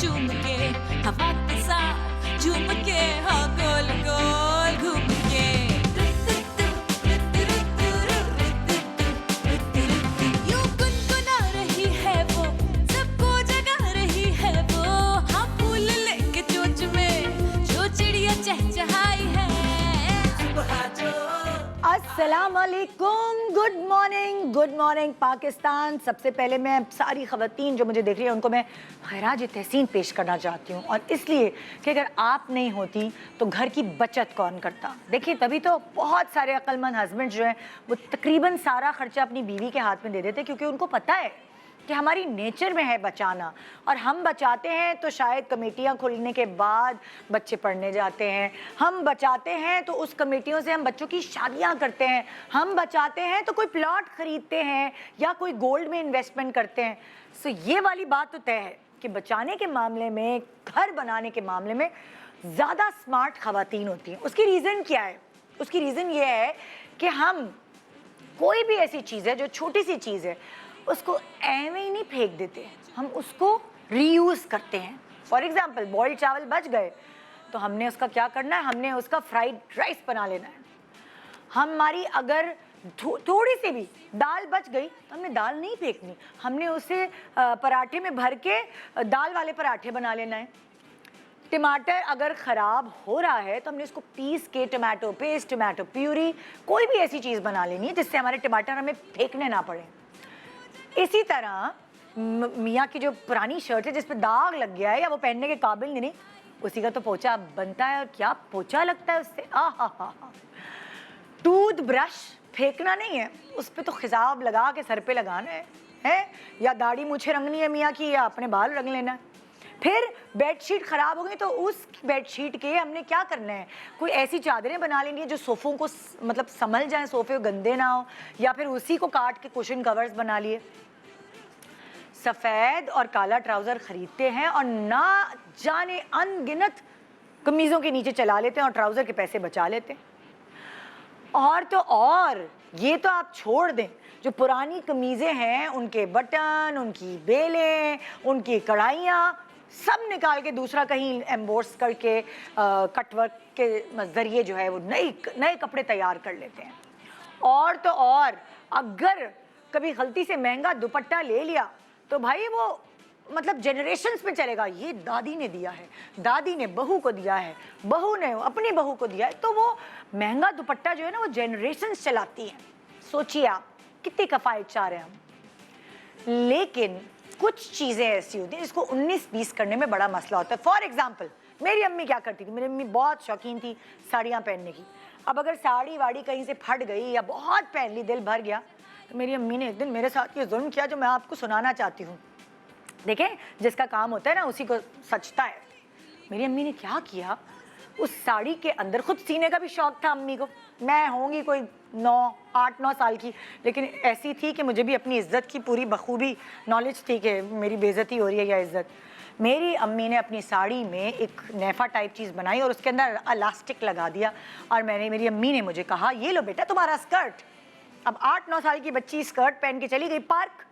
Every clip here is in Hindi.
चूम के, हवा के साथ झूम के, हाँ गोल गोल घूम के। यूं गुनगुना रही है वो, सबको जगा रही है वो, हाँ फूल लेके चोंच में, जो चिड़िया चहचहाई है। अस्सलाम वालेकुम, गुड मॉर्निंग पाकिस्तान। सबसे पहले मैं सारी ख़वातीन जो मुझे देख रही है उनको मैं खैराज तहसीन पेश करना चाहती हूँ, और इसलिए कि अगर आप नहीं होती तो घर की बचत कौन करता। देखिए तभी तो बहुत सारे अक्लमंद हस्बैंड जो हैं वो तकरीबन सारा खर्चा अपनी बीवी के हाथ में दे देते, क्योंकि उनको पता है कि हमारी नेचर में है बचाना, और हम बचाते हैं तो शायद कमेटियां खुलने के बाद बच्चे पढ़ने जाते हैं, हम बचाते हैं तो उस कमेटियों से हम बच्चों की शादियां करते हैं, हम बचाते हैं तो कोई प्लॉट खरीदते हैं या कोई गोल्ड में इन्वेस्टमेंट करते हैं। सो ये वाली बात तो तय है कि बचाने के मामले में, घर बनाने के मामले में ज़्यादा स्मार्ट ख़वातीन होती हैं। उसकी रीज़न क्या है? उसकी रीज़न ये है कि हम कोई भी ऐसी चीज़ है जो छोटी सी चीज़ है उसको एवं ही नहीं फेंक देते, हम उसको रीयूज़ करते हैं। फॉर एग्जाम्पल बॉइल्ड चावल बच गए तो हमने उसका क्या करना है, हमने उसका फ्राइड राइस बना लेना है। हमारी अगर थोड़ी सी भी दाल बच गई तो हमने दाल नहीं फेंकनी, हमने उसे पराठे में भर के दाल वाले पराठे बना लेना है। टमाटर अगर ख़राब हो रहा है तो हमने उसको पीस के टमाटो पेस्ट, टमाटो प्यूरी, कोई भी ऐसी चीज़ बना लेनी है जिससे हमारे टमाटर हमें फेंकने ना पड़े। इसी तरह मियाँ की जो पुरानी शर्ट है जिस पे दाग लग गया है या वो पहनने के काबिल नहीं, उसी का तो पोछा बनता है, और क्या पोछा लगता है उससे। हा। टूथ ब्रश फेंकना नहीं है, उस पे तो खिसाब लगा के सर पे लगाना है? या दाढ़ी मूछें रंगनी है मियाँ की, या अपने बाल रंग लेना है। फिर बेडशीट ख़राब हो गई तो उस बेडशीट के हमने क्या करना है, कोई ऐसी चादरें बना लेनी है जो सोफ़ों को मतलब संभल जाए, सोफ़े गंदे ना हो, या फिर उसी को काट के कुशन कवर्स बना लिए। सफ़ेद और काला ट्राउज़र ख़रीदते हैं और ना जाने अनगिनत कमीज़ों के नीचे चला लेते हैं और ट्राउज़र के पैसे बचा लेते हैं। और तो और ये तो आप छोड़ दें, जो पुरानी कमीज़ें हैं उनके बटन, उनकी बेलें, उनकी कढ़ाइयाँ सब निकाल के दूसरा कहीं एम्बोर्स करके कटवर्क के ज़रिए जो है वो नए कपड़े तैयार कर लेते हैं। और तो और अगर कभी गलती से महंगा दुपट्टा ले लिया तो भाई वो मतलब जनरेशन्स में चलेगा, ये दादी ने दिया है, दादी ने बहू को दिया है, बहू ने अपनी बहू को दिया है, तो वो महंगा दुपट्टा जो है ना वो जनरेशन्स चलाती हैं। सोचिए आप कितनी कफ़ायत चाह रहे हैं हम। लेकिन कुछ चीज़ें ऐसी होती हैं जिसको 19-20 करने में बड़ा मसला होता है। फॉर एग्जाम्पल मेरी अम्मी क्या करती थी, मेरी अम्मी बहुत शौकीन थी साड़ियाँ पहनने की। अब अगर साड़ी वाड़ी कहीं से फट गई या बहुत पहन ली, दिल भर गया, तो मेरी अम्मी ने एक दिन मेरे साथ ये जुल्म किया जो मैं आपको सुनाना चाहती हूँ। देखें, जिसका काम होता है ना उसी को सचता है। मेरी अम्मी ने क्या किया, उस साड़ी के अंदर, खुद सीने का भी शौक था अम्मी को, मैं होंगी कोई 8-9 साल की, लेकिन ऐसी थी कि मुझे भी अपनी इज़्ज़त की पूरी बखूबी नॉलेज थी कि मेरी बेइज्जती हो रही है या इज़्ज़त। मेरी अम्मी ने अपनी साड़ी में एक नेफा टाइप चीज़ बनाई और उसके अंदर इलास्टिक लगा दिया, और मेरी अम्मी ने मुझे कहा, ये लो बेटा तुम्हारा स्कर्ट। अब 8-9 साल की बच्ची स्कर्ट पहन के चली गई पार्क,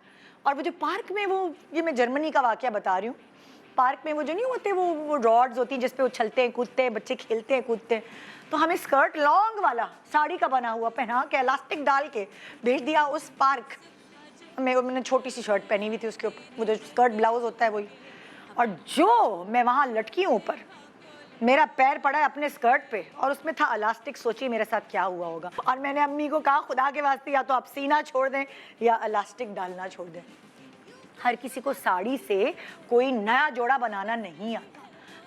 और वो जो पार्क में वो, ये मैं जर्मनी का वाक़या बता रही हूँ, पार्क में वो जो नहीं होते वो रॉड्स होती हैं जिस पे वो चलते हैं कूदते हैं, बच्चे खेलते हैं कूदते हैं, तो हमें स्कर्ट लॉन्ग वाला साड़ी का बना हुआ पहना के इलास्टिक डाल के भेज दिया उस पार्क में। मैंने छोटी सी शर्ट पहनी हुई थी, उसके ऊपर वो जो स्कर्ट ब्लाउज होता है वही, और जो मैं वहाँ लटकी हूँ ऊपर, मेरा पैर पड़ा है अपने स्कर्ट पे और उसमें था इलास्टिक। सोचिए मेरे साथ क्या हुआ होगा। और मैंने अम्मी को कहा, खुदा के वास्ते या तो आप सीना छोड़ दें या इलास्टिक डालना छोड़ दें। हर किसी को साड़ी से कोई नया जोड़ा बनाना नहीं आता।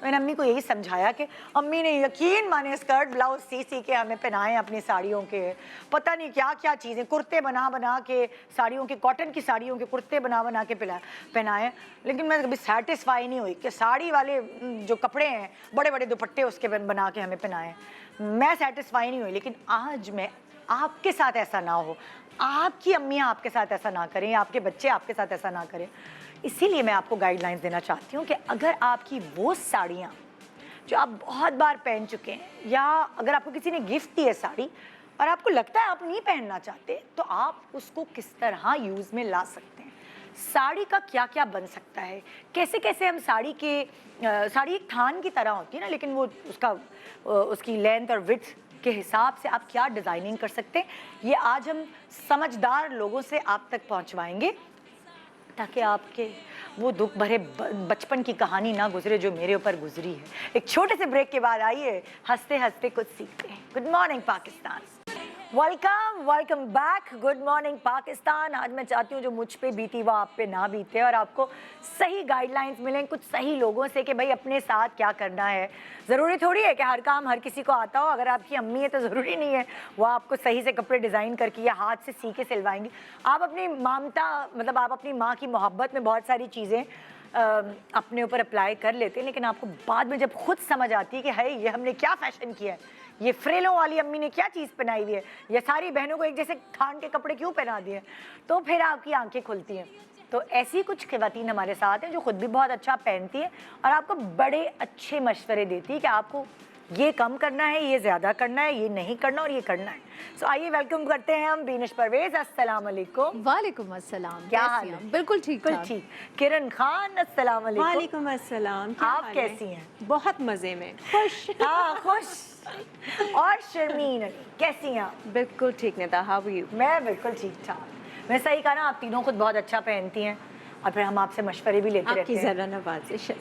मैंने अम्मी को यही समझाया कि अम्मी ने यकीन माने स्कर्ट ब्लाउज सी के हमें पहनाए अपनी साड़ियों के, पता नहीं क्या क्या चीज़ें, कुर्ते बना के साड़ियों के, कॉटन की साड़ियों के कुर्ते बना के पहनाए। लेकिन मैं कभी सेटिस्फाई नहीं हुई कि साड़ी वाले जो कपड़े हैं, बड़े बड़े दुपट्टे उसके बना के हमें पहनाए, मैं सेटिस्फाई नहीं हुई। लेकिन आज मैं आपके साथ ऐसा ना हो, आपकी अम्मियाँ आपके साथ ऐसा ना करें, आपके बच्चे आपके साथ ऐसा ना करें, इसीलिए मैं आपको गाइडलाइंस देना चाहती हूँ कि अगर आपकी वो साड़ियाँ जो आप बहुत बार पहन चुके हैं, या अगर आपको किसी ने गिफ्ट दी है साड़ी और आपको लगता है आप नहीं पहनना चाहते, तो आप उसको किस तरह यूज़ में ला सकते हैं। साड़ी का क्या क्या बन सकता है, कैसे कैसे हम साड़ी एक थान की तरह होती है ना, लेकिन वो उसकी लेंथ और विड्थ के हिसाब से आप क्या डिज़ाइनिंग कर सकते हैं, ये आज हम समझदार लोगों से आप तक पहुंचवाएंगे, ताकि आपके वो दुख भरे बचपन की कहानी ना गुजरे जो मेरे ऊपर गुजरी है। एक छोटे से ब्रेक के बाद आइए हंसते हंसते कुछ सीखते हैं। Good morning Pakistan, welcome back. Good morning Pakistan. आज मैं चाहती हूँ जो मुझ पे बीती वो आप पे ना बीते, और आपको सही गाइडलाइंस मिलें कुछ सही लोगों से कि भाई अपने साथ क्या करना है। ज़रूरी थोड़ी है कि हर काम हर किसी को आता हो। अगर आपकी अम्मी है तो ज़रूरी नहीं है वो आपको सही से कपड़े डिज़ाइन करके या हाथ से सी के सिलवाएंगी। आप अपनी ममता मतलब आप अपनी माँ की मोहब्बत में बहुत सारी चीज़ें अपने ऊपर अप्लाई कर लेते हैं, लेकिन आपको बाद में जब खुद समझ आती है कि है ये हमने क्या फ़ैशन किया है, ये फ्रेलों वाली अम्मी ने क्या चीज़ पहनाई हुई है, या सारी बहनों को एक जैसे थान के कपड़े क्यों पहना दिए, तो फिर आपकी आंखें खुलती हैं। तो ऐसी कुछ ख़वातीन हमारे साथ हैं जो खुद भी बहुत अच्छा पहनती हैं और आपको बड़े अच्छे मशवरे देती है कि आपको ये कम करना है, ये ज़्यादा करना है, ये नहीं करना और ये करना है। सो आइए वेलकम करते हैं हम बीनिश परवेज। अस्सलाम वालेकुम। वालेकुम अस्सलाम। क्या हाल है? बिल्कुल ठीक ठाक। ठीक। किरण खान अस्सलाम वालेकुम। वालेकुम अस्सलाम। क्या आप हाल कैसी है? हैं? बहुत मज़े में, खुश। हाँ खुश। और शर्मीन कैसी हैं आप? बिल्कुल ठीक नेता, हाउ आर यू? मैं बिल्कुल ठीक ठाक। मैं सही कहा ना, आप तीनों खुद बहुत अच्छा पहनती हैं और फिर हम आपसे मशवरे भी लेते रहते आपकी हैं। ज़रा नवाजिश है।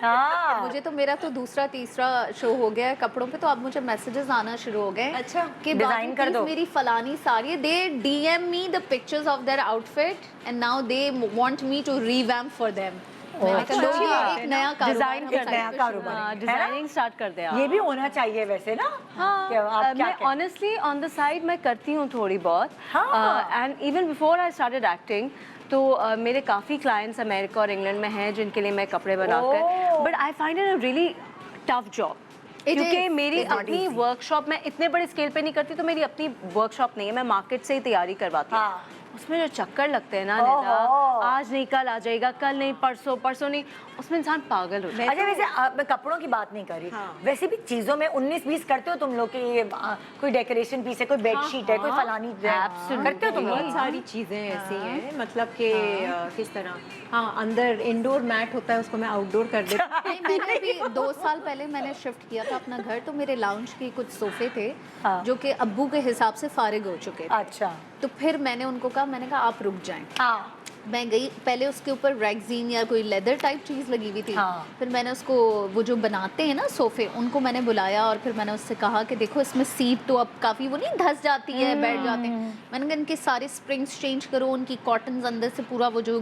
हाँ मुझे तो मेरा तो दूसरा तीसरा शो हो गया है कपड़ों पे, तो अब मुझे मैसेजेस आना शुरू हो गए। अच्छा, कि डिजाइन कर दो। मेरी फलानी sari, they DM me the pictures of their outfit and now they want me to revamp for them. मैंने कहा लो ये एक नया डिजाइन कारोबार कर नया कारोबार है ना? डिजाइनिंग स्टार्ट कर दे आप। ये भी होना चाहिए वैसे ना। हाँ, कि आप क्या मैं कहते हैं? ऑनेस्टली ऑन द साइड मैं करती हूँ थोड़ी बहुत, हाँ। And even before I started acting तो मेरे काफ़ी क्लाइंट्स अमेरिका और इंग्लैंड में हैं जिनके लिए मैं कपड़े बनाकर, oh. But I find it a really tough job, It क्योंकि is. मेरी It's not अपनी easy. वर्कशॉप मैं इतने बड़े स्केल पे नहीं करती, तो मेरी अपनी वर्कशॉप नहीं है, मैं मार्केट से ही तैयारी करवाती हूँ। हाँ। उसमें जो चक्कर लगते हैं ना ओहो। नेता, आज नहीं कल आ जाएगा, कल नहीं परसों, परसों नहीं, उसमें इंसान पागल हो जाता है। अच्छा वैसे मैं कपड़ों की बात नहीं कर रही, हाँ। वैसे भी चीजों में 19-20 करते हो तुम लोग कि ये कोई डेकोरेशन पीस है, कोई बेडशीट है, कोई फलानी Absolutely. करते हो तुम बहुत लोग? सारी चीज़ें ऐसी हैं, मतलब कि किस तरह, हाँ अंदर इंडोर मैट होता है उसको मैं आउटडोर कर देती हूँ। नहीं, मैंने अभी 2 साल पहले मैंने शिफ्ट किया था अपना घर, तो मेरे लाउंज के कुछ सोफे थे हाँ। जो कि अब्बू के हिसाब से फारिग हो चुके थे। अच्छा तो फिर मैंने उनको कहा, मैंने कहा आप रुक जाएं। हाँ मैं गई, पहले उसके ऊपर रैगजीन या कोई लेदर टाइप चीज़ लगी हुई थी। हाँ। फिर मैंने उसको, वो जो बनाते हैं ना सोफ़े, उनको मैंने बुलाया और फिर मैंने उससे कहा कि देखो इसमें सीट तो अब काफ़ी वो नहीं धस जाती है, बैठ जाते हैं। मैंने कहा इनके सारे स्प्रिंग्स चेंज करो, उनकी कॉटन्स अंदर से पूरा वो जो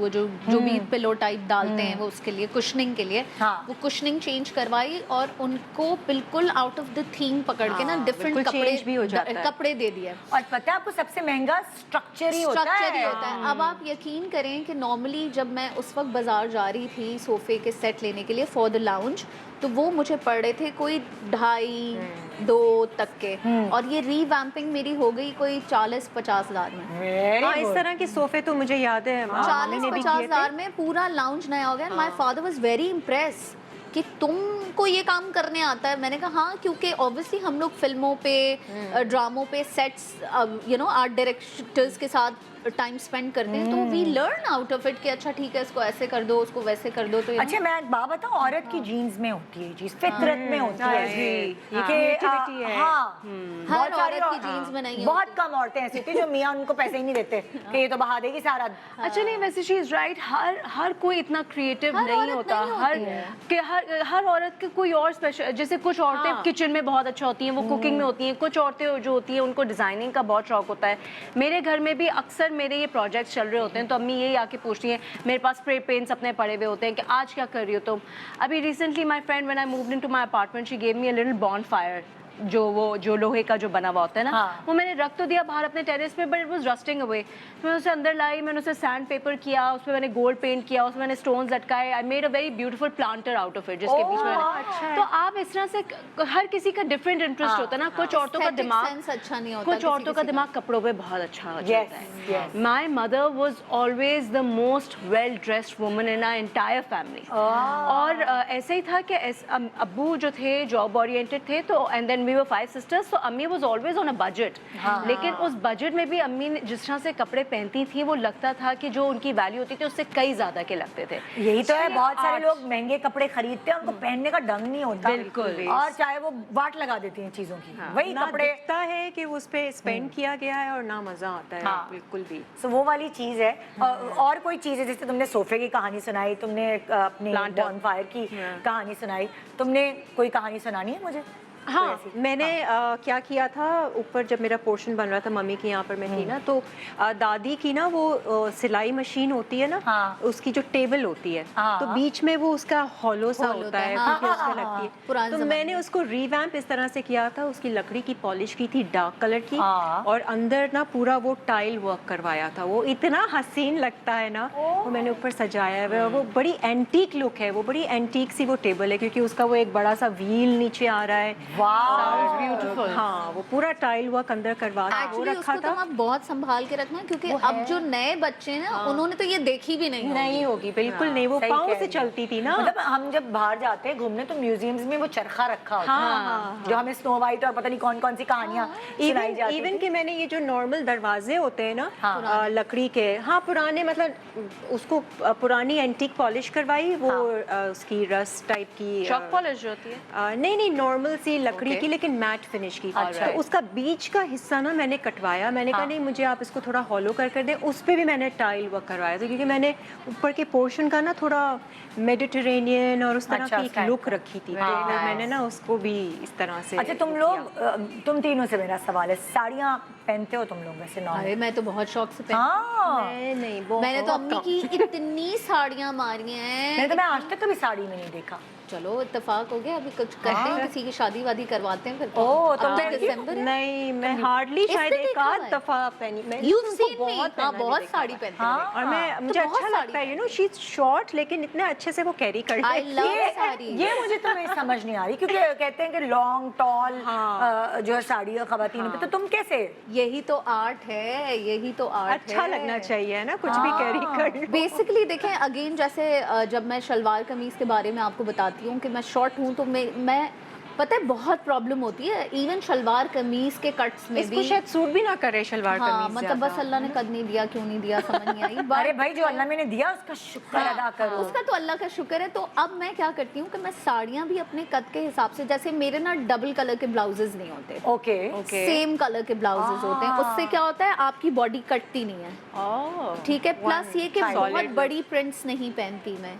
जो भी पिलो टाइप डालते हैं वो उसके लिए कुशनिंग के लिए, हाँ। वो कुशनिंग चेंज करवाई और उनको बिल्कुल आउट ऑफ द थीम पकड़ के ना डिफरेंट बिल्कुल change भी हो जाता है। कपड़े दे दिए। और पता है आपको सबसे महंगा स्ट्रक्चर ही होता स्ट्रक्चर ही है। होता है। अब आप यकीन करें कि नॉर्मली जब मैं उस वक्त बाजार जा रही थी सोफ़े के सेट लेने के लिए फॉर द लाउंज, तो वो मुझे पड़ रहे थे कोई 2.5-2 तक के, और ये रीवैम्पिंग मेरी हो गई कोई 40-50 हज़ार में। Very हाँ, इस good. तरह के सोफे तो मुझे याद है मम्मी ने भी 40-50 किए थे। हज़ार में पूरा लाउंज नया हो गया। My father was very impress कि तुमको ये काम करने आता है। मैंने कहा हाँ, क्योंकि ऑब्वियसली हम लोग फिल्मों पे, ड्रामों पे, सेट्स, आर्ट डायरेक्टर्स के साथ टाइम स्पेंड करते हैं, तो we learn out of it कि अच्छा ठीक है इसको ऐसे कर दो, उसको वैसे कर दो। तो अच्छा मैं एक बात बताऊं, औरत की जीन्स में होती है ये चीज, फितरत में होती है जी, ये हाँ, कि creativity है। हाँ हर बहुत सारी औरत की जीन्स में नहीं है। बहुत कम औरतें ऐसी होती हैं जो मियां उनको पैसे ही नहीं देते कि ये तो बहा देगी सारा। अच्छा नहीं, वैसे शी इज राइट, हर कोई इतना क्रिएटिव हर नहीं औरत होता, नहीं हर होती है। कि हर औरत के कोई और स्पेशल, जैसे कुछ औरतें किचन में बहुत अच्छा होती हैं, वो कुकिंग में होती हैं, कुछ औरतें जो होती हैं उनको डिजाइनिंग का बहुत शौक होता है। मेरे घर में भी अक्सर मेरे ये प्रोजेक्ट्स चल रहे होते हैं तो अम्मी यही आके पूछती हैं, मेरे पास स्प्रे पेंट्स अपने पड़े हुए होते हैं कि आज क्या कर रही हो तुम। अभी recently my friend when I moved into my apartment she gave me a little bonfire, जो लोहे का जो बना हुआ होता है ना, हाँ। वो मैंने रख तो दिया बाहर अपने टेरेस पे, but it was rusting away. मैंने उसे अंदर लाई, मैंने उसे सैंड पेपर किया, उस पर मैंने गोल्ड पेंट किया, उसमें मैंने स्टोन्स लटकाए, I made a very beautiful planter out of it, जिसके बीच में मैंने, तो आप इस तरह से हर किसी का डिफरेंट इंटरेस्ट होता है ना। कुछ औरतों का Aesthetic दिमाग, sense अच्छा नहीं होता कुछ औरतों का किसी दिमाग कपड़ों पे बहुत अच्छा हो जाता yes. है। My mother was always the most well dressed woman in our entire family. और ऐसे ही था कि अब्बू जो थे जॉब ओरिएंटेड थे, तो and then and we were 5 sisters, तो अम्मी was always on a budget. लेकिन उस बजट में भी अम्मी ने जिस तरह से कपड़े पहनती थी वो लगता था कि जो उनकी वैल्यू होती थी उससे कई ज्यादा के लगते थे। यही तो है, बहुत सारे लोग महंगे कपड़े खरीदते हैं, उनको पहनने का ढंग नहीं होता। बिल्कुल। और चाहे वो वाट लगा देती हैं चीजों की, वही ना कपड़े। दिखता है कि उस पे स्पेंड किया गया है और ना मजा आता है। हाँ। बिल्कुल भी। सो वो वाली चीज है। और कोई चीज है, जैसे तुमने सोफे की कहानी सुनाई, तुमने अपनी बॉनफायर की कहानी सुनाई, तुमने कोई कहानी सुनानी है मुझे? हाँ, मैंने क्या किया था, ऊपर जब मेरा पोर्शन बन रहा था मम्मी की, यहाँ पर मैं थी ना, तो दादी की ना वो सिलाई मशीन होती है ना, उसकी जो टेबल होती है, तो बीच में वो उसका हॉलो सा होता है, क्योंकि उसमें लगती है। तो मैंने उसको रिवैम्प इस तरह से किया था, उसकी लकड़ी की पॉलिश की थी डार्क कलर की, और अंदर ना पूरा वो टाइल वर्क करवाया था। वो इतना हसीन लगता है ना, वो मैंने ऊपर सजाया है। वो बड़ी एंटीक लुक है, वो बड़ी एंटीक सी वो टेबल है, क्योंकि उसका वो एक बड़ा सा व्हील नीचे आ रहा है। ब्यूटीफुल। हाँ, वो पूरा टाइल वर्क अंदर करवा के वो एक्चुअली रखा उसको तो था। आप बहुत संभाल के रखना, क्योंकि अब जो नए बच्चे हैं ना, उन्होंने तो ये देखी भी नहीं नहीं होगी, बिल्कुल नहीं। वो सही पाँव कह से रही चलती थी ना। मतलब हम जब बाहर जाते हैं घूमने तो म्यूजियम्स में वो चरखा रखा होता है, जो हमें स्नो वाइट और पता नहीं कौन कौन सी कहानियां सुनाई जाती इवन थी। कि मैंने ये जो नॉर्मल दरवाजे होते हैं ना, लकड़ी के, हाँ पुराने, मतलब उसको पुरानी एंटीक पॉलिश करवाई, वो उसकी रस्ट टाइप की चॉक पॉलिश जो होती है, नहीं नॉर्मल सी लकड़ी की, लेकिन मैट फिनिश की। तो उसका बीच का हिस्सा ना मैंने कटवाया। मैंने कहा नहीं, मुझे आप इसको थोड़ा हॉलो कर दें। उस पे भी मैंने टाइल वर्क करवाया था, क्योंकि मैंने ऊपर के पोर्शन का ना थोड़ा मेडिटेरेनियन और उस तरह की एक लुक रखी थी, तो मैंने ना उसको भी इस तरह से। अच्छा, तुम लोग, तुम तीनों से मेरा सवाल है, साड़ियाँ पहनते हो तुम लोग वैसे नॉर्मल? अरे मैं तो बहुत शौक से पहनती हाँ, नहीं, मैंने तो अम्मी की इतनी साड़ियाँ मारी हैं। नहीं तो मैं आज तक कभी साड़ी में नहीं देखा। चलो इत्तेफाक हो गया, अभी कुछ करते हैं, किसी की शादी वादी करवाते हैं फिर। ओह, तुम अभी पहनती हो? दिसंबर है। नहीं, मैं हार्डली शायद इसने एक देखा आध है। दफा पहनी। मैंने You've उसको seen me, हाँ, पहना बहुत देखा साड़ी है। पहनते हैं। और मैं, मुझे बहुत अच्छा साड़ी लगता है, शी इज शॉर्ट, लेकिन इतने अच्छे से वो कैरी कर I लेती love है। साड़ी। ये मुझे तो नहीं समझ नहीं आ रही, क्योंकि कहते हैं कि लॉन्ग टॉल जो है साड़ी खवातीन पे, तो तुम कैसे? यही तो आर्ट है, यही तो आर्ट है। अच्छा लगना चाहिए ना, कुछ भी कैरी कर लो। बेसिकली देखें, अगेन जैसे जब मैं शलवार कमीज के बारे में आपको बताती हूँ कि मैं शॉर्ट हूँ, तो मैं पता है बहुत प्रॉब्लम होती है इवन शलवार कमीज के कट्स में इसको भी। शायद सूट भी ना करे शलवार हाँ, कमीज मतलब बस अल्लाह ने कद नहीं दिया, क्यों नहीं दिया समझ नहीं आई। अरे भाई, जो अल्लाह मैंने दिया उसका शुक्र अदा करो। उसका तो अल्लाह का शुक्र है। तो अब मैं क्या करती हूँ कि मैं साड़ियाँ भी अपने कद के हिसाब से, जैसे मेरे ना डबल कलर के ब्लाउजेज नहीं होते, ओके, सेम कलर के ब्लाउजेज होते हैं। उससे क्या होता है, आपकी बॉडी कटती नहीं है, ठीक है। प्लस ये कि बहुत बड़ी प्रिंट्स नहीं पहनती मैं,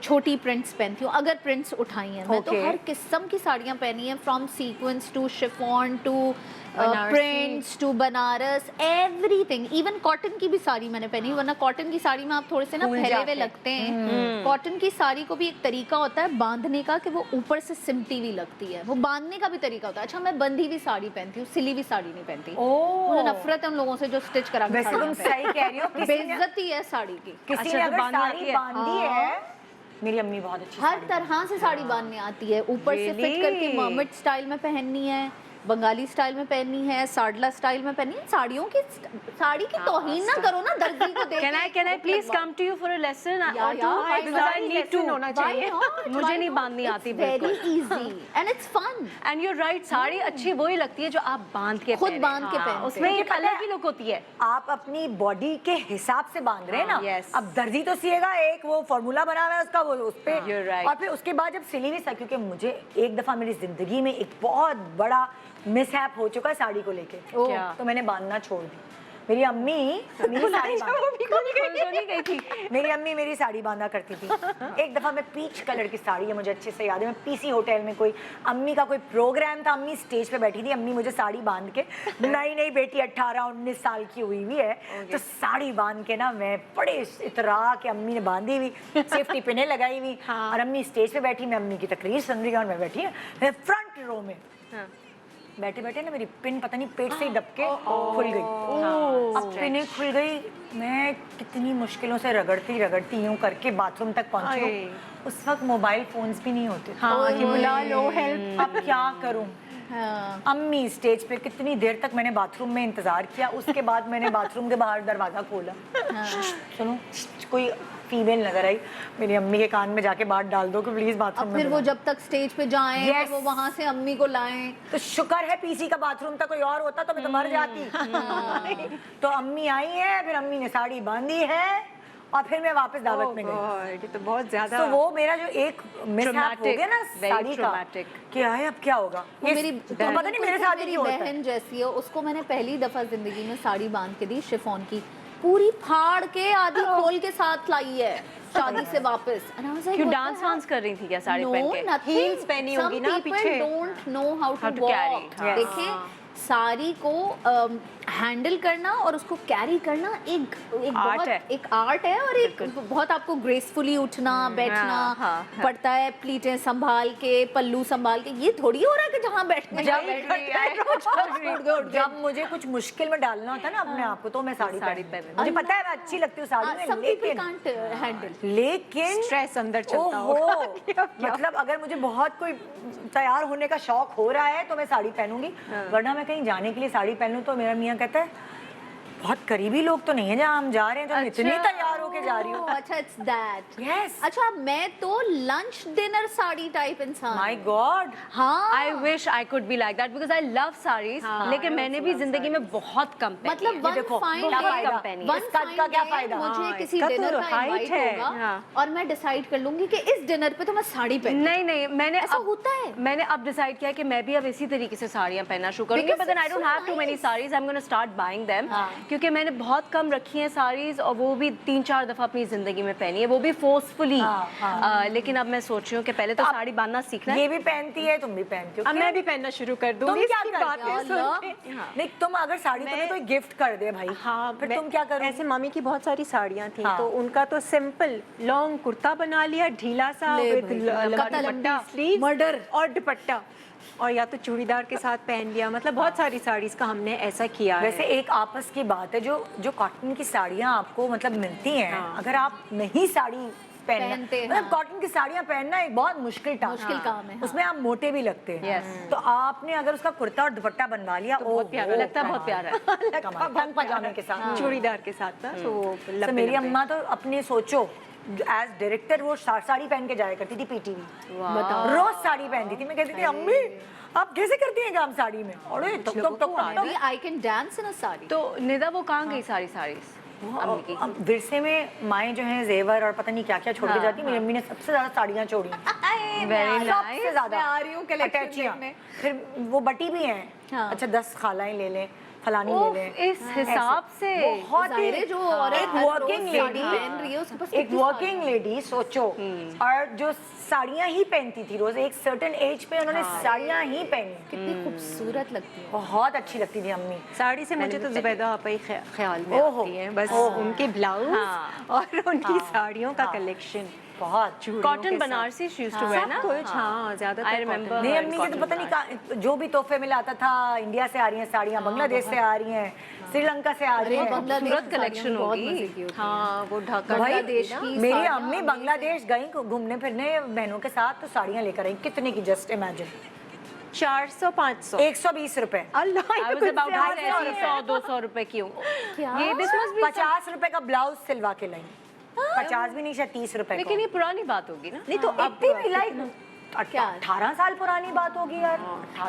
छोटी प्रिंट्स पहनती हूँ, अगर प्रिंट्स उठाई हैं। मैं तो हर किस्म की साड़ियाँ पहनी हैं, from sequins to chiffon to prints to Banaras, everything. Even cotton की भी साड़ी मैंने पहनी, वरना कॉटन की साड़ी में आप थोड़े से ना फैले हुए लगते हैं। कॉटन की साड़ी को भी एक तरीका होता है बांधने का, कि वो ऊपर से सिमटी हुई लगती है, वो बांधने का भी तरीका होता है। अच्छा, मैं बंधी हुई साड़ी पहनती हूँ, सिली हुई साड़ी नहीं पहनती। मुझे नफरत है उन लोगों से जो स्टिच करा के वैसे तुम सही कह रही हो, बेइज्जती है साड़ी की। किसी ने अगर साड़ी बांधी है, मेरी अम्मी बहुत अच्छी हर तरह से साड़ी बांधने आती है, ऊपर से फिट करके मर्मिट स्टाइल में पहननी है, बंगाली स्टाइल में पहननी है, साडला स्टाइल में पहननी है। साड़ी की तौहीन ना करो ना दर्जी को देख। Can I please come to you for a lesson or two? Because I need to. होना चाहिए। मुझे नहीं बांधनी आती बिल्कुल। बिल्कुल। Very easy and it's fun। And you're right, sari अच्छी वही लगती है जो आप बांध के खुद पहने। बांध के पहनते उसमें हैं। एक अलग ही लुक होती है। आप अपनी बॉडी के हिसाब से बांध रहे हैं ना। yes. अब दर्जी तो सिएगा, एक वो फॉर्मूला बना हुआ है उसका, वो उस पे You're right. और फिर उसके बाद जब सिली हुई साड़ी, क्योंकि मुझे एक दफा मेरी जिंदगी में एक बहुत बड़ा मिसहैप हो चुका है साड़ी को लेके, तो मैंने बांधना छोड़ दी। मेरी अम्मी मेरी साड़ी गई थी। मेरी अम्मी मेरी साड़ी बांधा करती थी। एक दफ़ा मैं पीच कलर की साड़ी है, मुझे अच्छे से याद है, मैं पीसी होटल में कोई अम्मी का कोई प्रोग्राम था, अम्मी स्टेज पे बैठी थी, अम्मी मुझे साड़ी बांध के, नई बेटी 18-19 साल की हुई है, तो साड़ी बांध के ना मैं बड़े इतरा के अम्मी ने बांधी हुई, सेफ्टी पिने लगाई हुई, और अम्मी स्टेज पे बैठी, मैं अम्मी की तकरीर सुन रही हूँ, और मैं बैठी मैं फ्रंट रो में बैठे बैठे ना मेरी पिन पता नहीं पेट से ही दबके खुल गई। अब पिने खुल गई, मैं कितनी मुश्किलों से रगड़ती यूं करके बाथरूम तक पहुंची हूँ। उस वक्त मोबाइल फोन्स भी नहीं होते थे कि बुला लो हेल्प। अब क्या करूं? अम्मी स्टेज पे, कितनी देर तक मैंने बाथरूम में इंतजार किया, उसके बाद मैंने बाथरूम के बाहर दरवाजा खोला, सुनो कोई फीमेल नजर आई। मेरी अम्मी के कान में जाके बात डाल दो कि प्लीज बाथरूम अब में फिर वो बुलाओ। जब तक स्टेज पे जाएं Yes. तो वो वहां से अम्मी को लाएं। तो शुक्र है पीसी का बाथरूम था, कोई और होता तो मैं तो मर जाती। तो अम्मी आई है, फिर अम्मी ने साड़ी बांधी है और फिर मैं वापस दावत में गई। गॉड, ये तो बहुत ज्यादा। तो वो मेरा जो एक मिसहैप हो Traumatic, गया ना very साड़ी का, traumatic. क्या है अब क्या होगा, वो ये मेरी तो पता नहीं मेरे साथ ही मेरी क्यों होता है। बहन जैसी है, उसको मैंने पहली दफा जिंदगी में साड़ी बांध के दी शिफॉन की, पूरी फाड़ के आधी खोल के साथ लाई है शादी से वापस। And I was like, क्यों what the डांस hell? वांस कर रही थी क्या साड़ी No, पहन के? nothing. Heels पहनी होगी ना Some people पीछे। don't know how How to to carry, walk. हाँ। देखिए साड़ी को हैंडल करना और उसको कैरी करना एक Art बहुत है। एक आर्ट है, और एक बहुत आपको ग्रेसफुली उठना बैठना हाँ। पड़ता है, प्लीटें संभाल के, पल्लू संभाल के। ये थोड़ी हो रहा है कि जहाँ बैठने जब मुझे कुछ मुश्किल में डालना होता है ना अपने आप को, तो मैं साड़ी साड़ी पहनती हूँ। पहन मुझे पता है मैं अच्छी लगती हूँ साड़ी में, some people लेकिन can't handle। लेकिन स्ट्रेस अंदर चलता ओहो, होगा। मतलब अगर मुझे बहुत कोई तैयार होने का शौक हो रहा है तो मैं साड़ी पहनूंगी, वरना मैं कहीं जाने के लिए साड़ी पहन लूं तो मेरा मियाँ कहता है बहुत करीबी लोग तो नहीं है जहाँ हम जा रहे हैं, तो मैं इतनी तैयार होके जा रही हूँ। अच्छा, इट्स दैट। Yes. अच्छा, मैं तो लंच डिनर साड़ी टाइप इंसान। माय गॉड, हाँ, I wish I could be like that because I love sarees, लेकिन मैंने भी जिंदगी में बहुत कम पहनी मतलब है। वन देखो, फाइन क्या डे, फायदा? पहनी है। वन इस कद का फाइन क्या डे फायदा? मुझे हाँ, किसी इसका तो डिनर का height इनवाइट है। होगा हाँ। और मैं डिसाइड कर लूंगी कि इस डिनर पे तो मैं साड़ी पहन। नहीं नहीं, मैंने ऐसा अब होता है। मैंने अब डिसाइड किया कि मैं भी अब इसी तरीके से साड़ियाँ पहनना शुरू करूंगी, Because but then I it's don't so have too many nice. sarees, I'm going to start buying them, हाँ। क्योंकि मैंने बहुत कम रखी हैं साड़ीज, और वो भी 3-4 दफा अपनी जिंदगी में पहनी है, वो भी फोर्सफुली। लेकिन अब मैं सोच रही हूँ कि पहले तो साड़ी बांधना सीखना है। ये भी पहनती है, तुम भी पहनती हो, अब मैं भी पहनना शुरू कर तुम दूंगी क्या इसकी करती बातें हो? सुन के। नहीं, तुम अगर साड़ी तुम्हें कोई गिफ्ट कर दे भाई, हाँ, फिर तुम क्या करोगे? ऐसे मम्मी की बहुत सारी साड़ियाँ थी, हाँ। तो उनका तो सिंपल लॉन्ग कुर्ता बना लिया, ढीला सा, ले with भाई, लंबा कतल दुपट्टा, लंबी sleeves मर्डर। और दुपट्टा, और या तो चूड़ीदार के साथ पहन लिया। मतलब बहुत सारी साड़ीज का हमने ऐसा किया है। वैसे एक आपस की बात है, जो कॉटन की साड़ियाँ आपको मतलब मिलती हैं, अगर आप नहीं साड़ी पहनते हैं, मतलब कॉटन की साड़ियाँ पहनना एक बहुत मुश्किल काम काम है, हाँ। उसमें आप मोटे भी लगते हैं। तो आपने अगर उसका कुर्ता और दुपट्टा बनवा लिया, तो बहुत प्यारा लगता है, बहुत प्यारा है। कमाल, पजामे के साथ। चूड़ीदार के साथ ना, तो वो तो लंबे मेरी लंबे। अम्मा तो अपने सोचो एज डायरेक्टर वो साड़ी पहन के जाया करती थी पीटीवी, बताओ। रोज साड़ी पहनती थी। मैं कहती थी अम्मी आप कैसे करती हैं काम साड़ी में? अरे टक टक टक टक। आई कैन डांस इन अ साड़ी। तो निदा वो कहाँ गई सारी साड़ीज अम्मी की? अब विरसे में माएँ जो हैं जेवर और पता नहीं क्या क्या छोड़ के जाती, मेरी अम्मी ने सबसे ज्यादा साड़ियाँ छोड़ी, Very सबसे nice. ज्यादा मैं आ रही हूँ collection अटैचियाँ। देखने। फिर वो बटी भी हैं, हाँ। अच्छा 10 खालाएं ले लें, फलानी ले ओह, लें, इस हिसाब से बहुत ही ज़ाहिर है, जो औरत एक हर रोज वर्किंग साड़ी लेडी पहन रही है, उसके पास एक कितनी वर्किंग लेडी सोचो, और जो साड़ियाँ ही पहनती थी रोज, एक सर्टेन एज पे उन्होंने साड़ियाँ ही पहनी, कितनी खूबसूरत लगती है। बहुत अच्छी लगती थी अम्मी। साड़ी से मुझे तो जुबैदा आपा ही ख्याल में ओहो, आती हैं, बस ओहो। उनके ब्लाउज हाँ। और उनकी साड़ियों का कलेक्शन। बहुत cotton Banarasi she used to wear ना? कुछ हाँ, ज्यादातर I remember cotton। नहीं her अम्मी के तो cotton पता नहीं कहाँ जो भी तोहफे में आता था, इंडिया से आ रही हैं साड़ियाँ, बांग्लादेश से आ रही हैं, श्रीलंका से आ रही हैं। बांग्लादेश खूबसूरत की collection साड़ियाँ बहुत होगी। मजे की होती हैं। हाँ, वो ढाका भाई बांग्लादेश की मेरी साड़ियाँ अम्मी बांग्लादेश गई घूमने फिरने बहनों के साथ, तो साड़ियाँ लेकर आई, कितने की जस्ट इमेजिन, 400-500। 120 रुपए। अल्लाह, I was about to say 100-200 रुपए की क्या? ये this must be 50 रुपए का ब्लाउज सिलवा के लाई, 50 भी नहीं शायद 30 रुपए लेकिन ये पुरानी बात होगी ना? नहीं तो इतनी भी लाइक क्या? 18 साल पुरानी बात होगी यार।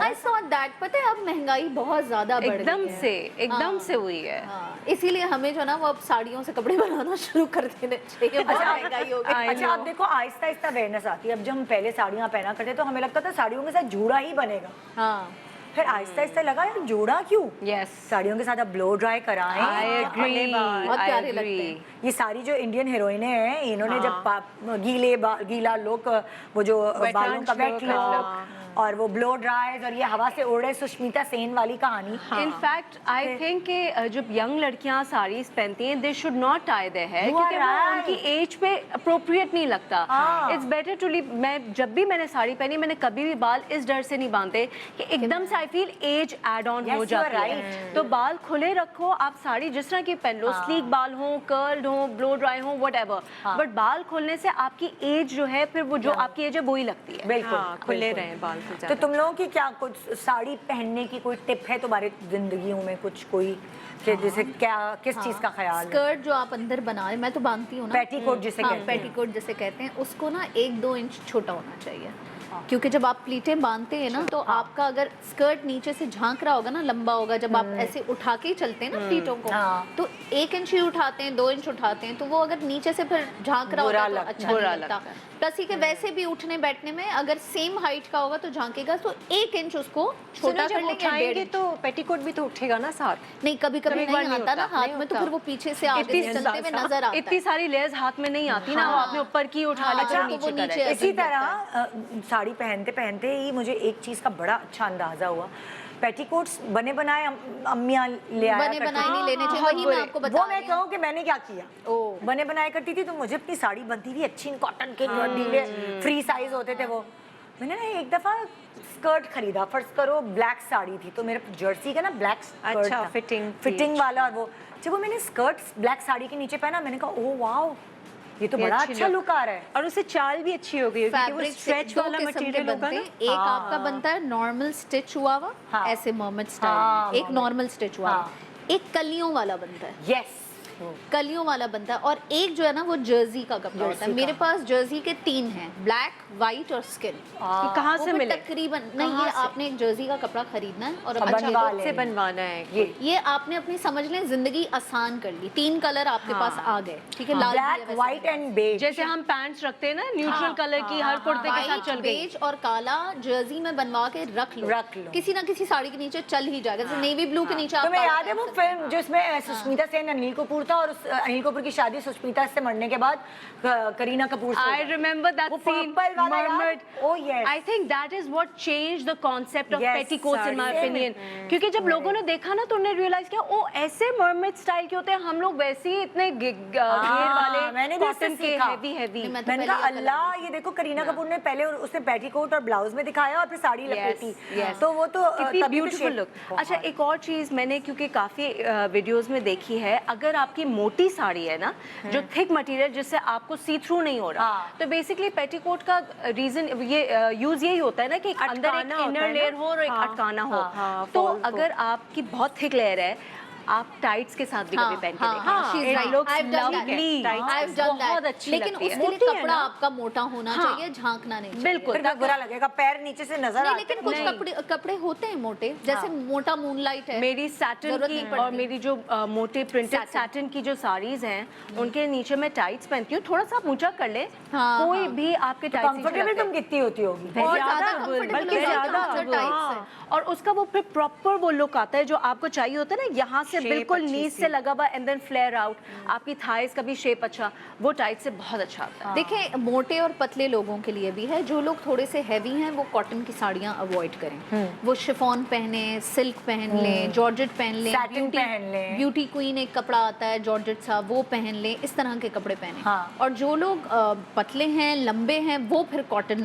I saw that। पता है अब महंगाई बहुत ज्यादा बढ़ एकदम गई है। से एकदम से हुई है। हाँ, इसीलिए हमें जो है ना वो अब साड़ियों से कपड़े बनाना शुरू कर देने चाहिए। बहुत महंगाई हो गई। अच्छा अब देखो आहिस्ता आहिस्ता अवेयरनेस आती है। अब जब हम पहले साड़ियाँ पहना करते तो हमें लगता था साड़ियों के साथ जूड़ा ही बनेगा, हाँ, फिर आहिस्ता आहिस्ता लगा यार जूड़ा क्यों, यस, साड़ियों के साथ अब ब्लो ड्राई कराएं। आई एग्री, बहुत आई प्यारे लगते एग्री। हैं। ये सारी जो इंडियन हीरोइनें हैं, इन्होंने जब गीला लुक, वो जो बालों का वेट लुक और वो ब्लो ड्राइज और ये हवा से उड़े सुष्मिता सेन वाली कहानी। इनफैक्ट आई थिंक कि जब यंग लड़कियां साड़ीज पहनती हैं, they should not tie their hair, You are क्योंकि वो right. उनकी एज पे अप्रोप्रिएट नहीं लगता। It's better to leave. मैं जब भी मैंने साड़ी पहनी, मैंने कभी भी बाल इस डर से नहीं बांधे कि एकदम से I I feel as add on Yes, हो you are जाती right. है। तो बाल खुले रखो, आप साड़ी जिस तरह की पहन लो, स्लीक बाल हो, कर्ल्ड हो, ब्लो ड्राई हो, व्हाटएवर, बट बाल खोलने से आपकी एज जो है, फिर वो जो आपकी एज है वही लगती है। बिल्कुल हाँ, खुले बिल्कुल। रहें बाल तो तो ज़्यादा। तुम लोगों की क्या कुछ साड़ी पहनने की कोई टिप है तुम्हारी जिंदगियों में, कुछ कोई कि जैसे क्या किस चीज का ख्याल है? स्कर्ट जो आप अंदर बना रहे, मैं तो बांधती हूँ ना, पेटीकोट जिसे कहते हैं। पेटीकोट जिसे कहते हैं, उसको ना 1-2 इंच छोटा होना चाहिए, क्योंकि जब आप प्लीटें बांधते हैं ना तो आपका अगर स्कर्ट नीचे से झांक रहा होगा ना, लंबा होगा, जब आप ऐसे उठा के ही चलते हैं ना प्लीटों को, हाँ। तो 1 इंच ही उठाते हैं, 2 इंच उठाते हैं, तो वो अगर नीचे से फिर झांक रहा बुरा होगा तो लगता अच्छा है। नहीं बुरा लगता। लगता है। प्लस ही के वैसे भी उठने बैठने में अगर सेम हाइट का होगा तो झांकेगा, तो 1 इंच उसको छोटा जब कर लेंगे, 1.5 उठाएंगे इंच। तो पेटीकोट भी तो उठेगा ना साथ। नहीं, कभी कभी कभी-कभार नहीं नहीं आता ना होता, हाथ नहीं में, तो होता। फिर वो पीछे से आगे से चलते हुए नजर आता इतनी है। सारी लेयर्स हाथ में नहीं आती ना, वो आपने ऊपर की उठा ली अच्छा, तो तो वो नीचे नीचे करे। इसी अजीब तरह लगता साड़ी पहनते पहनते ही मुझे एक चीज का बड़ा अच्छा अंदाजा हुआ, पेटीकोट्स बने बनाए अम्मियाँ ले आया बने करती बनाए थी। नहीं लेने चाहिए, बहुत वही बुरे। मैं आपको बता वो मैं रही हूँ। कहूँ कि मैंने क्या किया, ओह। बने बनाए करती थी तो मुझे अपनी साड़ी बनती थी अच्छी कॉटन के जो ढीले फ्री साइज होते थे वो, मैंने ना एक दफा स्कर्ट खरीदा, फर्ज करो ब्लैक साड़ी थी तो मेरे जर्सी का ना ब्लैक स्कर्ट अच्छा, था, फिटिंग थी, फिटिंग वाला, और वो जब वो मैंने स्कर्ट ब्लैक साड़ी के नीचे पहना, मैंने कहा ओह वाओ, ये तो ये बड़ा अच्छी अच्छा look। लुक आ रहा है। और उससे चाल भी अच्छी हो गई है, क्योंकि वो फैब्रिक स्ट्रेच वाला मटेरियल होगा ना। एक आपका बनता है नॉर्मल स्टिच हुआ हुआ, हाँ। ऐसे मर्मेड हाँ, स्टाइल में, एक mermaid। नॉर्मल स्टिच हुआ, हाँ। एक कलियों वाला बनता है, यस कलियों वाला बनता है, और एक जो है ना वो जर्सी का कपड़ा होता है। जर्सी मेरे का। पास जर्सी के 3 हैं, ब्लैक, वाइट और स्किन। ये कहाँ से वो मिले? तकरीबन नहीं, ये आपने एक जर्सी का कपड़ा खरीदना है और अब अच्छा बनवा तो ले। से बनवाना है ये आपने अपनी समझ लें जिंदगी आसान कर ली। 3 कलर आपके पास आ गए, ठीक है, लाल भी है ब्लैक वैसे व्हाइट भी। एंड बेज, जैसे हम पैंट्स रखते हैं ना न्यूट्रल कलर की, हर कुर्ते के साथ व्हाइट, चल गई। बेज और काला जर्सी में बनवा के रख लो, रख लो। किसी ना किसी साड़ी के नीचे चल ही जाएगा, जैसे नेवी ब्लू के नीचे आप तुम्हें काला याद है वो पहन सकते हैं। फिल्म जिसमें सुष्मिता सेन अनिल कपूर था, और उस अनिल कपूर की शादी सुष्मिता से मरने के बाद करीना कपूर से I हो गई। remember that वो scene. purple वाला याद? Mermaid. Oh, yes. I think that is what changed the concept of Yes, petticoats in my sari. opinion. क्योंकि जब लोगों ने देखा ना तो उन्हें रियलाइज किया, ओ ऐसे mermaid स्टाइल के होते हैं, हम लोग वैसे ही इतने घेर वाले मैंने भी उससे कॉटन के सीखा। Heavy heavy. नहीं, मैं तो मैंने पहले कहा ये अल्लाह, ये देखो करीना कपूर ने पहले उसने पेटीकोट और ब्लाउज में दिखाया और फिर साड़ी लपेटी, तो वो तो कितनी तभी तो ब्यूटीफुल shape- लुक। अच्छा, एक और चीज मैंने क्योंकि काफी वीडियोस में देखी है, अगर आपकी मोटी साड़ी है ना, जो थिक मटेरियल जिससे आपको सी थ्रू नहीं हो रहा, हाँ। तो बेसिकली पेटीकोट का रीजन ये यूज यही होता है ना कि एक अंदर एक अटकाना होता इनर है ना। लेयर हो और एक हाँ, अटकाना हो। हाँ, तो fall को। अगर आपकी बहुत थिक लेयर है, आप टाइट्स के साथ भी कभी पहन के देखिए। she's It right. looks I've done that. lovely. I've done that. बहुत अच्छी लेकिन लगती है। उसके लिए मोटी है कपड़ा ना? आपका मोटा होना हाँ। चाहिए, झांकना नहीं चाहिए। बिल्कुल। फिर भी बुरा लगेगा, पैर नीचे से नजर नहीं, आते लेकिन हैं। कुछ नहीं। कपड़े होते हैं मोटे, जैसे मोटा मूनलाइट है, मेरी सैटिन जरूरत की नहीं और पड़ती। मेरी जो मोटे प्रिंटेड सैटिन की जो साड़ीज हैं, उनके नीचे मैं टाइट्स पहनती हूँ। थोड़ा सा आप ऊंचा कर ले, हाँ, कोई हाँ। भी आपके टाइट्स कंफर्टेबल तुम कितनी होती होगी? बहुत ज़्यादा ज्यादा कंफर्टेबल हो बल्कि जाता ज़्यादा है टाइट से। और उसका वो फिर प्रॉपर वो लुक आता है जो आपको चाहिए होता है ना, यहाँ से Shape बिल्कुल अच्छी नीच सी। से लगा हुआ एंड देन फ्लेयर आउट, आपकी थाइस का भी शेप अच्छा, वो टाइट से बहुत अच्छा आता है। देखिए, मोटे और पतले लोगों के लिए भी है, जो लोग थोड़े से हैवी हैं वो कॉटन की साड़ियाँ अवॉइड करें, वो शिफॉन पहने, सिल्क पहन लें, जॉर्जेट पहन लें, Satin पहन लें। ब्यूटी क्वीन एक कपड़ा आता है जॉर्जेट सा, वो पहन लें, इस तरह के कपड़े पहने। हाँ। और जो लोग पतले हैं, लंबे हैं, वो फिर कॉटन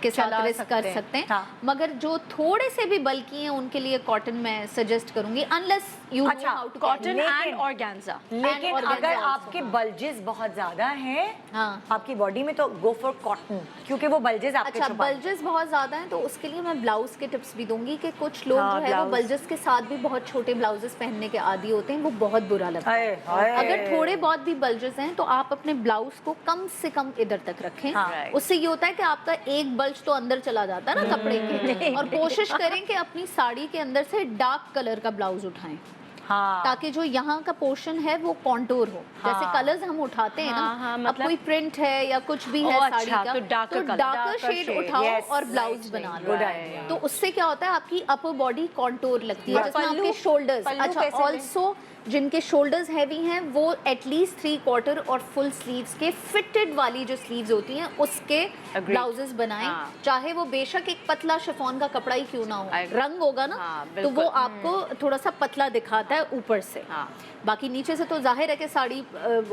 के साथ चला रिस्क सकते कर हैं। सकते हैं। हाँ। मगर जो थोड़े से भी बल्की हैं उनके लिए कॉटन मैं सजेस्ट करूंगी, अनलेस यू नो अच्छा, हाउ टू कॉटन लेकिन- एंड ऑर्गेन्जा। लेकिन organza अगर also, आपके बल्जेस बहुत ज्यादा हैं हाँ। आपकी बॉडी में, तो गो फॉर कॉटन, क्योंकि वो बल्जेस आपके अच्छा, छुपाते हैं। बल्जेस बहुत ज़्यादा हैं तो उसके लिए मैं ब्लाउज के टिप्स भी दूंगी कि कुछ लोग हाँ, जो है वो blouse। बल्जेस के साथ भी बहुत छोटे ब्लाउजेस पहनने के आदी होते हैं, वो बहुत बुरा लगता है। हाय, हाय। अगर थोड़े बहुत भी बल्जेस हैं तो आप अपने ब्लाउज को कम से कम इधर तक रखें। हाँ। उससे ये होता है कि आपका एक बल्ज तो अंदर चला जाता है ना कपड़े के, और कोशिश करें कि अपनी साड़ी के अंदर से डार्क कलर का ब्लाउज उठाएं, हाँ, ताकि जो यहाँ का पोर्शन है वो कॉन्टूर हो। जैसे हाँ। कलर्स हम उठाते हैं ना, हाँ, अब मतलब- कोई प्रिंट है या कुछ भी है ओह, साड़ी अच्छा, का, तो darker color, darker darker shade shade, उठाओ yes, और ब्लाउज right, बना right, लो। good idea। तो उससे क्या होता है, आपकी अपर बॉडी कॉन्टूर लगती है, और जिसमें पल्लू- आपके शोल्डर्स, पल्लू अच्छा कैसे लें? ऑल्सो जिनके शोल्डर्स हैवी हैं वो एटलीस्ट 3/4 और फुल स्लीव्स के फिटेड वाली जो स्लीव्स होती हैं उसके ब्लाउजेस बनाएं, हाँ। चाहे वो बेशक एक पतला शिफॉन का कपड़ा ही क्यों ना हो, रंग होगा ना, हाँ, तो बिल्कुल। वो आपको थोड़ा सा पतला दिखाता है ऊपर से। हाँ। बाकी नीचे से तो जाहिर है कि साड़ी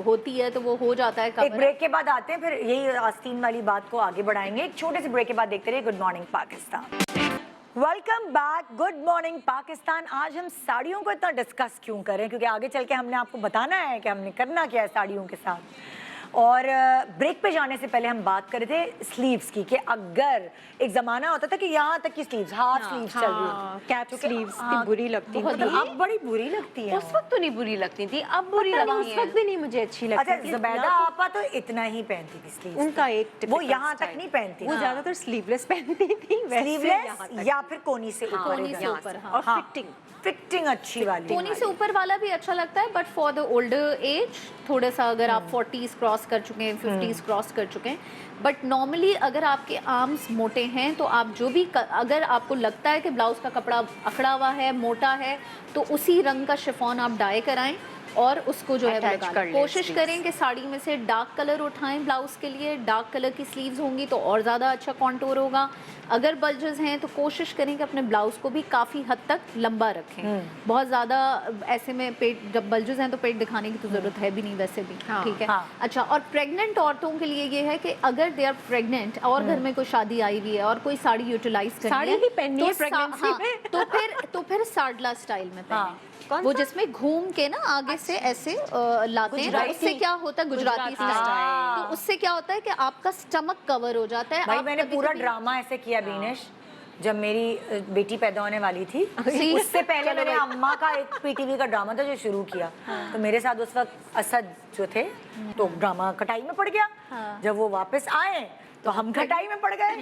होती है तो वो हो जाता है एक कवर। ब्रेक के बाद आते हैं, फिर यही आस्तीन वाली बात को आगे बढ़ाएंगे। एक छोटे से ब्रेक के बाद देखते रहिए good morning Pakistan. Welcome back, good morning Pakistan. आज हम साड़ियों को इतना डिस्कस क्यों करें, क्योंकि आगे चल के हमने आपको बताना है कि हमने करना क्या है साड़ियों के साथ। और ब्रेक पे जाने से पहले हम बात कर रहे थे स्लीव्स की, कि अगर एक जमाना होता था कि यहाँ तक की स्लीव्स, हाफ स्लीव्स चल रही है, कैप स्लीव्स इतनी बुरी लगती मतलब थी। अब बड़ी बुरी लगती है। उस वक्त तो नहीं बुरी लगती थी, अब बुरी पता नहीं, लगती उस है। वक्त भी नहीं मुझे अच्छी लगती अच्छा, थी। ज़ुबैदा आपा तो इतना ही पहनती थी स्लीव्स, उनका एक वो typical यहाँ तक style। नहीं पहनती, वो ज्यादातर स्लीवलेस पहनती थी, वैसे यहाँ स्लीवलेस तक। या फिर कोनी से ऊपर, कोनी से यहाँ ऊपर, हाँ। और हाँ, फिटिंग फिटिंग अच्छी वाली। कोनी से ऊपर वाला भी अच्छा लगता है, but for the older age थोड़ा सा, अगर आप 40s क्रॉस कर चुके हैं, 50s क्रॉस कर चुके हैं, बट नॉर्मली अगर आपके आर्म्स मोटे हैं तो आप जो भी अगर आपको लगता है कि ब्लाउज का कपड़ा अकड़ा हुआ है, मोटा है, तो उसी रंग का शिफॉन आप डाई कराएं और उसको जो है वो Attach लगा कर लें। लें कोशिश sleeves। करें कि साड़ी में से डार्क कलर उठाएं ब्लाउज के लिए। डार्क कलर की स्लीव्स होंगी तो और ज़्यादा अच्छा कॉन्टूर होगा। अगर बल्जेस हैं तो कोशिश करें कि अपने ब्लाउज को भी काफ़ी हद तक लंबा रखें। बहुत ज़्यादा ऐसे में पेट, जब बल्जेस हैं तो पेट दिखाने की तो ज़रूरत है भी नहीं वैसे भी, हाँ, ठीक है। हाँ। अच्छा, और प्रेग्नेंट औरतों के लिए ये है कि अगर दे आर प्रेग्नेंट और घर में कोई शादी आई हुई है और कोई साड़ी यूटिलाइज करनी साड़ी है, ही पहननी है तो pregnancy हाँ, में। तो फिर साडला स्टाइल में हाँ। पहने। कौन वो सा? जिसमें घूम के ना आगे से ऐसे लाते हैं, तो गुजराती। उससे क्या होता है, गुजराती गुजराती स्टाइल, स्टाइल। तो उससे क्या होता है कि आपका स्टमक कवर हो जाता है। भाई आप मैंने कभी-कभी- पूरा ड्रामा ऐसे किया बीनेश, जब मेरी बेटी पैदा होने वाली थी, सी। उससे पहले मैंने अम्मा का एक पीटीवी का ड्रामा था जो शुरू किया, तो मेरे साथ उस वक्त असद जो थे, तो ड्रामा कटाई में पड़ गया। जब वो वापस आए तो हम कटाई में पड़ गए।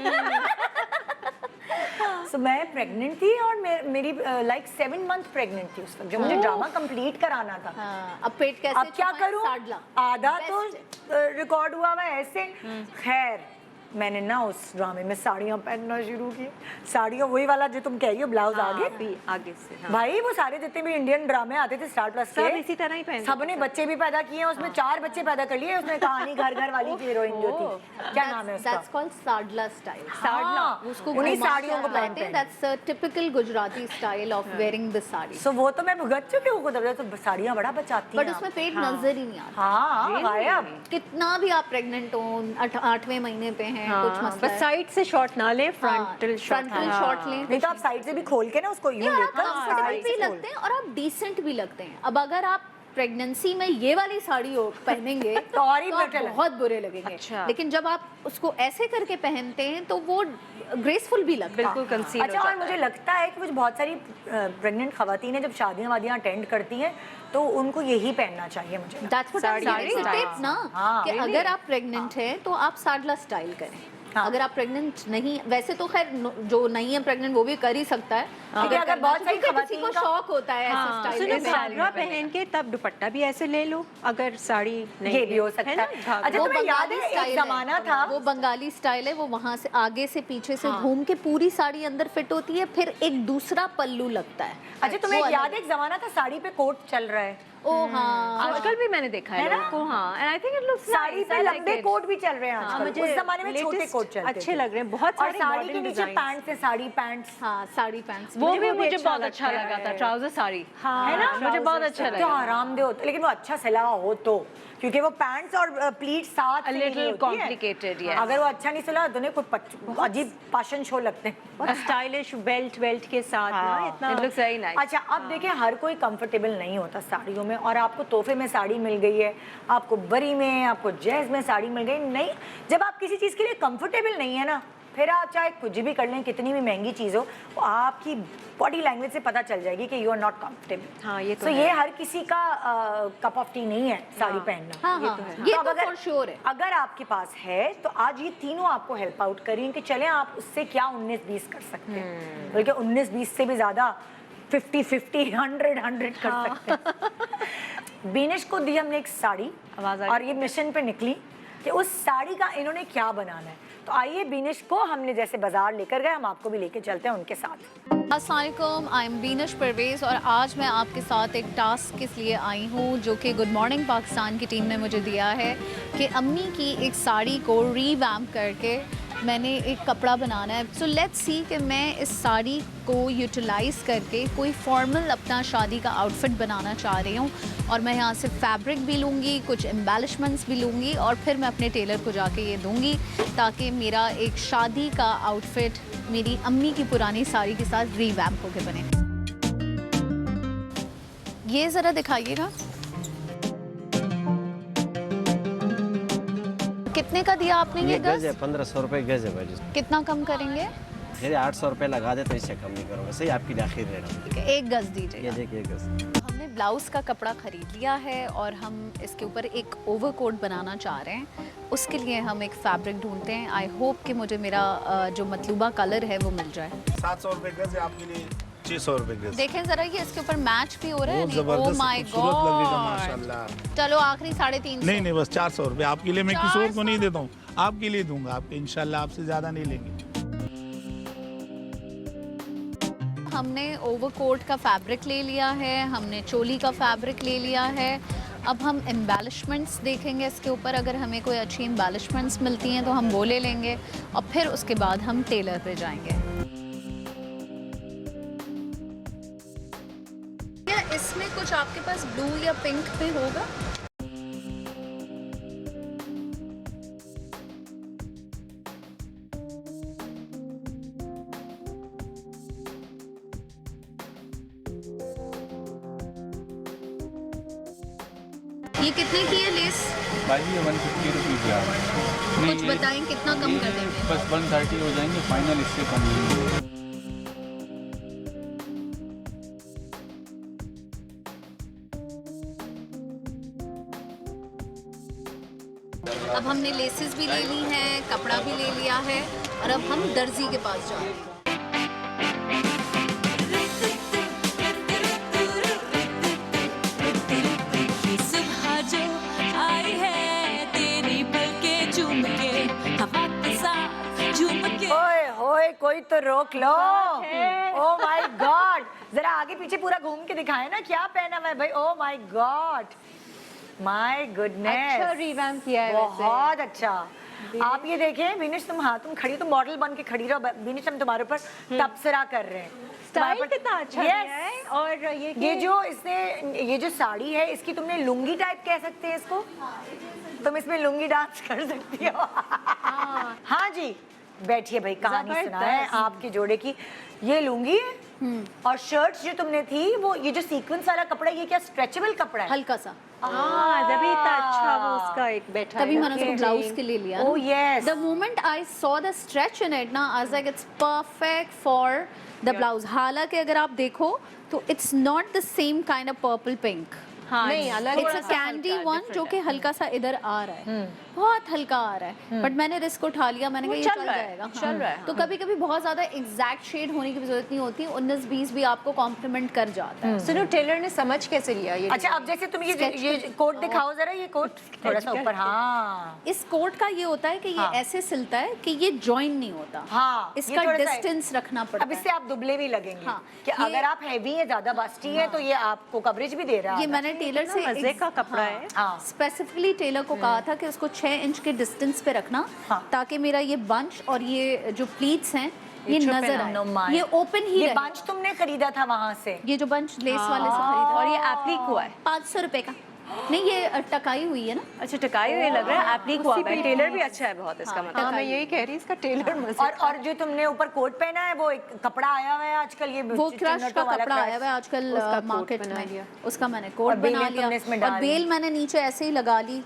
सो मैं प्रेग्नेंट थी और मेरी लाइक 7 मंथ प्रेग्नेंट थी उस वक्त, जब मुझे ड्रामा कंप्लीट कराना था। हाँ, अब पेट कैसे अब क्या छुपाएं? करूं, साडला आधा तो Best। रिकॉर्ड हुआ मैं ऐसे। खैर मैंने ना उस ड्रामे में साड़ियाँ पहनना शुरू की। साड़ियाँ वही वाला जो तुम कह रही हो, ब्लाउज आगे भी आगे से, हाँ। भाई वो सारे जितने भी इंडियन ड्रामे आते थे स्टार प्लस सब के, इसी तरह ही पहनते सबने बच्चे भी पैदा किए हैं उसमें। 4 बच्चे पैदा कर लिए उसमें। कहानी घर घर वाली की हीरोइन जो थी, क्या नाम है उसका? दैट्स कॉल्ड साडला स्टाइल। साडला, उसको उन्हीं घुमा के साड़ियों को लगाते पहनते हैं। हैं। That's a typical Gujarati style of wearing the sari. So वो तो मैं भुगत चुकी हूँ खुद, तो साड़ियाँ बड़ा बचाती बट हैं। उसमें पेट नजर ही नहीं आता। हाँ गायब। कितना भी आप प्रेग्नेंट हो, 8वें महीने पे हैं, कुछ मसला बस है, साइड से शॉट ना लें, फ्रंटल शॉट। फ्रंटल शॉट लें। नहीं तो आप साइड से भी खोल के ना उसको यूं और आप लेकर कंफर्टेबल साइड भी से खोल। लगते हैं और आप डिसेंट भी लगते हैं। अब अगर आप प्रेगनेंसी में ये वाली साड़ी हो पहनेंगे तो और ही आप better लगेगा। बहुत बुरे लगेंगे। अच्छा। लेकिन जब आप उसको ऐसे करके पहनते हैं तो वो ग्रेसफुल भी लगता है। बिल्कुल कंसील हो अच्छा, और जाता मुझे है। लगता है कि मुझे बहुत सारी प्रेग्नेंट खवातीन जब शादियां वादियां अटेंड करती हैं तो उनको यही पहनना चाहिए मुझे। That's what I'm sari giving you style। tips ना, हाँ, कि really? अगर आप प्रेग्नेंट हैं तो आप साडला स्टाइल करें। हाँ। अगर आप प्रेग्नेंट नहीं, वैसे तो खैर जो नहीं है प्रेग्नेंट वो भी कर ही सकता है। क्योंकि अगर बहुत सारी किसी खवातीन को का- शौक होता है ऐसे हाँ, स्टाइल सुनो, में। घाघरा पहन के तब दुपट्टा भी ऐसे ले लो, अगर साड़ी नहीं ये भी हो सकता है ना, है। घाघरा। अच्छा, वो तुम्हें याद बंगाली है स्टाइल एक जमाना था, वो बंगाली स्टाइल है, वो वहाँ से आगे से पीछे से घूम के पूरी साड़ी अंदर फिट होती है, फिर एक दूसरा पल्लू लगता है। अच्छा तुम्हें वो याद अलग है एक जमाना था साड़ी पे कोट चल रहा है, ओ हाँ, आजकल भी मैंने देखा है है ना? लोगों को, हाँ, and I think it looks sari पे लंबे कोट भी चल रहे हैं हाँ, आजकल। मुझे उस जमाने में छोटे latest कोट चलते अच्छे थे। लग रहे हैं, बहुत और सारे साड़ी के modern नीचे designs। पैंट्स है, साड़ी पैंट्स, हाँ साड़ी पैंट्स वो भी वो भी मुझे अच्छा बहुत अच्छा लगता लगा था, है। ट्राउजर साड़ी, हाँ, है ना? मुझे बहुत अच्छा तो लगा। आरामदेह होता है, लेकिन वो अच्छा सिला हो तो, क्योंकि वो पैंट्स और प्लीट साथ A से नहीं little होती है। complicated, yes. अगर वो अच्छा नहीं सिला तो कुछ अजीब पाशन शो लगते हैं। बहुत स्टाइलिश बेल्ट के साथ ना, हाँ, इतना इट लुक्स वेरी नाइस। अच्छा अब देखिए, हर कोई कंफर्टेबल नहीं होता साड़ियों में, और आपको तोहफे में साड़ी मिल गई है, आपको बरी में, आपको जैज में साड़ी मिल गई नहीं। जब आप किसी चीज़ के लिए कंफर्टेबल नहीं है ना, फिर आप चाहे कुछ भी कर लें, कितनी भी महंगी चीज़ हो, वो आपकी बॉडी लैंग्वेज से पता चल जाएगी कि यू आर नॉट कंफर्टेबल। हाँ, ये तो So, है। ये हर किसी का कप ऑफ टी नहीं है साड़ी पहनना। हाँ हाँ, ये अब तो अगर- फॉर श्योर है। अगर आपके पास है तो आज ये तीनों आपको हेल्प आउट करें कि चलें आप उससे क्या 19-20 कर सकते हैं, बल्कि 19-20 से भी ज़्यादा 50-50, 100-100 कर सकते हैं। बीनेश को दी हमने एक साड़ी, आवाज़ आ रही और ये मिशन पे निकली कि उस साड़ी का इन्होंने क्या बनाना है। तो आइए बीनेश को हमने जैसे बाजार लेकर गए, हम आपको भी लेके चलते हैं उनके साथ। अस्सलाम वालेकुम, आई एम बीनश परवेज़ और आज मैं आपके साथ एक टास्क के लिए आई हूँ जो कि गुड मॉर्निंग पाकिस्तान की टीम ने मुझे दिया है कि अम्मी की एक साड़ी को रीवैम्प करके मैंने एक कपड़ा बनाना है। सो लेट्स सी कि मैं इस साड़ी को यूटिलाइज़ करके कोई फॉर्मल अपना शादी का आउटफिट बनाना चाह रही हूँ, और मैं यहाँ से फैब्रिक भी लूँगी, कुछ एम्बेलिशमेंट्स भी लूँगी, और फिर मैं अपने टेलर को जाके ये दूँगी ताकि मेरा एक शादी का आउटफिट मेरी अम्मी की पुरानी साड़ी के साथ रीवैम्प होके बने। ये ज़रा दिखाइएगा, कितने का दिया आपने ये गज? 1500 रुपये गज है भाई। कितना कम करेंगे? मेरे 800 रुपये लगा देते, इससे कम नहीं करूँगा। सही आपके लिए आखिर रेट है। एक गज दीजिए। ये देखिए गज। हमने ब्लाउज़ का कपड़ा ख़रीद लिया है और हम इसके ऊपर एक ओवरकोट बनाना चाह रहे हैं। उसके लिए हम एक फैब्रिक ढूंढते हैं। आई होप कि मुझे मेरा जो मतलूबा कलर है वो मिल जाए। 700 रुपये गज है आपके लिए, 600 रुपये गज। देखें ज़रा, ये इसके ऊपर मैच भी हो रहा है। जबरदस्त ओह माय खूबसूरत लगेगा गॉड। माशाल्लाह। चलो आखिरी 350। नहीं बस 400 रुपये आपके लिए। मैं किसी और को नहीं देता हूँ, आपके लिए दूंगा। आपके इंशाल्लाह आपसे ज़्यादा नहीं लेंगे। हमने ओवरकोट का फैब्रिक ले लिया है, हमने चोली का फैब्रिक ले लिया है। अब हम एम्बेलिशमेंट्स देखेंगे इसके ऊपर। अगर हमें कोई अच्छी एम्बेलिशमेंट्स मिलती हैं तो हम वो ले लेंगे और फिर उसके बाद हम टेलर पे जाएंगे। क्या इसमें कुछ आपके पास ब्लू या पिंक में होगा? ये कितने की है लेस? भाई ये 150 रुपीज़ है। कुछ बताएं कितना कम कर देंगे? बस 130 हो जाएंगे फाइनल, इससे कम नहीं। अब हमने लेसेस भी ले ली हैं, कपड़ा भी ले लिया है और अब हम दर्जी के पास जा रहे हैं। सुबह जो आई है तेरी पलकें चूम के, हवा के साथ झूम के। ओए होए, कोई तो रोक लो। ओ माय गॉड, जरा आगे पीछे पूरा घूम के दिखाए ना, क्या पहना हुआ है भाई। ओ माय गॉड, माय गुडनेस, अच्छा रिवैम्प किया है वैसे। बहुत अच्छा। आप ये देखें बीनिश, तुम खड़ी, तुम मॉडल बन के खड़ी रहो। बीनिश, हम तुम्हारे ऊपर तबसरा कर रहे हैं। स्टाइल कितना अच्छा Yes. दिया है। और ये जो इसने, ये जो साड़ी है इसकी तुमने लुंगी टाइप कह सकते हैं इसको। तुम इसमें लुंगी डांस कर सकती हो। हाँ जी, बैठिए भाई, कहानी सुनाए आपके जोड़े की। ये लुंगी है और शर्ट्स जो तुमने थी वो, ये जो सीक्वेंस वाला कपड़ा, ये क्या स्ट्रेचेबल कपड़ा है? हल्का सा। हाँ, तभी इतना अच्छा वो उसका एक बैठा है। तभी मैंने उसको ब्लाउज के लिए लिया। Oh, yes. The moment I saw the stretch in it, ना, I was like it's perfect for the blouse. हालांकि अगर आप देखो तो it's not the same kind of purple pink. हाँ, नहीं अलग। It's a candy one जो कि हल्का सा इधर आ रहा है, बहुत हल्का आ रहा है। बट मैंने रिस्क उठा लिया, मैंने कहा ये चल जाएगा। चल रहा है। तो कभी कभी बहुत ज्यादा एग्जैक्ट शेड होने की जरूरत नहीं होती, 19-20 भी आपको कॉम्प्लीमेंट कर जाता है। सुनो, टेलर ने समझ कैसे लिया ये? अच्छा, अब जैसे तुम ये कोट दिखाओ जरा, ये कोट थोड़ा सा ऊपर। हाँ, इस कोट का ये होता है कि ये ऐसे सिलता है कि ये जॉइन नहीं होता। हाँ, ये इसका थोड़ा सा- डिस्टेंस रखना पड़ता अब है। इससे आप दुबले भी लगेंगे। हाँ, कि ये- अगर आप हैवी है, ज्यादा बस्टी है, तो ये आपको कवरेज भी दे रहा है। ये मैंने टेलर से मजे का कपड़ा है। हाँ। स्पेसिफिकली टेलर को कहा था कि उसको 6 इंच के डिस्टेंस पे रखना, हाँ। ताकि मेरा ये बंच और ये जो प्लीट्स हैं ये छुपे नजर ना। No, my. आए, ये ओपन ही ये रहे। बंच तुमने खरीदा था वहाँ से? ये जो बंच लेस वाले से खरीदा, और ये एप्लिक हुआ है। 500 रुपए का। नहीं, ये टकाई हुई है ना। अच्छा, टकाई हुई लग रहा है, एप्लिक हुआ है। टेलर भी अच्छा है बहुत इसका मतलब। हाँ, मैं यही कह रही, इसका टेलर मजे। और जो तुमने ऊपर कोट पहना है वो एक कपड़ा आया हुआ है आजकल, ये वो क्रश का चिन्नटों वाला कपड़ा क्रश। आया हुआ है आजकल उसका कोट मार्केट बना में, लिया। उसका मैंने कोट और बेलें बना लिया तुमने इसमें और डाल दी। बेल मैंने नीचे ऐसे ही लगा ली,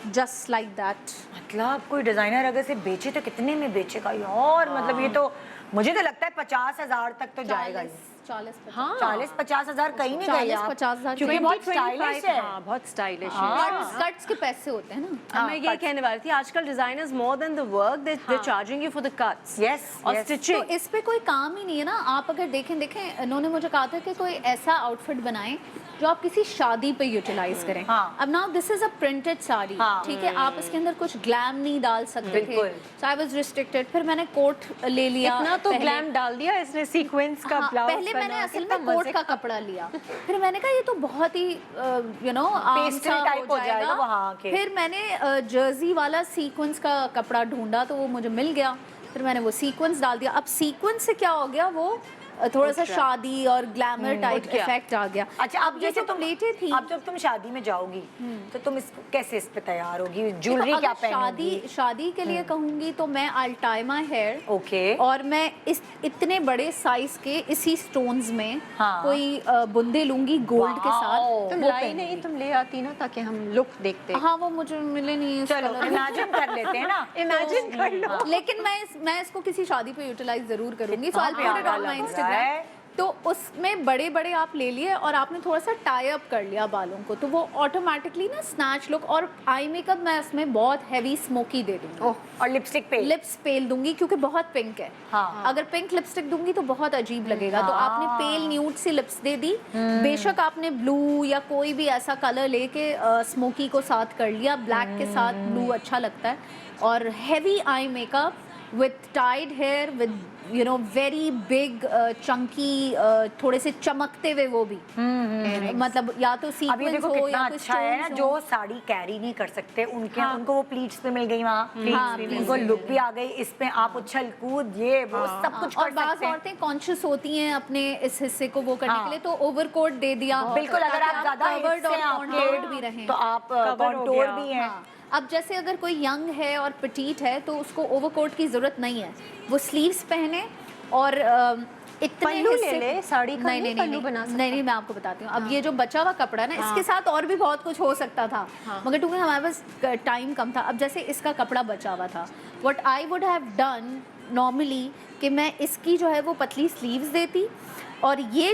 जस्ट लाइक दैट। मतलब कोई डिजाइनर अगर से बेचे तो कितने में बेचेगा यार? मतलब ये तो मुझे तो लगता है 50,000 तक तो जाएगा ही। 40-50 हजार कहीं नहीं गए 40-50 हजार, क्योंकि बहुत स्टाइलिश है। हाँ, बहुत स्टाइलिश है। स्कर्ट्स के पैसे होते हैं ना। मैं ये कहने वाली थी, आजकल designers more than the work they charging you for the cuts Yes, और yes. तो स्टिचिंग। इस पे कोई काम ही नहीं है ना। आप अगर देखें इन्होंने मुझे कहा था कि कोई ऐसा आउटफिट बनाएं जो आप किसी शादी पे यूटिलाइज करें। हाँ। अब now this is a printed sari, हाँ। ठीक है, आप इसके अंदर कुछ ग्लैम नहीं डाल सकते थे, बिल्कुल। सो आई वाज रिस्ट्रिक्टेड। फिर मैंने कोट ले लिया। इतना तो पहले। ग्लैम डाल दिया इसने, सीक्वेंस का हाँ, ब्लाउज पहले मैंने असल कितना में कोट मजे का कपड़ा लिया, फिर मैंने कहा ये तो बहुत ही यू नो Pastel type हो जाएगा वो, हाँ, के। फिर मैंने जर्सी वाला सीक्वेंस का कपड़ा ढूंढा तो वो मुझे मिल गया, फिर मैंने वो सीक्वेंस डाल दिया। अब सीक्वेंस से क्या हो गया, वो थोड़ा सा शादी और ग्लैमर टाइप इफेक्ट आ गया। अच्छा, अब ये जैसे जो तुम प्लेटें थी, अब जब तुम शादी में जाओगी तो तुम कैसे इस पे तैयार होगी? ज्वेलरी देखो, क्या अगर पहनोगी? शादी के लिए कहूंगी तो मैं आई टाई माई हेयर, ओके। और मैं इस इतने बड़े साइज के इसी स्टोन्स में हाँ। कोई बुंदे लूंगी गोल्ड के साथ। तुम वो लाई पहनूंगी। नहीं, तुम ले आती ना ताकि हम लुक देखते। हाँ, वो मुझे मिले नहीं इस चलो colour में। इमेजिन कर लेते हैं ना। इमेजिन कर लो। लेकिन मैं इसको किसी शादी पे यूटिलाइज जरूर करूंगी। सो आई कितना पुट इट ऑन प्यारा माय लग रहा है। इंस्टाग्राम। तो उसमें बड़े बड़े आप ले लिए और आपने थोड़ा सा टाई अप कर लिया बालों को, तो वो ऑटोमेटिकली ना स्नैच लुक। और आई मेकअप मैं उसमें बहुत हैवी स्मोकी दे दूंगी। ओह, और लिपस्टिक पे लिप्स पेल दूंगी क्योंकि बहुत पिंक है। हाँ। अगर पिंक लिपस्टिक दूंगी तो बहुत अजीब लगेगा। तो आपने पेल न्यूड सी लिप्स दे दी, बेशक आपने ब्लू या कोई भी ऐसा कलर लेके स्मोकी को साथ कर लिया, ब्लैक के साथ ब्लू अच्छा लगता है। और heavy eye makeup with tied hair, with you know very big chunky, थोड़े से चमकते हुए वो भी, मतलब या तो अब ये सीक्वेंस देखो हो कितना या कुछ अच्छा है ना, stones जो हो। साड़ी कैरी नहीं कर सकते उनके उनको वो प्लीट्स पे मिल गई वहाँ, हाँ, उनको लुक भी आ गई, इसमें आप उछल कूद ये वो सब कुछ और कर बाज़ सकते हैं। औरतें कॉन्शियस होती हैं अपने इस हिस्से को वो करने हाँ। के लिए, तो ओवरकोट दे दिया। बिल्कुल, अगर ताकि आप ज्यादा covered हिप्स और हैं contoured भी आपके रहें। तो आप Cover हो कॉन्टोर गया। भी हैं। हाँ। अब जैसे अगर कोई यंग है और पिटीट है तो उसको ओवरकोट की जरूरत नहीं है, वो स्लीव्स पहने और इतने पल्लू ले हिस्से- ले, साड़ी का नहीं पल्लू बना सकता। नहीं, मैं आपको बताती हूँ। अब ये जो बचा हुआ कपड़ा है ना, इसके साथ और भी बहुत कुछ हो सकता था, मगर क्योंकि हमारे पास टाइम कम था। अब जैसे इसका कपड़ा बचा हुआ था, what I would have done normally कि मैं इसकी जो है वो पतली स्लीव्स देती, और ये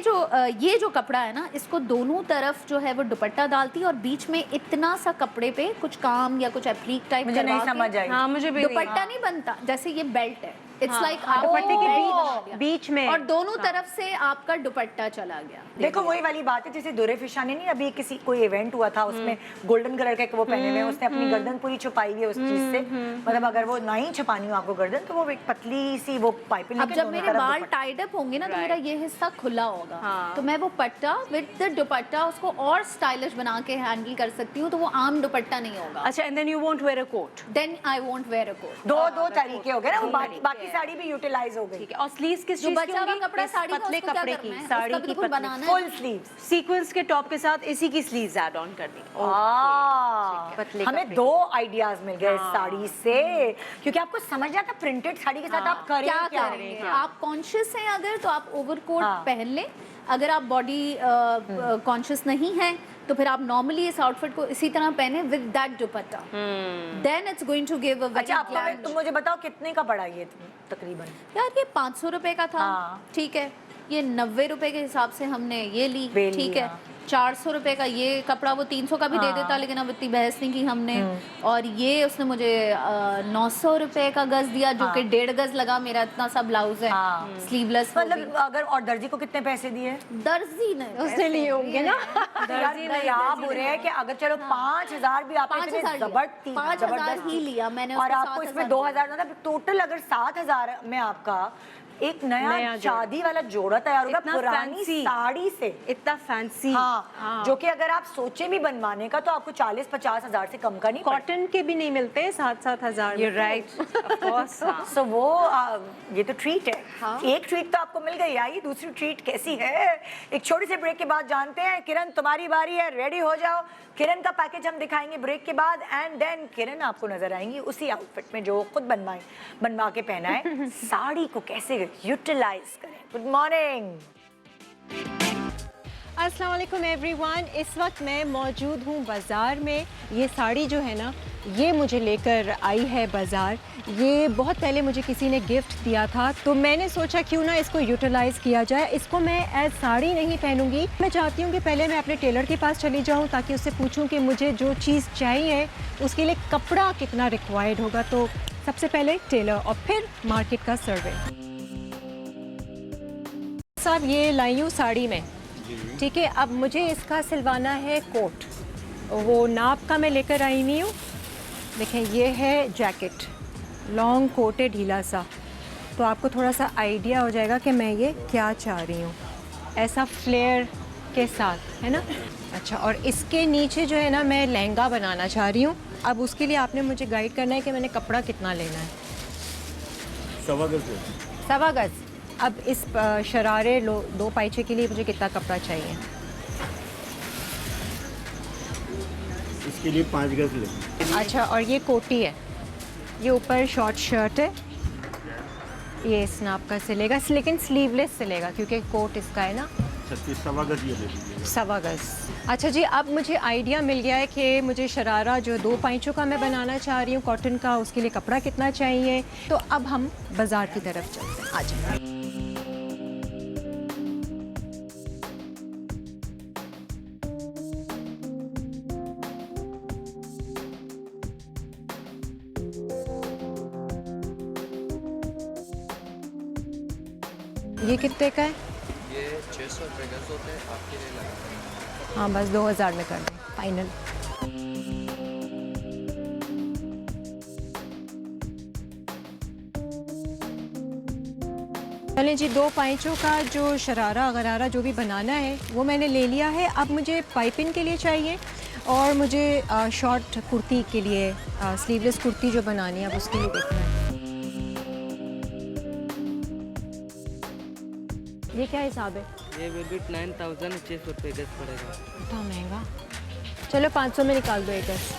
जो कपड़ा है ना, इसको दोनों तरफ जो है वो दुपट्टा डालती और बीच में इतना सा कपड़े पे कुछ काम या कुछ एप्लीक टाइप मुझे नहीं समझ आई। हाँ, मुझे भी दुपट्टा नहीं बनता, जैसे ये बेल्ट है, इट्स लाइक दुपट्टे के बीच में और दोनों तरफ से आपका दुपट्टा चला गया। देखो वही वाली बात है, जैसे दुरे फिशा ने नहीं अभी किसी कोई इवेंट हुआ था, उसमें गोल्डन कलर का एक वो पहने हुए, उसने अपनी गर्दन पूरी छुपाई हुई है उस चीज से, मतलब अगर वो नहीं छुपानी हो आपको गर्दन तो वो एक पतली सी वो पाइपिंग अब जब मेरे बाल टाइड अप होंगे ना, तो मेरा ये हिस्सा खुला होगा, तो मैं वो पट्टा विद द दुपट्टा उसको और स्टाइलिश बना के हैंडल कर सकती हूँ, तो वो आम दुपट्टा नहीं होगा। अच्छा, and then you won't wear a coat. Then I won't wear a coat. दो तरीके हो गए ना, वो बाकी साड़ी भी यूटिलाइज हो गई। ठीक है, और स्लीव्स किस जो चीज की बचा हुआ होंगी? कपड़ा साड़ी का, पतले उसको क्या कपड़े करना की, है? साड़ी उसका भी की तो कुछ पतली। बनाना है। Full sleeves. सीक्वेंस के टॉप के साथ इसी की स्लीव्स ऐड ऑन कर दी। पतले हमें कपड़े। 2 आइडियाज मिल गए इस साड़ी से, क्योंकि आपको समझ आता प्रिंटेड साड़ी के साथ आप करें क्या करेंगे? आप कॉन्शियस हैं अगर, तो आप ओवरकोट हाँ। पहन लें। अगर आप बॉडी कॉन्शियस नहीं है तो फिर आप नॉर्मली इस आउटफिट को इसी तरह पहने with that dupatta, then it's going to give a अच्छा, वेरी आपको तुम मुझे बताओ कितने का पड़ा ये तकरीबन? यार ये 500 रुपए का था, हाँ। ठीक है, ये 90 रुपए के हिसाब से हमने ये ली, बेल ठीक लिया। है। 400 रुपए का ये कपड़ा, वो 300 का भी दे देता, लेकिन अब इतनी बहस नहीं की हमने। और ये उसने मुझे 900 रुपए का गज दिया, जो कि 1.5 गज लगा। मेरा इतना सा ब्लाउज है, हाँ। स्लीवलेस, मतलब अगर, और दर्जी को कितने पैसे दिए? दर्जी ने उसने लिए होंगे ना। यार बुरे है कि अगर चलो 5000 भी आपने इतने 5,000 ही लिया मैंने, और उसको आपको इसमें 2000 मतलब टोटल अगर 7000 में आपका एक नया शादी वाला जोड़ा तैयार होगा इतना पुरानी fancy। साड़ी से। इतना फैंसी। हाँ, जो कि अगर आप सोचे भी बनवाने का तो आपको 40-50 हजार से कम का नहीं पड़ेगा। कॉटन के भी नहीं मिलते 7-7 हजार। You're right, of course। सो वो ये तो ट्रीट है। एक ट्रीट तो आपको मिल गई, आई दूसरी ट्रीट कैसी है? एक छोटे से ब्रेक के बाद जानते हैं। किरण तुम्हारी बारी है, रेडी हो जाओ। किरण का पैकेज हम दिखाएंगे ब्रेक के बाद, एंड देन किरण आपको नजर आएंगी उसी आउटफिट में जो खुद बनवा के पहना है। साड़ी को कैसे यूटिलाइज करें। Good morning. अस्सलाम वालेकुम एवरीवन। इस वक्त मैं मौजूद हूँ बाज़ार में। ये साड़ी जो है ना, ये मुझे लेकर आई है बाज़ार। ये बहुत पहले मुझे किसी ने गिफ्ट दिया था, तो मैंने सोचा क्यों ना इसको यूटिलाइज़ किया जाए। इसको मैं एज साड़ी नहीं पहनूंगी। मैं चाहती हूँ कि पहले मैं अपने टेलर के पास चली जाऊँ, ताकि उससे पूछूँ कि मुझे जो चीज़ चाहिए उसके लिए कपड़ा कितना रिक्वायर्ड होगा। तो सबसे पहले टेलर और फिर मार्केट का सर्वे। साहब ये लाई हूँ साड़ी में, ठीक है। अब मुझे इसका सिलवाना है कोट, वो नाप का मैं लेकर आई हुई हूँ। देखें, ये है जैकेट, लॉन्ग कोट है ढीला सा, तो आपको थोड़ा सा आइडिया हो जाएगा कि मैं ये क्या चाह रही हूँ। ऐसा फ्लेयर के साथ है ना। अच्छा, और इसके नीचे जो है ना, मैं लहंगा बनाना चाह रही हूँ। अब उसके लिए आपने मुझे गाइड करना है कि मैंने कपड़ा कितना लेना है। 1.25 गज। 1.25 गज। अब इस शरारे 2 पाइचे के लिए मुझे कितना कपड़ा चाहिए? इसके लिए 5 गज ले। अच्छा, और ये कोटी है, ये ऊपर शॉर्ट शर्ट है, ये इस नाप का सिलेगा, लेकिन स्लीवलेस सिलेगा क्योंकि कोट इसका है ना। 36 गज ये ले लीजिए। 1.25 गज। अच्छा जी, अब मुझे आइडिया मिल गया है कि मुझे शरारा जो 2 पाइचों का मैं बनाना चाह रही हूँ कॉटन का, उसके लिए कपड़ा कितना चाहिए। तो अब हम बाज़ार की तरफ चलते हैं, आ जाए। ये कितने का है? ये 600 रुपये गज होते हैं, आपके लिए लगा देंगे। हाँ, बस 2000 में कर दें फाइनल। चलें जी, 2 पाइचों का जो शरारा गरारा जो भी बनाना है वो मैंने ले लिया है। अब मुझे पाइपिंग के लिए चाहिए और मुझे शॉर्ट कुर्ती के लिए स्लीवलेस कुर्ती जो बनानी है अब उसके लिए देखना है। ये क्या हिसाब है? ये वेलवेट 9600 रुपये गज पड़ेगा। इतना महंगा? चलो 500 में निकाल दो एक गज।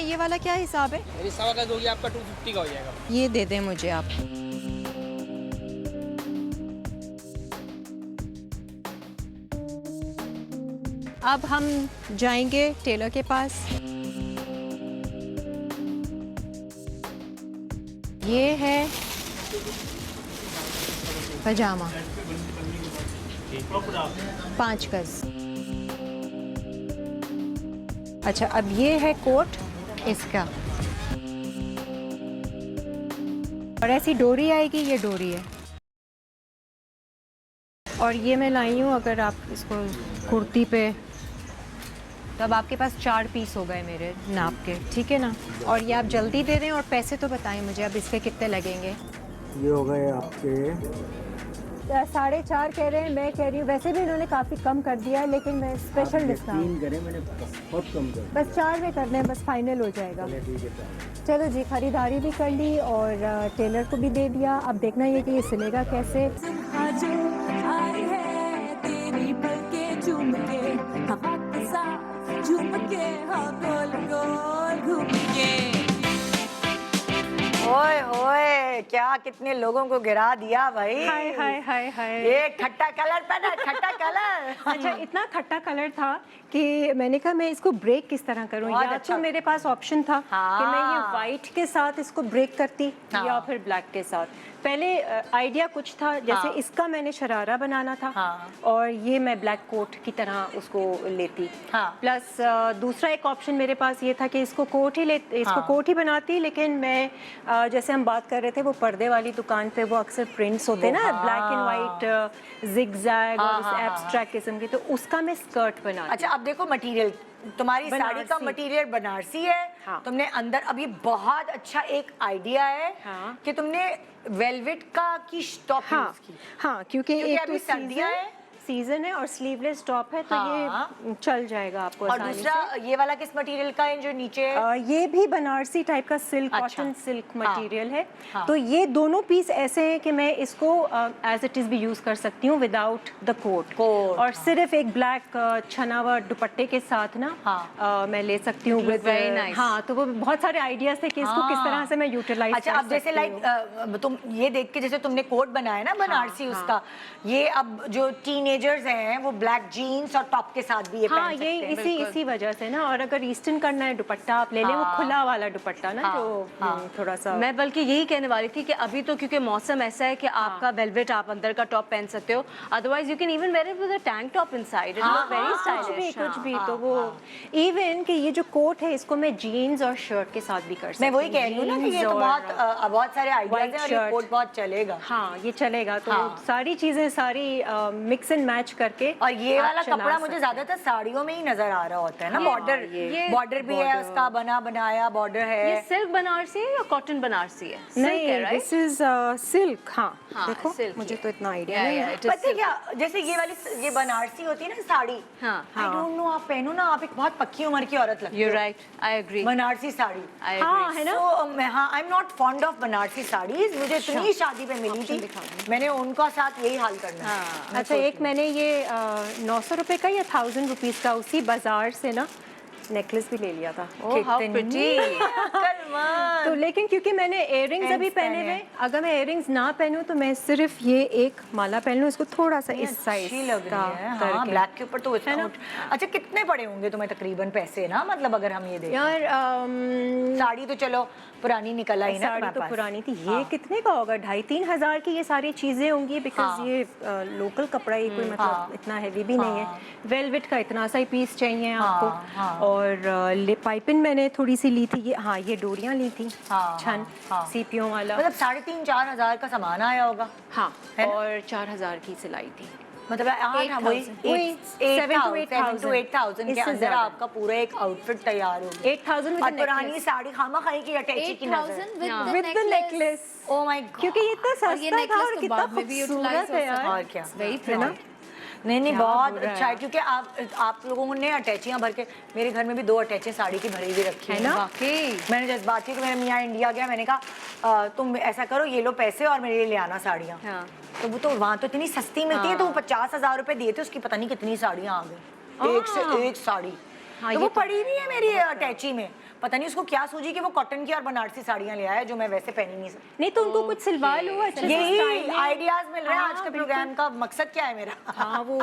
ये वाला क्या हिसाब है? मेरी 1.25 गज होगी, आपका 250 का हो जाएगा। ये दे दें मुझे आप। अब हम जाएंगे टेलर के पास। ये है पजामा 5 गज। अच्छा, अब ये है कोट इसका, और ऐसी डोरी आएगी, ये डोरी है। और ये मैं लाई हूँ, अगर आप इसको कुर्ती पे, तो अब आपके पास 4 पीस हो गए मेरे नाप के, ठीक है ना। और ये आप जल्दी दे दें और पैसे तो बताएं मुझे अब इसके कितने लगेंगे। ये हो गए आपके 4.5 कह रहे हैं, मैं कह रही हूँ वैसे भी इन्होंने काफ़ी कम कर दिया है, लेकिन मैं स्पेशल डिस्काउंट 3 करे मैंने, बहुत कम कर। बस 4 में करने हैं, बस फाइनल हो जाएगा। चलो जी, खरीदारी भी कर ली और टेलर को भी दे दिया। अब देखना ये कि ये सिलेगा कैसे। आज आई है तेरी पलकें झूम के, हवा के साथ झूम के, हाँ गोल गोल घूम के। ओए होए, क्या कितने लोगों को गिरा दिया भाई। हाय हाय हाय हाय। ये खट्टा कलर पहना, खट्टा कलर। अच्छा, इतना खट्टा कलर था कि मैंने कहा मैं इसको ब्रेक किस तरह करूं। या अच्छा। तो मेरे पास ऑप्शन था कि मैं ये हाँ। वाइट के साथ इसको ब्रेक करती या फिर ब्लैक के साथ। पहले आइडिया कुछ था, जैसे इसका मैंने शरारा बनाना था और ये मैं ब्लैक कोट की तरह उसको लेती। प्लस दूसरा एक ऑप्शन मेरे पास ये था कि इसको कोट ही बनाती, लेकिन मैं जैसे हम बात कर रहे थे वो पर्दे वाली दुकान पे वो अक्सर प्रिंट्स होते हैं ना, ब्लैक एंड वाइट जिगजैग और एब्स्ट्रैक्ट किस्म की, तो उसका मैं स्कर्ट बनाती। अच्छा, अब देखो मटेरियल, तुम्हारी साड़ी का मटेरियल बनारसी है। तुमने अंदर, अब ये बहुत अच्छा एक आइडिया है कि तुमने वेलवेट का की टॉप यूज की। हाँ, क्योंकि एक अभी सर्दियां है, सीजन है और स्लीवलेस टॉप है, तो ये चल जाएगा आपको और आसानी दूसरा से। ये वाला किस मटेरियल का है जो नीचे है? ये भी बनारसी टाइप का सिल्क, कॉटन सिल्क मटेरियल है। तो ये दोनों पीस ऐसे हैं कि मैं इसको एज इट इज भी यूज कर सकती हूँ विदाउट द कोट, और सिर्फ एक ब्लैक छना हुआ दुपट्टे के साथ ना मैं ले सकती हूँ। very nice. हाँ, तो वो बहुत सारे आइडियाज थे कि इसको किस तरह से मैं यूटिलाइज अच्छा, अब जैसे लाइक तुम ये देख के जैसे तुमने कोट बनाया ना बनारसी, उसका ये अब जो टीनेजर्स हैं वो ब्लैक जीन्स और टॉप के साथ भी ये पहन सकते हैं। इसी वजह से ना। और अगर ईस्टर्न करना है दुपट्टा आप ले लें, वो खुला वाला दुपट्टा ना, जो थोड़ा सा। मैं बल्कि यही कहने वाली थी कि अभी तो क्योंकि मौसम ऐसा है कि आपका वेलवेट आप अंदर का टॉप पहन सकते हो, otherwise you can even wear it with a tank top inside, it looks very stylish. कुछ भी तो वो इवन कि ये जो कोट है इसको मैं जीन्स और शर्ट के साथ भी कर सकती मैं हूँ। वही कह रही हूँ ना कि ये तो बहुत सारे आइडियाज हैं और ये कोट बहुत चलेगा। हाँ, ये चलेगा। तो सारी चीजें सारी मिक्स एंड एंड मैच करके और ये आप वाला चला कपड़ा मुझे सकते ज्यादातर साड़ियों में ही नजर आ रहा होता है ना, बॉर्डर ये बॉर्डर भी है उसका, बना बनाया बॉर्डर ये है। सिल्क बनारसी है या कॉटन बनारसी है? हैं। Silk है, नहीं, right? This is silk. हाँ हाँ, देखो silk मुझे ही तो है। इतना आइडिया Yeah, नहीं yeah, है। it is पता है silk. क्या, जैसे ये वाली ये बनारसी होती है ना साड़ी, हाँ, आई डोंट नो, आप पहनो ना, आप एक बहुत पक्की उम्र की औरत लगती You're हो। right. I agree. Banarasi sari, I हाँ agree. है ना। हाँ, I am not fond of Banarasi saris, मुझे इतनी शादी पे मिली थी, मैंने उनका साथ यही हाल करना है। हाँ. मैं अच्छा, सोच एक मैंने ये 900 रुपए का या 1000 रुपीज़ का उसी बाजार से ना नेकलेस भी ले लिया था। Oh, how कितनी pretty. अक्लमंद। तो लेकिन क्योंकि मैंने इयररिंग्स Ends अभी पहने पहने हुए, अगर मैं इयररिंग्स ना पहनूं तो मैं सिर्फ ये एक माला पहन लूं, इसको थोड़ा सा इस साइज अच्छी लग का रही है, हाँ, करके। ब्लैक के ऊपर तो है ना? अच्छा, कितने पड़े होंगे तुम्हें तकरीबन पैसे ना, मतलब अगर हम ये देखें? यार साड़ी तो चलो पुरानी निकल आई ना साड़ी तुम्हारे तो पास। पुरानी थी। ये हाँ। कितने का होगा? 2,500-3 हज़ार की ये सारी चीज़ें होंगी, बिकॉज हाँ। ये लोकल कपड़ा, ये कोई मतलब हाँ। इतना हैवी भी नहीं है। वेलवेट का इतना सा ही पीस चाहिए आपको। हाँ। और पाइपिंग मैंने थोड़ी सी ली थी, ये हाँ ये डोरियाँ ली थी हाँ, छन हाँ। सीपियों वाला। मतलब 3,500-4 हजार का सामान आया होगा, हाँ, है ना? और 4,000 की सिलाई थी। मतलब 7 to 8,000 के इससे अंदर ज़्यादा। आपका पूरा एक आउटफिट तैयार हो गया। 8,000 और पुरानी साड़ी खामा खाई की अटैची की नजर। 8,000 with the necklace, O my God, क्योंकि ये इतना और ये सस्ता था necklace और तो कितना बाद में भी utilize खूबसूरत हो है सकता यार। और क्या, वेरी है ना? नहीं क्या बहुत बुरा अच्छा है, है। क्योंकि आप लोगों ने अटैचियां भर के, मेरे घर में भी 2 अटैची साड़ी की भरी हुई रखी है ना? वाकई मैंने जज्बाती को, मेरा मियाँ इंडिया गया, मैंने कहा तुम ऐसा करो, ये लो पैसे और मेरे लिए ले आना साड़ियाँ। हाँ. तो वो तो वहाँ तो इतनी सस्ती मिलती है, तो वो 50,000 रुपए दिए थे, उसकी पता नहीं कितनी साड़ियाँ आ गई, एक से एक साड़ी। हाँ, तो ये वो तो पड़ी नहीं है मेरी अटैची में, पता नहीं उसको क्या सूझी कि वो कॉटन की और बनारसी साड़ियाँ ले आया, जो मैं वैसे पहन ही नहीं सकती। नहीं तो उनको कुछ सिलवा लो अच्छे से यही style में। आइडियाज मिल रहे हैं हाँ, आज के बिल्कुल। प्रोग्राम का मकसद क्या है मेरा। हाँ, वो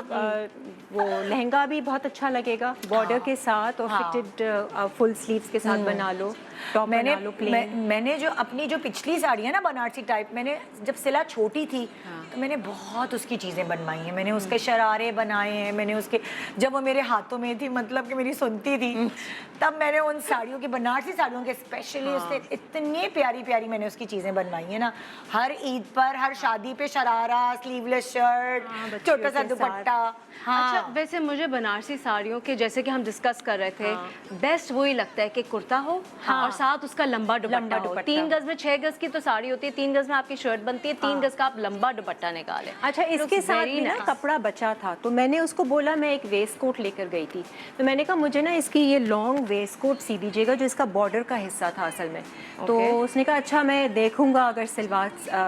लहंगा भी बहुत अच्छा लगेगा बॉर्डर के साथ, और हाँ। फिटेड फुल स्लीव्स के साथ बना लो, टॉप मैंने बना लो प्लेन। मैंने जो अपनी जो पिछली साड़ी है ना बनारसी टाइप, मैंने जब सिला छोटी थी तो मैंने बहुत उसकी चीज़ें बनवाई हैं, मैंने उसके शरारे बनाए हैं, मैंने उसके, जब वो मेरे हाथों में थी, मतलब कि मेरी सुनती थी, तब मैंने उन साड़ियों की, बनारसी साड़ियों के स्पेशली उससे इतनी प्यारी प्यारी मैंने उसकी चीज़ें बनवाई हैं ना, हर ईद पर, हर शादी पे शरारा, स्लीवलेस शर्ट, बच्चियों छोटा सा के साथ। दुपट्टा। हाँ, अच्छा, वैसे मुझे बनारसी साड़ियों के, जैसे कि हम डिस्कस कर रहे थे, बेस्ट वही लगता है कि कुर्ता हो और साथ उसका लंबा दुपट्टा हो। 3 गज में 6 गज की तो साड़ी होती है, 3 गज में आपकी शर्ट बनती है, 3 गज का आप लंबा दुपट्टा निकाले। अच्छा, इसके साथ भी ना कपड़ा बचा था, तो मैंने उसको बोला मैं एक वेस्ट कोट लेकर गई थी, तो मैंने कहा मुझे ना इसकी ये लॉन्ग वेस्ट कोट सी दीजिएगा, जो इसका बॉर्डर का हिस्सा था असल में। तो उसने कहा अच्छा मैं देखूंगा अगर सिलवा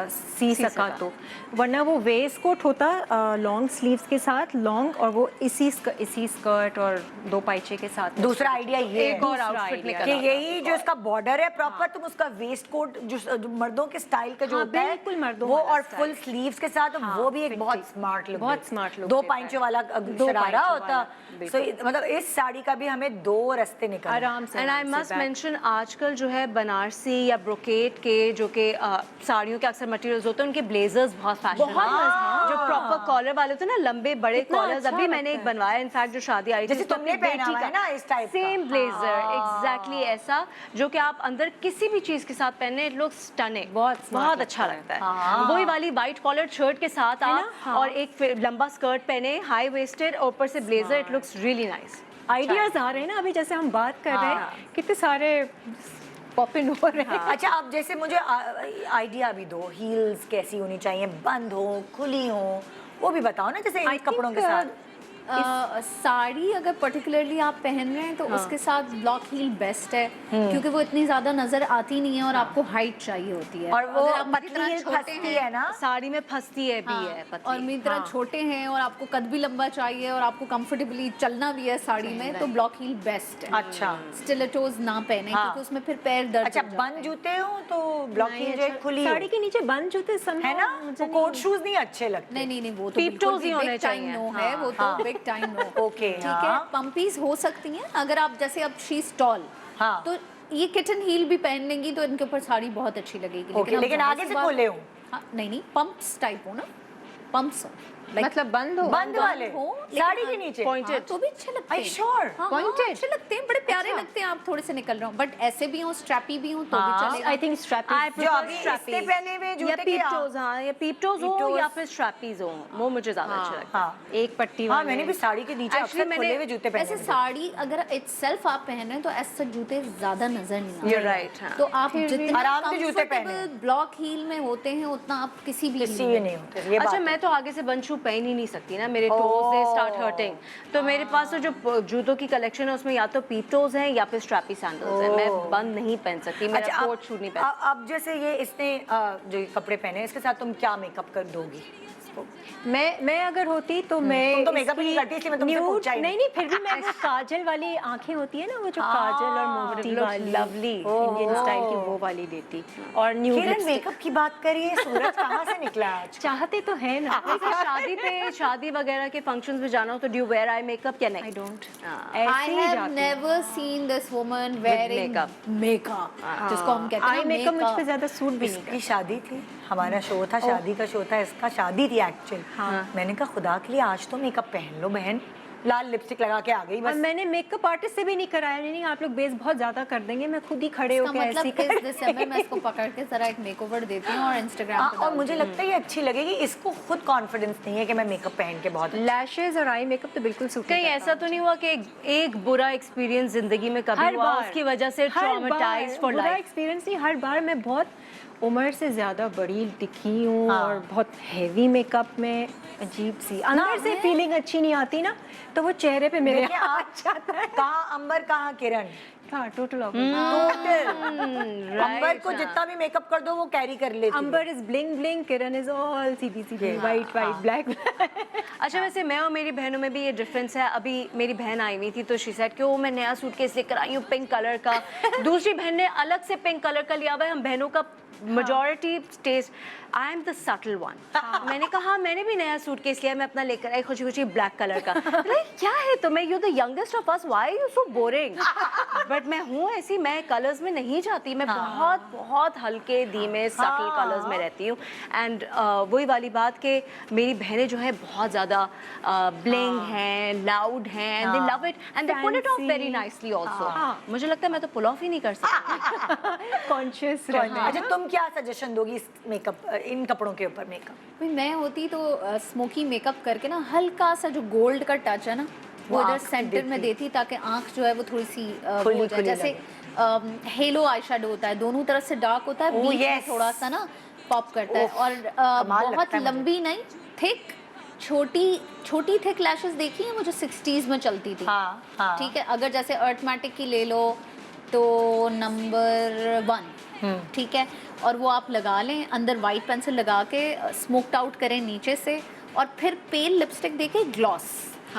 सी सका तो, वरना वो वेस्ट कोट होता लॉन्ग स्लीव्स के साथ लॉन्ग, और वो इसी स्कर्ट और 2 पाइचे के साथ। दूसरा आइडिया ये एक और है आउटफिट कि निकल यही जो इसका बॉर्डर है प्रॉपर, तुम उसका वेस्ट कोट जो मर्दों के स्टाइल का जो हाँ, होता है, बिल्कुल मर्दों वो वाला और style। फुल स्लीव्स के साथ, वो भी एक fitting। बहुत स्मार्ट लुक, बहुत smart look 2 देता पाइंचों वाला दो शरारा पाइंचों होता। वाला, सो मतलब इस साड़ी का भी हमें 2 रास्ते निकल आराम से। एंड आई मस्ट मेंशन, आजकल जो है बनारसी या ब्रोकेट के जो कि साड़ियों के अक्सर मटेरियल्स होते हैं, उनके ब्लेजर्स बहुत फैशन जो प्रॉपर कॉलर वाले होते हैं ना, लंबे बड़े कॉलर्स, अच्छा अभी मैंने एक बनवाया, इनफैक्ट जो शादी आई थी जैसे तुमने पहना हुआ है ना, इस टाइप का। सेम ब्लेजर, एग्जैक्टली ऐसा, जो कि आप अंदर किसी भी चीज के साथ पहने, इट लुक्स स्टनिंग, बहुत अच्छा लगता है। वही वाली वाइट कॉलर शर्ट के साथ आप और एक लंबा स्कर्ट पहने, हाई वेस्टेड, ऊपर से blazer, it looks really nice. Ideas आ रहे हैं ना, अभी जैसे हम बात कर रहे हैं कितने सारे पॉप इन हो रहे हैं। अच्छा, अब जैसे मुझे आइडिया भी दो, हील्स कैसी होनी चाहिए, बंद हो, खुली हो, वो भी बताओ ना, जैसे इन कपड़ों के साथ। साड़ी अगर पर्टिकुलरली आप पहन रहे हैं तो उसके साथ ब्लॉक हील बेस्ट है, क्योंकि वो इतनी ज्यादा नजर आती नहीं है और आपको हाइट चाहिए होती है। और वो अगर आप मेरी पतली तरह हील छोटे फंसती हैं, है ना, साड़ी में फंसती है भी है और पतली। मेरी तरह छोटे हैं और आपको कद भी लंबा चाहिए और आपको कंफर्टेबली चलना भी है साड़ी में, तो ब्लॉक हील बेस्ट है। अच्छा। स्टिलेटोज ना पहने, क्योंकि उसमें फिर पैर दर्द अच्छा, हो जाते हैं। बंद जूते हो तो ब्लॉक हील जो है खुली हो, साड़ी के नीचे बंद जूते है ना, वो कोट शूज नहीं अच्छे लगते। नहीं वो तो Peep बिल्कुल toes ही भी होने big time चाहिए। no है, वो तो बिग टाइम नो। ओके, ठीक है, पंपीज हो सकती हैं अगर आप, जैसे अब शी स्टॉल, हाँ। तो ये किटन हील भी पहन लेंगी तो इनके ऊपर साड़ी बहुत अच्छी लगेगी। ओके, अब लेकिन जाहिर आगे सी से बात- खोले हो। हाँ, नहीं पंप्स टाइप हो ना, पंप्स हो। मतलब बंद हो बंद वाले हो, लेकिन साड़ी के नीचे हाँ, तो भी अच्छे लगते Are हैं। you sure? हाँ, हाँ, अच्छे लगते हैं, बड़े प्यारे लगते हैं। आप थोड़े से निकल रहे हो, बट ऐसे भी हो, स्ट्रैपी भी हो तो भी चलेगा। आई थिंक स्ट्रैपी जो अभी इसके पहले हुए या जूते पीप के टोज, हाँ, या पीप टोज हो peep या toes। फिर स्ट्रैपीज हो, वो मुझे ज्यादा अच्छा लगता है। हाँ एक पट्टी हाँ वाले। मैंने भी साड़ी के नीचे Actually, अक्सर खुले हुए जूते पहने ऐसे हुए साड़ी अगर इटसेल्फ आप पहन रहे हैं तो ऐसे जूते ज्यादा नजर नहीं आते। You're right, हाँ। तो आप जितना आराम से जूते पहने। कंफर्टेबल ब्लॉक हील में होते हैं उतना आप किसी भी किसी heel भी में नहीं होते ये अच्छा बात मैं तो आगे से बंद शू पहन ही नहीं सकती ना, मेरे टोज दे स्टार्ट हर्टिंग। तो मेरे पास तो जो जूतों की कलेक्शन है उसमें या तो पीप टोज हैं या फिर स्ट्रैपी सैंडल्स हैं। मैं बंद नहीं पहन सकती, मेरा कोट शू नहीं पहन अब जैसे ये इसने जो ये कपड़े पहने इसके साथ तुम क्या मेकअप कर दोगी इसको? मैं अगर होती तो मैं तुम तो makeup ही नहीं इसकी करती, इसलिए मैं तुमसे nude- पूछा ही नहीं फिर भी मैं वो काजल वाली आंखें होती है ना, वो जो काजल और मोती वाली lovely। इंडियन स्टाइल की वो वाली लेती। और न्यू किरण मेकअप की बात करिए, सूरज कहाँ से निकला आज? चाहते तो है ना। वैसे शादी पे, शादी वगैरह के फंक्शंस में जाना हो तो डू वेयर आई मेकअप या नहीं? आई डोंट I ऐसे ही have जाती हूँ। never seen this woman wearing makeup, जिसको हम कहते हैं आई ना मेकअप मुझ पे makeup। ज्यादा सूट भी नहीं इसकी शादी थी, हमारा शो था, शादी का शो था, इसका शादी थी एक्चुअल। मैंने कहा खुदा के लिए आज तो मेकअप पहन लो बहन, लाल लिपस्टिक लगा के आ गई और बस। मैंने मेकअप आर्टिस्ट से भी नहीं कराया। नहीं आप लोग बेस बहुत ज्यादा कर देंगे, मैं खुद ही खड़े इसका होकर ऐसे ही मतलब इस दिसंबर मैं इसको पकड़ के जरा एक मेकओवर देती हूँ और इंस्टाग्राम पे और मुझे लगता है ये अच्छी लगेगी, इसको खुद कॉन्फिडेंस नहीं है कि मैं मेकअप पहन के बहुत लैशेज और आई मेकअप तो बिल्कुल सूट कहीं ऐसा तो नहीं हुआ कि एक बुरा एक्सपीरियंस जिंदगी में कभी हुआ उसकी वजह से ट्रॉमेटाइज्ड फॉर बुरा लाइफ? एक्सपीरियंस नहीं, हर बार मैं बहुत उम्र से ज्यादा बड़ी दिखी हूँ और बहुत हैवी मेकअप में अजीब सी अंदर से फीलिंग अच्छी नहीं आती ना, तो वो चेहरे पे मेरे देखिए आ आज जाता है। कहाँ अंबर कहाँ किरण, हाँ टोटल टोटल अंबर को जितना भी मेकअप कर दो वो कैरी कर लेती है। Amber is bling bling, Kiran is all सीधी सीधी वाइट वाइट ब्लैक। अच्छा वैसे मैं और मेरी बहनों में भी ये डिफरेंस है। अभी मेरी बहन आई हुई थी तो शी सेड कि वो मैं नया सूटकेस लेकर आई हूँ पिंक कलर का, दूसरी बहन ने अलग से पिंक कलर का लिया हुआ है। हम बहनों का majority taste, I am the subtle one. मैंने कहा मैंने भी नया सूटकेस लिया, मैं अपना लेकर आई खुशी खुशी ब्लैक कलर का। क्या है तुम्हें, you the youngest of us, why you so boring? But मैं हूँ ऐसी, मैं कलर्स में नहीं जाती, मैं बहुत बहुत हल्के धीमे सटल कलर्स में रहती हूँ। एंड वही वाली बात कि मेरी बहनें जो है बहुत ज़्यादा ब्लिंग हैं, लाउड हैं, and they love it and they put it of very nicely also. मुझे लगता है मैं तो पुल ऑफ ही नहीं कर सकती। कॉन्शियस अच्छा तुम क्या सजेशन दोगी इस मेकअप, इन कपड़ों के ऊपर मेकअप? भाई मैं होती तो स्मोकी मेकअप करके ना हल्का सा जो गोल्ड का टच है ना वो इधर सेंटर में देती ताकि आंख जो है वो थोड़ी सी वो हो जाए। जैसे हेलो आई शेडो होता है, दोनों तरफ से डार्क होता है, बीच में थोड़ा सा ना पॉप करता है। और बहुत लंबी नहीं, थिक छोटी थिक लैशेस देखी है वो जो 60s में चलती थी। ठीक है, अगर जैसे अर्थमेटिक की ले लो तो नंबर 1, ठीक है, और वो आप लगा लें, अंदर वाइट पेंसिल लगा के स्मोक्ड आउट करें नीचे से, और फिर पेल लिपस्टिक देके ग्लॉस।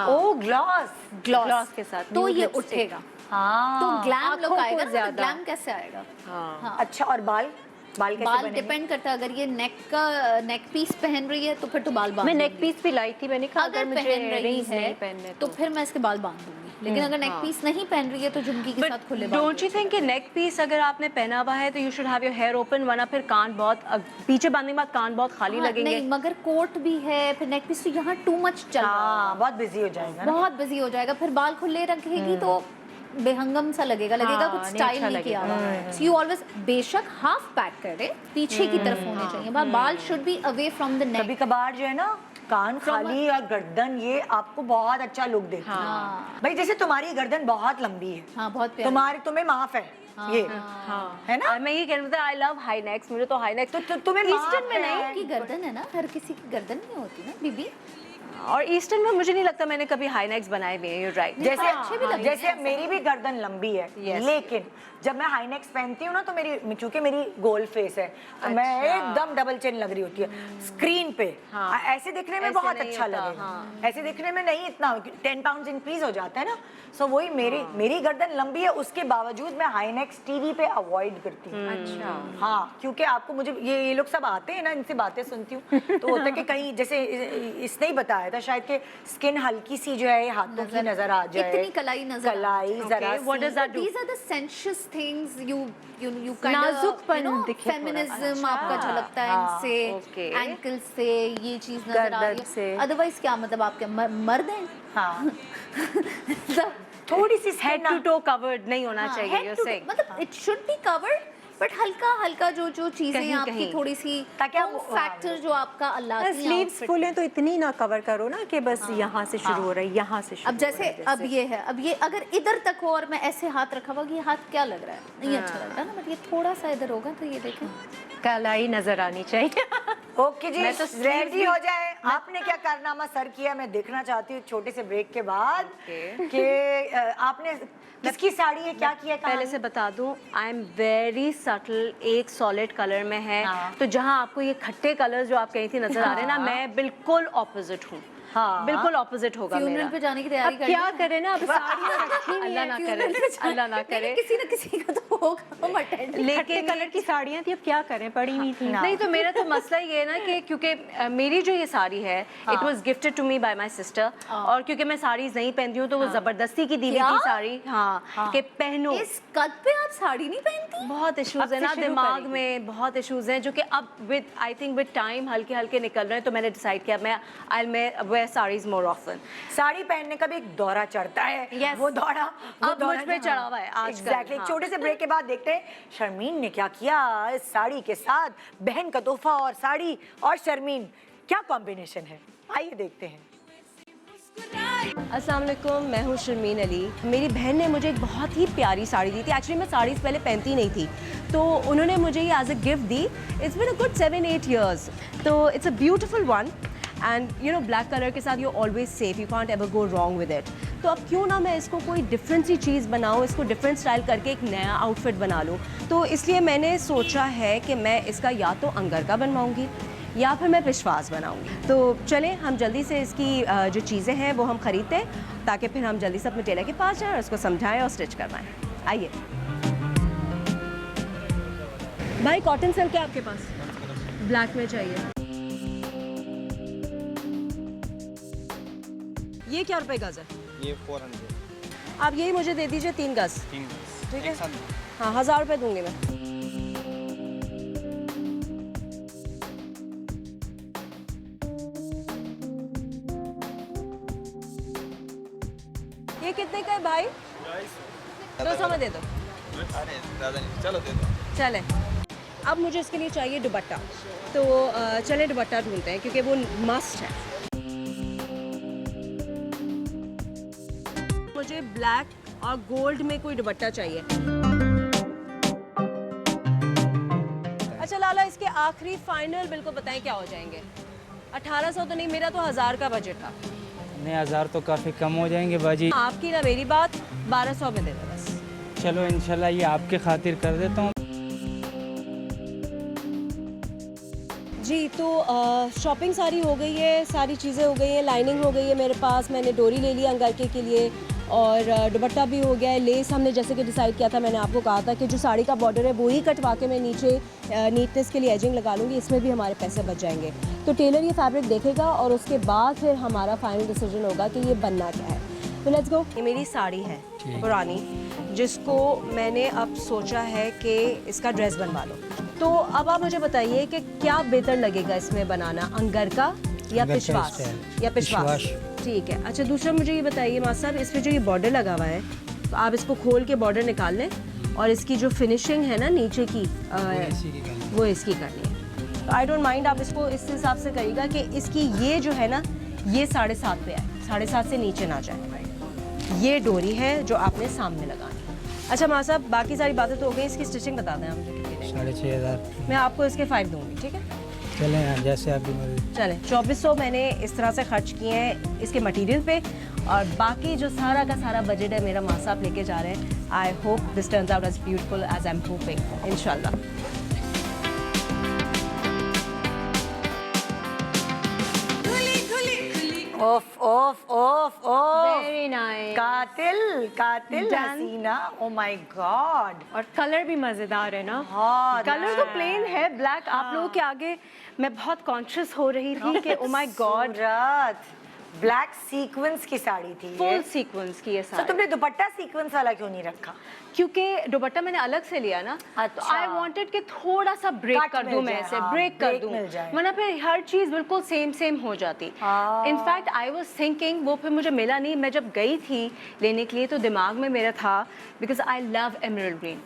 ओ ग्लॉस ग्लॉस के साथ तो nude ये lipstick। उठेगा, हाँ तो ग्लैम लुक आँखों को आएगा ना। ज्यादा। ग्लैम कैसे आएगा? हाँ। अच्छा और बाल कैसे बाल बनेंगे? डिपेंड करता है, अगर ये नेक पीस पहन रही है तो फिर तो बाल बांध मैं नेक दूंगी। पीस भी लाई थी, मैंने कहा अगर मुझे पहन रही earrings है नहीं पहनने तो फिर मैं इसके बाल बांध दूंगी, लेकिन अगर नेक पीस नहीं पहन रही है तो झुमकी के साथ खुले बाल डोंट यू थिंक कि नेक पीस अगर आपने पहना हुआ है तो you should have your hair open, वरना फिर कान बहुत पीछे बांधने के बाद कान बहुत खाली हाँ, लगेंगे। नहीं मगर कोट भी है, फिर नेक पीस तो यहाँ टू मच चल रहा हाँ बहुत बिजी हो जाएगा है, ना। बहुत बिजी हो जाएगा, फिर बाल खुले रखेगी तो बेहंगम सा लगेगा कुछ स्टाइल नहीं किया हुआ। सो यू ऑलवेज बेशक हाफ पैक करे, पीछे की तरफ होने चाहिए, बाल should be away from the neck. कभी कभार जो है ना कान खाली और गर्दन, ये आपको बहुत अच्छा लुक देती है। भाई जैसे तुम्हारी गर्दन बहुत लंबी है, हाँ बहुत प्यारी। तुम्हें माफ है ये, है ना? मैं ये कह रही थी आई लव हाई नेक्स, मुझे तो हाई नेक्स तो तुम्हें ईस्टर्न में माफ नहीं है। की गर्दन है ना, हर किसी की गर्दन में होती है ना बीबी। और ईस्टर्न में मुझे नहीं लगता मैंने कभी हाई नेक्स बनाए हुए हैं। You right. जैसे अच्छे भी लगते जैसे मेरी भी गर्दन लंबी है, लेकिन जब मैं हाई नेक्स पहनती हूँ ना तो मेरी, चूंकि मेरी गोल फेस है तो मैं एकदम डबल चिन लग रही होती है स्क्रीन पे। ऐसे दिखने में बहुत अच्छा लगेगा, ऐसे दिखने में नहीं, इतना 10 पाउंड इंक्रीज हो जाता है ना। सो वही मेरी गर्दन लंबी है, उसके बावजूद मैं हाई नेक्स टीवी पे अवॉइड करती हूँ। अच्छा हाँ, क्योंकि आपको मुझे ये लोग सब आते हैं ना, इनसे बातें सुनती हूँ तो होता है कि कहीं जैसे इसने ही बताया लगाया था शायद कि स्किन हल्की सी जो है हाथों की नजर आ जाए, इतनी कलाई नजर कलाई जरा what does that do? These are the sensuous things you kind नाजुकपन दिखे थोड़ा। फेमिनिज्म आपका झलकता है इनसे, okay. एंकल से ये चीज नजर आ गर्दन रही से। है। अदरवाइज क्या मतलब आपके मर्द हैं? हाँ थोड़ी सी हेड टू टो कवर्ड नहीं होना चाहिए, Head you're to- saying. मतलब it should be covered but हल्का हल्का जो चीजें कहीं- आपकी कहीं। थोड़ी सी ताकि आप- फैक्टर जो आपका अल्लाह की स्लीव्स outfit फुल हैं तो इतनी ना कवर करो ना कि बस यहाँ से शुरू हो रहा है, यहाँ से शुरू अब हो जैसे रहा है, अब ये है, अब ये अगर इधर तक हो और मैं ऐसे हाथ रखा हुआ कि ये हाथ क्या लग रहा है, नहीं अच्छा लग रहा है ना, बट ये थोड़ा सा इधर होगा तो ये देखें कलाई नजर आनी चाहिए। ओके जी, रेडी हो जाए। आपने क्या कारनामा सर किया मैं देखना चाहती हूँ छोटे से ब्रेक के बाद कि आपने किसकी साड़ी है, क्या किया पहले से बता दूं, आई एम वेरी सटल, एक सॉलिड कलर में है। तो जहां आपको ये खट्टे कलर जो आप कही थी नजर आ रहे हैं ना, मैं बिल्कुल ऑपोजिट हूँ। हाँ। बिल्कुल ऑपोजिट होगा फ्यूनरल मेरा। पे जाने की तैयारी कर क्या करें ना, अब साड़ियाँ रखी नहीं अल्लाह है, ना funeral करे, पे जाने- अल्लाह ना करे। किसी न किसी का तो होगा हम अटेंड। खट्टे लेकिन कलर की साड़ियाँ थी, अब क्या करें, पड़ी हुई थी। नहीं तो मेरा तो मसला ये है ना कि क्योंकि मेरी जो ये साड़ी है it was gifted to me by my sister, और क्योंकि मैं साड़ीज नहीं पहनती हूँ तो वो जबरदस्ती की दी हुई क्या? थी साड़ी। हाँ कि पहनो। इस कद पे आप साड़ी नहीं पहनती? बहुत इश्यूज अब है से ना शुरू दिमाग करेगी। में, बहुत इश्यूज हैं जो कि अब with I think with time हल्के हल्के निकल रहे हैं, तो मैंने डिसाइड किया मैं wear saris more often. Sari पहनने का भी एक दौरा चढ़ता है। Yes. वो दौरा अब मुझ पे चढ़ा हुआ है आजकल। Exactly. एक हाँ। छोटे से ब्रेक के बाद देखते हैं शर्मीन ने क्या किया इस साड़ी के साथ। बहन का तोहफा और साड़ी और शर्मीन क्या कॉम्बिनेशन है, आइए देखते हैं। अस्सलाम वालेकुम, मैं हूँ शर्मीन अली। मेरी बहन ने मुझे एक बहुत ही प्यारी साड़ी दी थी। एक्चुअली मैं साड़ीज़ पहले पहनती नहीं थी, तो उन्होंने मुझे ये एज अ गिफ्ट दी। It's been a good 7-8 years, तो it's a beautiful one and you know black colour के साथ you always safe, you can't ever go wrong with it. तो अब क्यों ना मैं इसको कोई डिफरेंट सी चीज़ बनाऊँ, इसको डिफरेंट स्टाइल करके एक नया आउटफिट बना लूँ। तो इसलिए मैंने सोचा है कि मैं इसका या तो अंगर का बनवाऊँगी या फिर मैं विश्वास बनाऊंगी। तो चलें हम जल्दी से इसकी जो चीज़ें हैं वो हम ख़रीदते हैं, ताकि फिर हम जल्दी से अपने टेलर के पास जाएं और उसको समझाएं और स्टिच करवाएं। आइए भाई, कॉटन सिल्क है आपके पास? ब्लैक में चाहिए। ये क्या रुपए गज़ है? ये 400। आप यही मुझे दे दीजिए 3 गज़। 3 गज। ठीक है, एक साथ। हाँ 1000 रुपये दूंगी मैं। ये कितने का है भाई? 200 में दे दो। अरे ज़्यादा नहीं, चलो दे दो। चले, अब मुझे इसके लिए चाहिए दुपट्टा, तो चले दुपट्टा ढूंढते हैं क्योंकि वो मस्ट है। मुझे ब्लैक और गोल्ड में कोई दुपट्टा चाहिए। अच्छा लाला, इसके आखिरी फाइनल बिल को बताएं क्या हो जाएंगे? 1800 तो नहीं, मेरा तो 1000 का बजट था। नहीं 1000 तो काफ़ी कम हो जाएंगे बाजी। आपकी ना मेरी बात, 1200 में दे दो बस। चलो इंशाल्लाह ये आपके खातिर कर देता हूँ। जी तो शॉपिंग सारी हो गई है, सारी चीज़ें हो गई हैं, लाइनिंग हो गई है मेरे पास, मैंने डोरी ले लिया अंगारके के लिए और दुपट्टा भी हो गया है। लेस हमने जैसे कि डिसाइड किया था, मैंने आपको कहा था कि जो साड़ी का बॉर्डर है वो ही कटवा के मैं नीचे नीटनेस के लिए एजिंग लगा लूँगी, इसमें भी हमारे पैसे बच जाएंगे। तो टेलर ये फैब्रिक देखेगा और उसके बाद फिर हमारा फाइनल डिसीजन होगा कि ये बनना क्या है। तो लेट्स गो। ये मेरी साड़ी है पुरानी, जिसको मैंने अब सोचा है कि इसका ड्रेस बनवा लो। तो अब आप मुझे बताइए कि क्या बेहतर लगेगा इसमें बनाना, अंगर का या पिशवास? या पिशवास, ठीक है। अच्छा दूसरा मुझे ये बताइए माँ साहब, इसमें जो ये बॉर्डर लगा हुआ है, तो आप इसको खोल के बॉर्डर निकाल लें और इसकी जो फिनिशिंग है ना नीचे की, वो इसकी करनी है। तो आई डोंट माइंड, आप इसको इस हिसाब से करिएगा कि इसकी ये जो है ना, ये 7.5 पे आए, 7.5 से नीचे ना जाए। ये डोरी है जो आपने सामने लगानी है। अच्छा माँ साहब, बाकी सारी बातें तो हो गई, इसकी स्टिचिंग बता दें आप मुझे कितनी? 6500। मैं आपको इसके 5 दूंगी, ठीक है? चलें यार, जैसे आपकी मर्जी। चलें, 2400 मैंने इस तरह से खर्च किए हैं इसके मटेरियल पे, और बाकी जो सारा का सारा बजट है मेरा माँ साहब लेके जा रहे हैं। I hope this turns out as beautiful as I am hoping, इंशाल्लाह। ओफ ओफ ओफ ओफ, वेरी नाइस। कातिल कातिल हसीना, ओ माय गॉड। और कलर भी मजेदार है ना। हाँ, कलर तो प्लेन है ब्लैक। आप लोगों के आगे मैं बहुत कॉन्शियस हो रही थी कि ओ माय गॉड, खूबसूरत। ब्लैक सीक्वेंस की साड़ी थी फुल सीक्वेंस की ये तो साड़ी। तुमने दुपट्टा सीक्वेंस वाला क्यों नहीं रखा? क्योंकि दुपट्टा मैंने अलग से लिया ना, तो अच्छा। आई वांटेड कि थोड़ा सा ब्रेक कट कर मिल दूं मैं जाए, ऐसे, हाँ, ब्रेक कर ब्रेक दूं, मिल जाए। वरना फिर हर चीज बिल्कुल सेम हो जाती। हाँ। इनफैक्ट आई वाज थिंकिंग, वो फिर मुझे मिला नहीं, मैं जब गई थी लेने के लिए तो दिमाग में मेरा था, because I love emerald green,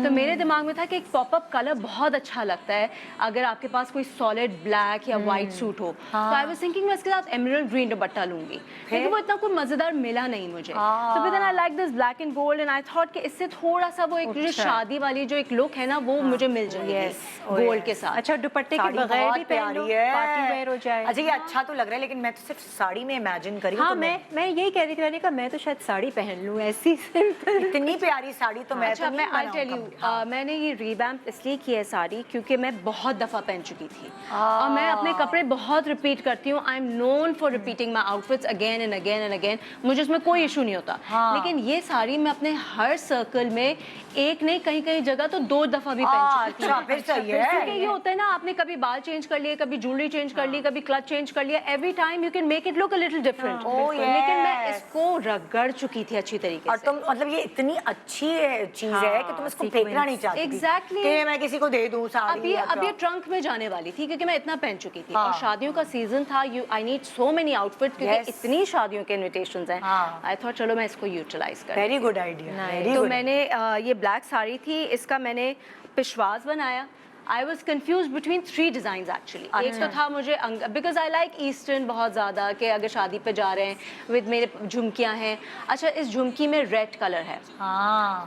तो मेरे दिमाग में था कि एक पॉपअप कलर बहुत अच्छा लगता है अगर आपके पास कोई सॉलिड ब्लैक या वाइट सूट हो। तो आई वाज थिंकिंग मैं इसके साथ एमरल्ड ग्रीन दुपट्टा लूंगी, लेकिन वो इतना कोई मजेदार मिला नहीं मुझे। तो फिर I like this black and gold and I thought कि इससे थोड़ा सा वो एक जो शादी वाली जो एक लुक है ना वो मुझे मिल जाएगी गोल्ड के साथ। अच्छा, दुपट्टे के साड़ी बगैर बहुत भी पहन लो, प्यारी है, पार्टी वेयर हो जाए। अच्छा ये अच्छा तो लग रहा है, लेकिन मैं तो सिर्फ साड़ी में इमेजिन करी हूँ। हाँ, तो मैं यही कह रही थी, मैंने कहा मैं तो शायद साड़ी पहन लूँ ऐसी सिंपल। इतनी प्यारी साड़ी तो मैं अच्छा, तो मैं नहीं आई टेल बनाऊँ यू, कभी। मैंने ये रीवैम्प इसलिए की है साड़ी क्योंकि मैं बहुत दफ़ा पहन चुकी थी और मैं अपने कपड़े बहुत रिपीट करती हूँ। I am known for repeating my outfits again and again and again, मुझे उसमें कोई इशू नहीं होता। लेकिन ये साड़ी मैं अपने हर सर्कल में एक नहीं कहीं जगह तो 2 दफ़ा भी पहन चुकी अच्छा, फिर सही है। क्योंकि ये होता है ना, आपने कभी बाल चेंज कर लिए, कभी ज्वेलरी चेंज कर ली, कभी क्लच चेंज कर लिया, every time you can make it look a little different. लेकिन मैं इसको रगड़ चुकी थी अच्छी तरीके और से। तुम मतलब ये इतनी अच्छी चीज है कि तुम इसको फेंकना नहीं चाहती। Exactly। कि मैं किसी को दे दूं साड़ी। अब ये ट्रंक में जाने वाली थी क्योंकि मैं इतना पहन चुकी थी और शादियों का सीजन था। I need so many outfits क्योंकि इतनी शादियों के इनविटेशंस हैं। आई थॉट चलो मैं इसको यूटिलाइज कर। Very good idea. तो मैंने ये ब्लैक साड़ी थी, इसका मैंने पिशवाज बनाया। I was confuse between 3 designs actually. एक तो था मुझे बिकॉज आई लाइक ईस्टर्न बहुत ज़्यादा, कि अगर शादी पे जा रहे हैं विद मेरे झुमकियाँ हैं। अच्छा, इस झुमकी में रेड कलर है,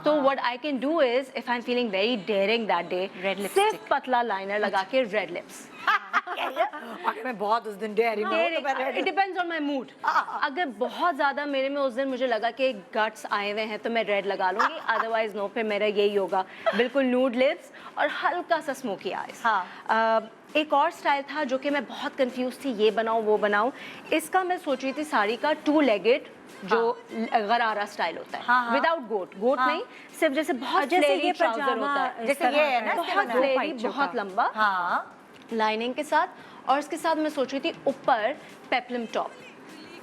तो what I can do is if I am feeling very dairying that day, सिर्फ पतला लाइनर लगा के रेड लिप्स। मैं बहुत उस दिन daring it depends on my mood. अगर बहुत ज़्यादा मेरे में उस दिन मुझे लगा कि गट्स आए हुए हैं तो मैं रेड लगा लूँगी, अदरवाइज नो, फिर मेरा यही होगा बिल्कुल न्यूड लिप्स और हल्का सा स्मोकी आईज। एक और स्टाइल था जो कि मैं बहुत कंफ्यूज थी, ये बनाऊँ वो बनाऊँ। इसका मैं सोच रही थी साड़ी का 2 लेगेड जो गरारा स्टाइल होता है, विदाउट गोट नहीं, सिर्फ जैसे बहुत फ्लेरी ट्राउजर होता है, जैसे ये है ना, बहुत फ्लेरी, बहुत लंबा लाइनिंग के साथ। और इसके साथ मैं सोच रही थी ऊपर पेप्लम टॉप,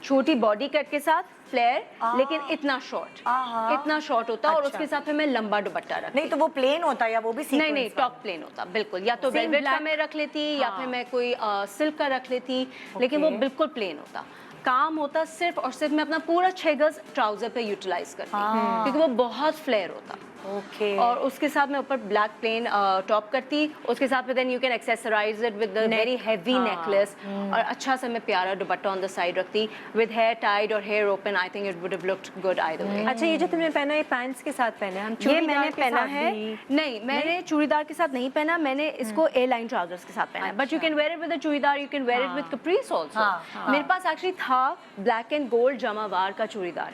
छोटी बॉडी कट के साथ फ्लेयर, लेकिन इतना शॉर्ट होता और उसके साथ फिर मैं लंबा दुपट्टा रखती। नहीं तो वो प्लेन होता या वो भी सीक्वेंस? नहीं, टॉप प्लेन होता बिल्कुल, या तो वेलवेट का मैं रख लेती या फिर मैं कोई सिल्क का रख लेती, लेकिन वो बिल्कुल प्लेन होता। काम होता सिर्फ और सिर्फ मैं अपना पूरा 6 गज ट्राउजर पे यूटिलाइज करती, क्योंकि वो बहुत फ्लेयर होता। और उसके साथ मैं ऊपर ब्लैक प्लेन टॉप करती, उसके साथ then you can accessorize it with very heavy necklace, और अच्छा सा मैं प्यारा दुपट्टा ऑन द साइड रखती विद हेयर टाइड और hair open. I think it would have looked good either way. अच्छा, ये जो तुमने पहना है पैंट्स के साथ पहना है? हम ये मैंने पहना है, नहीं मैंने चूड़ीदार के साथ नहीं पहना, मैंने इसको ए लाइन ट्राउजर्स के साथ पहना है। But you can wear it with a churidar, you can wear it with capris also. मेरे पास एक्चुअली था ब्लैक एंड गोल्ड जमावार का चूड़ीदार,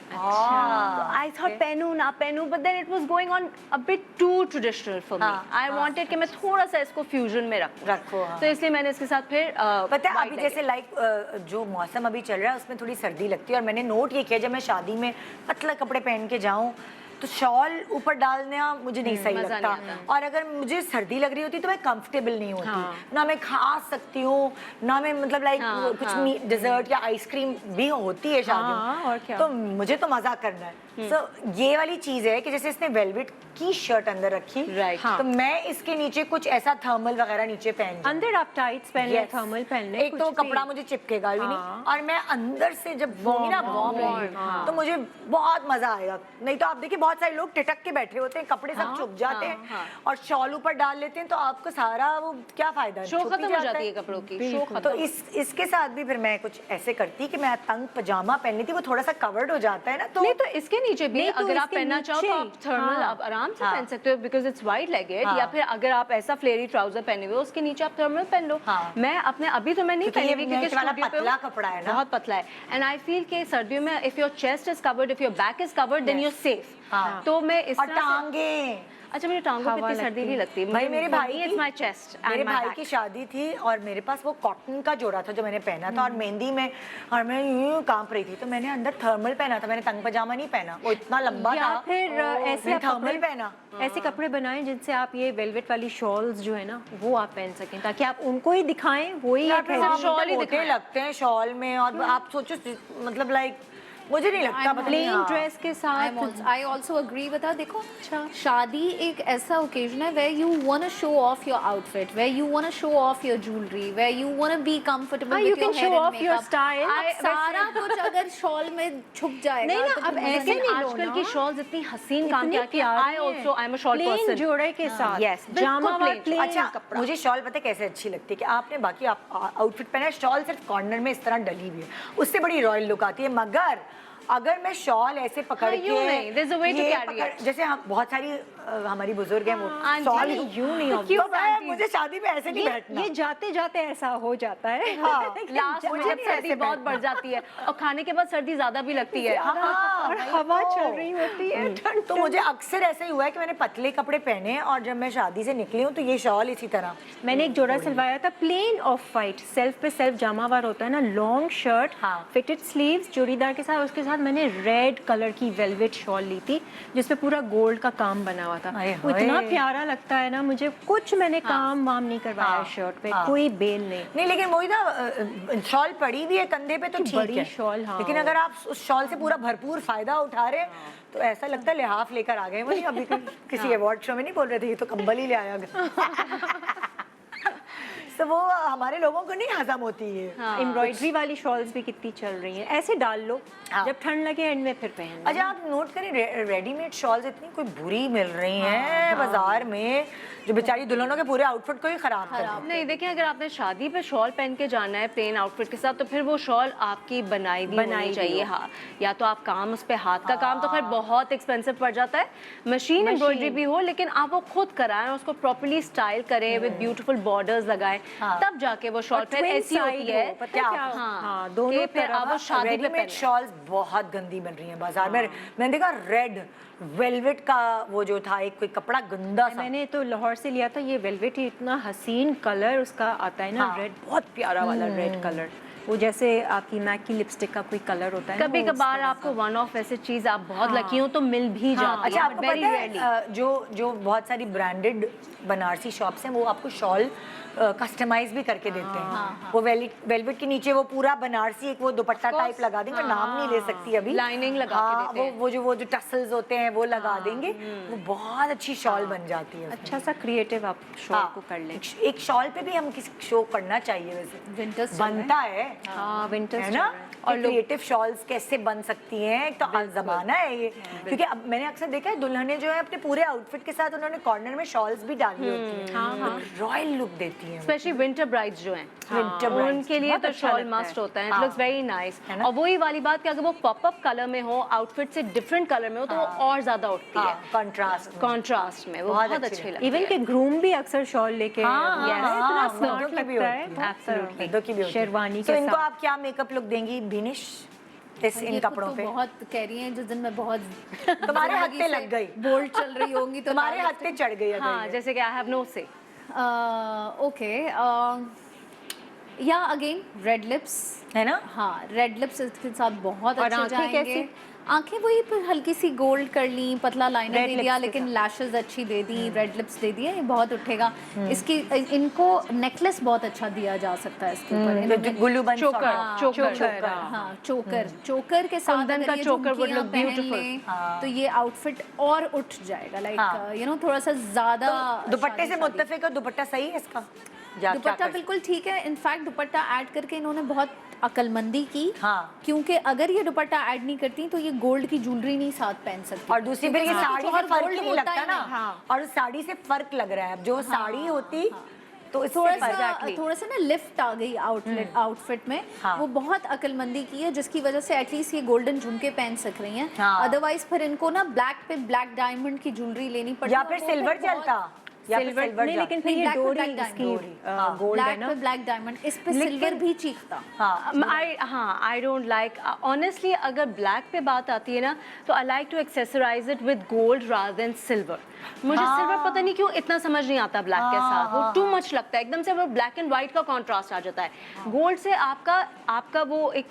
आई थॉट पहनूं ना पहनूं, but then it was going on a bit too traditional for me. I wanted कि मैं थोड़ा सा इसको फ्यूजन में रखूं, तो इसलिए मैंने इसके साथ फिर पता है अभी जैसे जो मौसम अभी चल रहा है उसमें थोड़ी सर्दी लगती है, और मैंने नोट ये किया जब मैं शादी में पतला कपड़े पहन के जाऊं तो शॉल ऊपर डालना मुझे नहीं सही लगता, और अगर मुझे सर्दी लग रही होती तो मैं कंफर्टेबल नहीं होती, ना मैं खा सकती हूँ ना मैं मतलब लाइक कुछ डिजर्ट या आइसक्रीम भी होती है शादी में, तो मुझे तो मजा करना है। सो ये वाली चीज है कि जैसे इसने वेलवेट की शर्ट अंदर रखी, तो मैं इसके नीचे कुछ ऐसा थर्मल वगैरह नीचे पहन, अंदर आप टाइट्स पहन ले, थर्मल पहन ले, एक तो कपड़ा मुझे चिपकेगा भी नहीं, और मैं अंदर से जब होंगी ना वार्म तो मुझे बहुत मजा आएगा। नहीं तो आप देखिए बहुत सारे लोग टिटक के बैठे होते हैं, कपड़े सब छुप जाते हैं और शॉल ऊपर डाल लेते हैं, तो आपको सारा वो क्या फायदा, शो खत्म हो जाती है कपड़ों की, शो खत्म। तो इसके साथ भी फिर मैं कुछ ऐसे करती कि मैं तंग पजामा पहन लेती, वो थोड़ा सा कवर्ड हो जाता है ना, तो नहीं तो इसके नीचे भी अगर आप पहनना चाहो तो आप थर्मल आप आराम से पहन सकते हो, बिकॉज इट्स वाइड लेगेड, या फिर अगर आप ऐसा फ्लेरी ट्राउजर पहने हुए उसके नीचे आप थर्मल पहन लो। मैं अपने अभी तो मैं नहीं पहनी हुई क्योंकि पतला कपड़ा है ना, बहुत पतला है, एंड आई फील कि सर्दियों में if your chest is covered, if your back is covered, then you are safe. हाँ। तो मैं इस और तरह से- टांगे, अच्छा मेरी टांगों पे इतनी सर्दी नहीं लगती भाई मेरे भाई इट्स माय चेस्ट मेरे भाई की शादी थी और मेरे पास वो कॉटन का जोड़ा था जो मैंने पहना था और मेहंदी में और मैं यूं कांप रही थी तो मैंने अंदर थर्मल पहना था, मैंने तंग पजामा नहीं पहना, वो इतना लंबा या था। फिर ऐसे आप थर्मल कपड़े पहना। ऐसे कपड़े बनाएं जिनसे आप ये वेलवेट वाली शॉल्स जो है ना वो आप पहन सकें ताकि आप उनको ही दिखाएं, वही या एक फिर है। आप शॉल ही मोटे दिखाएं। लगते हैं शॉल में और आप सोचो मतलब लाइक मुझे नहीं लगता पता नहीं, प्लेन हाँ। ड्रेस के साथ I also agree with her. देखो शादी एक ऐसा ओकेजन है where you want to show off your outfit, where you want to show off your jewelry, where you want to be comfortable हाँ, with you your can hair show and off your makeup. style. अब सारा कुछ अगर शॉल में छुप जाएगा नहीं ना, तो अब फिर ऐसे मजा नहीं नहीं। लो आजकल ना। की शॉल्स इतनी हसीन काम इतनी किया कि प्यारी आई हैं। Also I am a shawl plain person जोड़े के साथ Yes, बिल्कुल जामावार plain। प्लेन अच्छा कपड़ा। मुझे शॉल पता है कैसे अच्छी लगती है कि आपने बाकी आप आउटफिट पहना है, शॉल सिर्फ कॉर्नर में इस तरह डली हुई है, उससे बड़ी रॉयल लुक आती है। मगर अगर मैं शॉल ऐसे पकड़ हाँ, के यूं नहीं, there's a way to ये carry पकड़- it। जैसे हम बहुत सारी हमारी बुजुर्ग हैं वो आंटी, शॉल यूं नहीं होगी। तो मैं मुझे शादी में ऐसे नहीं बैठना। ये जाते जाते ऐसा हो जाता है। हाँ, लास्ट में मुझे जब नहीं सर्दी ऐसे बहुत बैठना। बढ़ जाती है और खाने के बाद सर्दी ज्यादा भी लगती है हाँ, और वही हवा तो। चल रही होती है ठंड तो मुझे अक्सर ऐसा ही हुआ है कि मैंने पतले कपड़े पहने हैं और जब मैं शादी से निकली हूँ तो ये शॉल इसी तरह। मैंने एक जोड़ा सिलवाया था प्लेन ऑफ वाइट, सेल्फ पे सेल्फ जामावार होता है ना, लॉन्ग शर्ट, हाँ। फिटेड स्लीव्स, चूड़ीदार के साथ। उसके साथ मैंने रेड कलर की वेलवेट शॉल ली थी जिसपे पूरा गोल्ड का काम बना हुआ था। आए वो इतना हाय। प्यारा लगता है ना मुझे। कुछ मैंने काम वाम नहीं करवाया हाँ, शर्ट पे, हाँ। कोई बेल नहीं। नहीं लेकिन वही ना शॉल पड़ी भी है कंधे पे तो ठीक बड़ी है शॉल, हाँ। लेकिन अगर आप उस शॉल से पूरा भरपूर फायदा उठा रहे हैं तो ऐसा लगता है लिहाफ लेकर आ गए। वही अभी किसी अवार्ड शो में नहीं बोल रहे थे ये तो कंबल ही ले आया तो वो हमारे लोगों को नहीं हजम होती है। एम्ब्रॉयडरी वाली शॉल्स भी कितनी चल रही हैं, ऐसे डाल लो, हाँ। जब ठंड लगे एंड में फिर पहन लो। अच्छा आप नोट करें रेडीमेड शॉल्स इतनी कोई बुरी मिल रही हैं बाजार में जो बेचारी दुल्हनों के पूरे आउटफिट को ही खराब कर देती नहीं देखिए अगर आपने शादी पे शॉल पहन के जाना है प्लेन आउटफिट के साथ तो फिर वो शॉल आपकी बनाई हुई होनी चाहिए। हाँ, या तो आप काम उस पे हाथ का काम तो खैर बहुत एक्सपेंसिव पड़ जाता है, मशीन एम्ब्रॉयडरी भी हो लेकिन आप वो खुद कराएं, उसको प्रॉपर्ली स्टाइल करें विद ब्यूटीफुल बॉर्डर्स लगाएं, तब जाके वो शॉल फिर ऐसी होती है। पता है क्या? हाँ, हाँ, दोनों कि फिर आप वो शादी पे रेडीमेड पहने। शॉल्स बहुत गंदी मिल रही हैं बाजार में। मैंने देखा रेड वेलवेट का वो जो था एक कोई कपड़ा गंदा सा। मैंने तो लाहौर से लिया था ये वेलवेट, इतना हसीन कलर उसका आता है ना, हाँ। रेड, बहुत प्यारा वाला रेड कलर, वो जैसे आपकी मैक की लिपस्टिक का कोई कलर होता है ना, कभी वो उस कभार तरह आपको सा। वन ऑफ ऐसे चीज आप बहुत लकी हो तो मिल भी जाती अच्छा है आपको very पता rarely। है जो बहुत सारी ब्रांडेड बनारसी शॉप्स हैं वो आपको शॉल कस्टमाइज भी करके देते हैं। वो वेलवेट के नीचे वो पूरा बनारसी एक वो दुपट्टा टाइप लगा देंगे, नाम नहीं ले सकती अभी, लाइनिंग लगा के देते हैं। वो जो टसल्स होते हैं वो लगा देंगे, वो बहुत अच्छी शॉल बन जाती है। अच्छा सा क्रिएटिव आप शो हाँ, को कर लें। एक शॉल पे भी हम किसी शो करना चाहिए वैसे, Winters चल रहे हैं। बनता है हाँ, विंटर्स है ना, और क्रिएटिव शॉल्स कैसे बन सकती हैं, एक तो जमाना है ये। क्योंकि अब मैंने अक्सर देखा है दुल्हनें जो है अपने पूरे आउटफिट के साथ उन्होंने कॉर्नर में शॉल्स भी डाली होती हैं, रॉयल लुक देती हैं। स्पेशली विंटर ब्राइड्स जो हैं Winter brides, उनके लिए बहुत तो अच्छा शॉल लगता है। मस्ट होता है, इट हाँ। Looks very nice. है ना? और वही वाली बात कि अगर वो पॉपअप कलर में हो, आउटफिट से डिफरेंट कलर में हो तो वो और ज्यादा उठती है कंट्रास्ट में, वो बहुत अच्छी लगती इवन है। के ग्रूम भी अक्सर शॉल लेके इतना मर्दों स्मार्ट की भी लगता होती है, है। Absolutely। मर्दों की भी होती है। शेरवानी तो के इनको साथ। आप क्या मेकअप लुक देंगी बिनिश इस इन ये खुद कपड़ों तो पे? बहुत कह रही हैं जिस दिन मैं बहुत तुम्हारे हत्ते लग गई, बोल्ड चल रही होंगी तो तुम्हारे हत्ते चढ़ गई अगर हाँ ये। जैसे कि आई हैव नो से ओके या अगेन रेड लिप्स है ना, हाँ रेड लिप्स इसके साथ बहुत और अच्छे आंखें जाएंगे। कैसी? आंखें वही पर हल्की सी गोल्ड कर ली, पतला लाइनर Red दे lips दिया के लेकिन लैशेस अच्छी दे दी, रेड लिप्स दे दिए, ये बहुत उठेगा। इसकी इनको नेकलेस बहुत अच्छा दिया जा सकता है इसके ऊपर इन्होंने- गुल्लू बन चोकर हाँ चोकर के साथ कुंदन अगर का ये चोकर would झुमकियाँ look पहन beautiful। लें, तो ये आउटफिट और उठ जाएगा, लाइक हाँ। यू नो थोड़ा सा ज्यादा दुपट्टे से शादी-शादी। मुत्तफिक है, दुपट्टा सही है इसका? क्या दुपट्टा कर- बिल्कुल ठीक है। इनफैक्ट दुपट्टा ऐड करके इन्होंने बहुत अकलमंदी की, हाँ। क्योंकि अगर ये दुपट्टा ऐड नहीं करती तो ये गोल्ड की ज्वेलरी नहीं साथ पहन सकती। और दूसरी फिर ये क्योंकि साड़ी कुछ से और फर्क gold ही नहीं होता लगता ही ना, नहीं। और साड़ी से फर्क लग रहा है। अब जो साड़ी होती तो इससे थोड़ा फर्क- सा थोड़ा सा ना लिफ्ट आ गई आउटफिट में, हाँ। वो बहुत अकलमंदी की है जिसकी वजह से एटलीस्ट ये गोल्डन झुमके पहन सक रही हैं। हाँ। अदरवाइज फिर इनको ना ब्लैक पे ब्लैक डायमंड की ज्वेलरी लेनी पड़ती या है, फिर और वो सिल्वर बहुत- चलता, या फिर सिल्वर सिल्वर नहीं, लेकिन फिर नहीं, ये black डोरी with black इसकी diamond। गोल्ड है ब्लैक ना। पे ब्लैक डायमंड, इस पे सिल्वर भी चीखता। आई डोंट लाइक ऑनेस्टली, अगर ब्लैक पे बात आती है ना तो I like to accessorize it with gold rather than silver. मुझे सिल्वर पता नहीं क्यों इतना समझ नहीं आता ब्लैक के साथ, वो टू मच लगता है, एकदम से वो ब्लैक एंड व्हाइट का कॉन्ट्रास्ट आ जाता है। गोल्ड से आपका वो एक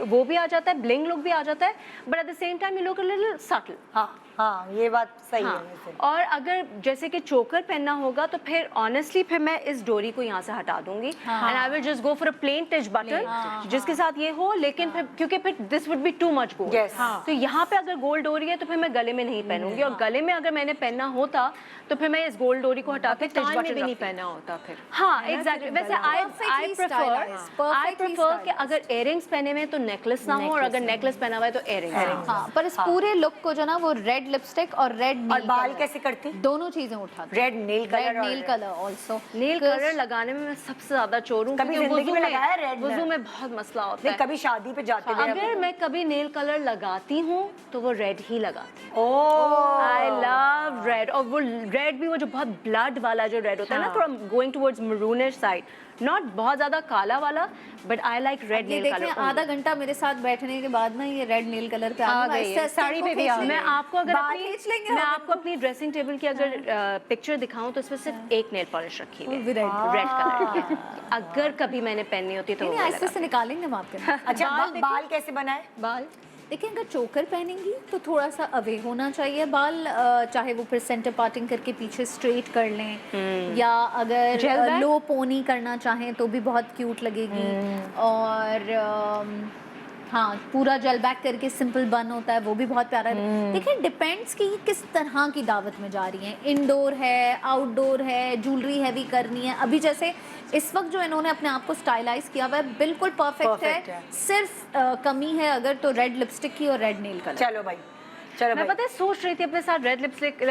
वो भी आ जाता है, ब्लिंग लुक भी आ जाता है, but at the same time you look a little subtle. हाँ, ये बात सही है हाँ, वैसे। और अगर जैसे कि चोकर पहनना होगा तो फिर ऑनेस्टली फिर मैं इस डोरी को यहाँ से हटा दूंगी and I will just go for a plain titch button जिसके साथ ये हो, लेकिन फिर क्योंकि फिर this would be too much gold. तो यहाँ पे अगर गोल्ड डोरी है तो फिर मैं गले में नहीं पहनूंगी, और गले में अगर मैंने पहनना होता तो फिर मैं इस गोल्ड डोरी को हटा के टिच बटन भी नहीं पहना होता फिर। हाँ एग्जैक्टली। वैसे आई प्रेफर कि अगर इयररिंग्स पहने हुए तो नेकलेस ना हो, और अगर नेकलेस पहना हुआ है तो इयररिंग्स। हाँ, पर इस पूरे लुक को जो ना वो रेड लिपस्टिक और रेड और बाल कैसे करती? दोनों चीजें उठाती। Red nail colour, red nail colour also. Nail colour लगाने में मैं सबसे ज्यादा चोर हूँ। कभी क्योंकि जिंदगी में लगाया रेड? वुज़ू में बहुत मसला होता नहीं, है। कभी शादी पे जाते हुए अगर मैं कभी नेल कलर लगाती हूँ तो वो रेड ही लगाती हूँ। ओह, आई लव रेड, और वो रेड भी वो जो बहुत ब्लड वाला जो रेड होता है ना, थोड़ा going towards maroonish side, not बहुत ज्यादा काला वाला, बट आई लाइक रेड ये नेल देखें कलर। आधा घंटा मेरे साथ बैठने के बाद ना ये रेड नेल कलर पे आ गई है, साड़ी पे भी आ गई। मैं आपको अगर बाल खींच लेंगे मैं हम। आपको अपनी ड्रेसिंग टेबल की अगर पिक्चर दिखाऊं तो इसमें सिर्फ एक नेल पॉलिश रखी हुई है, रेड कलर की। अगर कभी मैंने पहननी होती तो वो नहीं, मैं आहिस्ते से निकालेंगे हम आपके। अच्छा बाल कैसे बनाए? बाल देखिए, अगर चोकर पहनेंगी तो थोड़ा सा अवे होना चाहिए बाल, चाहे वो फिर सेंटर पार्टिंग करके पीछे स्ट्रेट कर लें, या अगर लो पोनी करना चाहें तो भी बहुत क्यूट लगेगी। और हाँ, पूरा जेल बैक करके सिंपल बन होता है, वो भी बहुत प्यारा है। देखिए, डिपेंड्स कि ये किस तरह की दावत में जा रही हैं, इंडोर है, आउटडोर है, ज्वेलरी हैवी करनी है। अभी जैसे इस वक्त जो इन्होंने अपने आप को स्टाइलाइज किया हुआ है बिल्कुल परफेक्ट है। सिर्फ कमी है अगर तो रेड लिपस्टिक की और रेड नेल कलर। चलो भाई, चलो मैं भाई। पता है सोच रही थी अपने साथ रेड लिपस्टिक,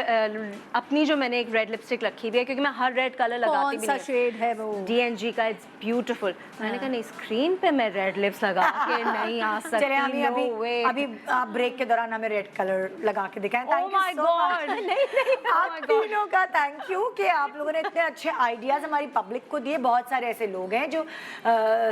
अपनी जो मैंने एक रेड लिपस्टिक रखी हुई है, क्योंकि मैं हर रेड कलर लगाती भी नहीं। शेड है वो? DNG का, इट्स ब्यूटीफुल। मैंने कहा नहीं, स्क्रीन पे मैं रेड लिप्स लगा के नहीं आ सकती। चले हमें अभी आप ब्रेक के दौरान हमें रेड कलर लगा के दिखाएं। Thank you so much. आप तीनों का थैंक यू कि आप लोगों ने इतने अच्छे आइडियाज हमारी पब्लिक को दिए। बहुत सारे ऐसे लोग हैं जो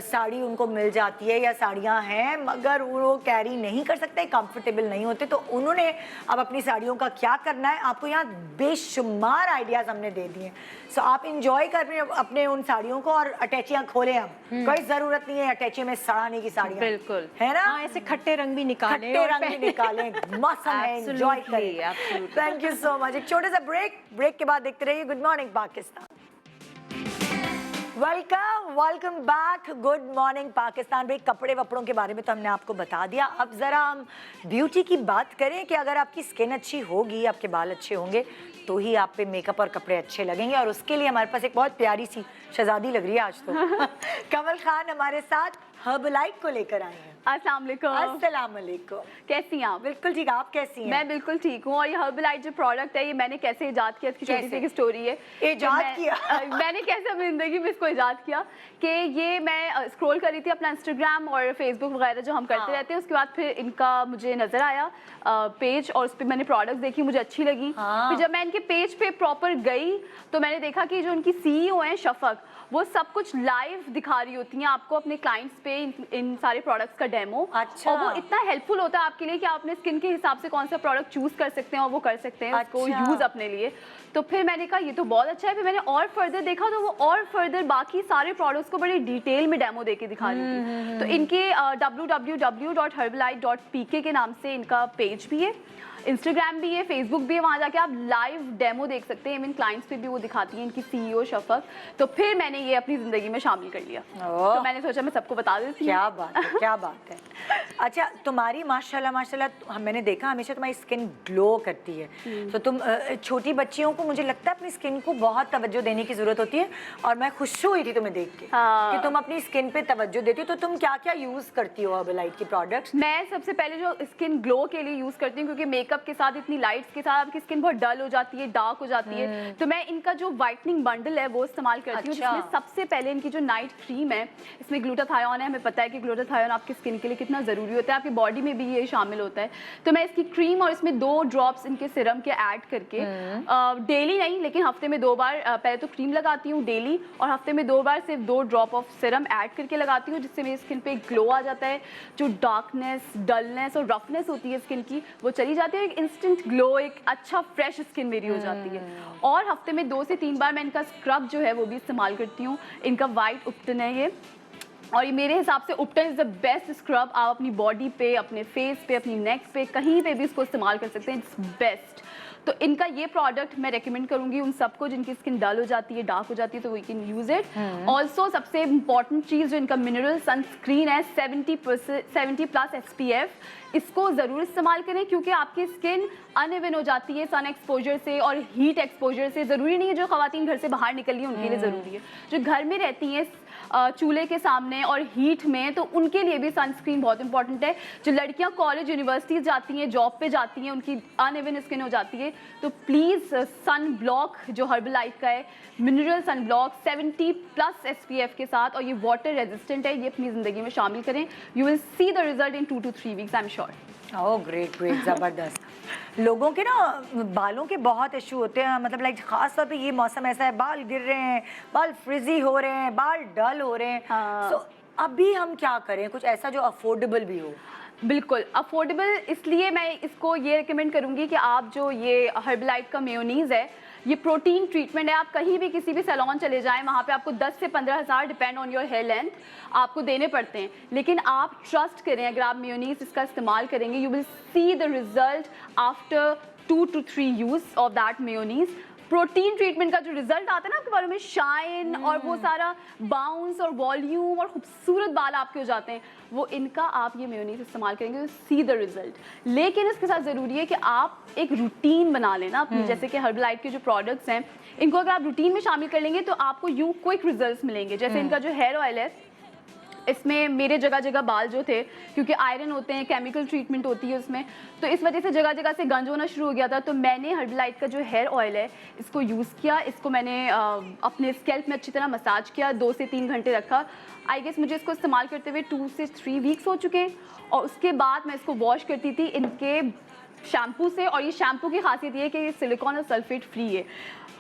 साड़ी उनको मिल जाती है या साड़ियाँ हैं मगर वो कैरी नहीं कर सकते, कंफर्टेबल नहीं होते, तो उन्होंने अब अपनी साड़ियों का क्या करना है आपको यहाँ बेशुमार आइडियाज हमने दे दिए। सो आप इंजॉय कर रहे हैं अपने उन साड़ियों को, और अटैचियाँ खोलें। अब कोई जरूरत नहीं है अटैची में सड़ाने की साड़ियाँ, बिल्कुल है ना? ऐसे खट्टे रंग भी निकालें, खट्टे रंग भी निकालें, मौसम है, एंजॉय करें। Thank you so much. एक छोटे सा ब्रेक के बाद देखते रहिए good morning Pakistan. Welcome back, good morning Pakistan. भाई, कपड़े वपड़ों के बारे में तो हमने आपको बता दिया, अब ज़रा हम ब्यूटी की बात करें कि अगर आपकी स्किन अच्छी होगी, आपके बाल अच्छे होंगे तो ही आप पे मेकअप और कपड़े अच्छे लगेंगे। और उसके लिए हमारे पास एक बहुत प्यारी सी शहजादी लग रही है आज तो कमल खान हमारे साथ हर्बलाइट को लेकर आए हैं। अस्सलाम वालेकुम। कैसी हैं आप? बिल्कुल ठीक, आप कैसी हैं? मैं बिल्कुल ठीक हूँ। और ये हर्बलाइट जो प्रोडक्ट है, ये मैंने कैसे इजाद किया, इसकी छोटी सी एक स्टोरी है। इजाद किया? मैंने कैसे अपनी ज़िंदगी में इसको इजाद किया कि ये मैं स्क्रॉल कर रही थी अपना इंस्टाग्राम और फेसबुक वगैरह जो हम करते रहते हैं, उसके बाद फिर इनका मुझे नज़र आया पेज, और उस पर मैंने प्रोडक्ट्स देखी, मुझे अच्छी लगी। फिर जब मैं इनके पेज पे प्रॉपर गई तो मैंने देखा कि जो उनकी CEO हैं शफक, वो सब कुछ लाइव दिखा रही होती हैं आपको अपने क्लाइंट्स पे इन सारे प्रोडक्ट्स का डेमो। अच्छा। और वो इतना हेल्पफुल होता है आपके लिए कि आप अपने स्किन के हिसाब से कौन सा प्रोडक्ट चूज कर सकते हैं और वो कर सकते हैं उसको यूज अपने लिए। तो फिर मैंने कहा ये तो बहुत अच्छा है। फिर मैंने और फर्दर देखा तो वो और फर्दर बाकी सारे प्रोडक्ट्स को बड़े डिटेल में डेमो देके दिखा रही थी। तो इनके www.herbalight.pk के नाम से इनका पेज भी है, इंस्टाग्राम भी है, फेसबुक भी है, वहाँ जाके आप लाइव डेमो देख सकते हैं। इवन क्लाइंट्स पे भी वो दिखाती हैं इनकी CEO शफक। तो फिर मैंने ये अपनी ज़िंदगी में शामिल कर लिया। तो मैंने सोचा मैं सबको बता देती हूँ। क्या बात है, क्या बात है। अच्छा, तुम्हारी माशाल्लाह मैंने देखा हमेशा तुम्हारी स्किन ग्लो करती है। तो तुम छोटी बच्चियों को मुझे लगता है अपनी स्किन को बहुत तवज्जो देने की ज़रूरत होती है, और मैं खुश हुई थी तुम्हें देख के कि तुम अपनी स्किन पे तवज्जो देती हो। तो तुम क्या क्या यूज़ करती हो हर्बलाइट की प्रोडक्ट्स? मैं सबसे पहले जो स्किन ग्लो के लिए यूज़ करती हूँ, क्योंकि मेकअप मेकअप के साथ, इतनी लाइट्स के साथ आपकी स्किन बहुत डल हो जाती है, डार्क हो जाती है। तो मैं इनका जो वाइटनिंग बंडल है वो इस्तेमाल करती हूँ, जिसमें सबसे पहले इनकी जो नाइट क्रीम है, इसमें ग्लूटाथायोन है। हमें पता है कि ग्लूटाथायोन आपकी स्किन के लिए कितना ज़रूरी होता है, आपकी बॉडी में भी ये शामिल होता है। तो मैं इसकी क्रीम और इसमें 2 ड्रॉप्स इनके सिरम के ऐड करके डेली नहीं लेकिन हफ्ते में 2 बार पहले तो क्रीम लगाती हूँ डेली, और हफ्ते में 2 बार सिर्फ 2 ड्रॉप ऑफ सिरम ऐड करके लगाती हूँ, जिससे मेरी स्किन पे एक ग्लो आ जाता है। जो डार्कनेस, डलनेस और रफनेस होती है स्किन की, वो चली जाती है। एक इंस्टेंट ग्लो, एक अच्छा फ्रेश स्किन मेरी हो जाती है। और हफ्ते में 2 से 3 बार मैं इनका स्क्रब जो है वो भी इस्तेमाल करती हूँ। इनका वाइट उपटन है ये, और ये मेरे हिसाब से उपटन इज़ द बेस्ट स्क्रब। आप अपनी बॉडी पे, अपने फेस पे, अपनी नेक पे, कहीं पे भी इसको इस्तेमाल कर सकते हैं। It's best. तो इनका ये प्रोडक्ट मैं रेकमेंड करूंगी उन सबको जिनकी स्किन डल हो जाती है, डार्क हो जाती है, तो we can use it. Also सबसे इंपॉर्टेंट चीज़ जो इनका मिनरल सनस्क्रीन है 70+ SPF, इसको ज़रूर इस्तेमाल करें, क्योंकि आपकी स्किन अनइवन हो जाती है सन एक्सपोजर से और हीट एक्सपोजर से। ज़रूरी नहीं है जो ख़वातीन घर से बाहर निकल रही हैं उनके लिए ज़रूरी है, जो घर में रहती हैं चूल्हे के सामने और हीट में, तो उनके लिए भी सनस्क्रीन बहुत इंपॉर्टेंट है। जो लड़कियां कॉलेज यूनिवर्सिटीज़ जाती हैं, जॉब पे जाती हैं, उनकी अनइवन स्किन हो जाती है, तो प्लीज़ सन ब्लॉक जो हर्बलाइफ का है, मिनरल सन ब्लॉक 70+ SPF के साथ, और ये वाटर रेजिस्टेंट है, ये अपनी ज़िंदगी में शामिल करें। You will see the result in 2 to 3 weeks, I am sure. Oh great great, ज़बरदस्त। लोगों के ना बालों के बहुत इशू होते हैं, मतलब लाइक खास तौर पे ये मौसम ऐसा है, बाल गिर रहे हैं, बाल फ्रिजी हो रहे हैं, बाल डल हो रहे हैं। सो अभी हम क्या करें, कुछ ऐसा जो अफोर्डेबल भी हो? बिल्कुल अफोर्डेबल, इसलिए मैं इसको ये रिकमेंड करूँगी कि आप जो ये हर्बलाइफ का मेयोनीज़ है, ये प्रोटीन ट्रीटमेंट है। आप कहीं भी किसी भी सैलून चले जाएं, वहाँ पे आपको 10 से 15 हज़ार depend on your hair length आपको देने पड़ते हैं, लेकिन आप ट्रस्ट करें, अगर आप मेयोनीज इसका इस्तेमाल करेंगे, you will see the result after 2 to 3 use of that mayonnaise. Protein treatment का जो रिजल्ट आता है ना आपके बालों में, शाइन और वो सारा बाउंस और वॉल्यूम और खूबसूरत बाल आपके हो जाते हैं, वो इनका आप ये मेयोनीज इस्तेमाल करेंगे तो सी द रिजल्ट। लेकिन इसके साथ ज़रूरी है कि आप एक रूटीन बना लेना अपनी, जैसे कि हर्बलाइफ के जो प्रोडक्ट्स हैं, इनको अगर आप रूटीन में शामिल कर लेंगे तो आपको यूँ क्विक रिजल्ट्स मिलेंगे। जैसे इनका जो हेयर ऑयल है, इसमें मेरे जगह जगह बाल जो थे, क्योंकि आयरन होते हैं, केमिकल ट्रीटमेंट होती है उसमें, तो इस वजह से जगह जगह से गंज होना शुरू हो गया था। तो मैंने हर्बलाइफ का जो हेयर ऑयल है इसको यूज़ किया, इसको मैंने अपने स्कैल्प में अच्छी तरह मसाज किया, 2 से 3 घंटे रखा। आई गेस मुझे इसको इस्तेमाल करते हुए 2 से 3 वीक्स हो चुके हैं, और उसके बाद मैं इसको वॉश करती थी इनके शैम्पू से। और ये शैम्पू की खासियत ये है कि ये सिलिकॉन और सल्फेट फ्री है।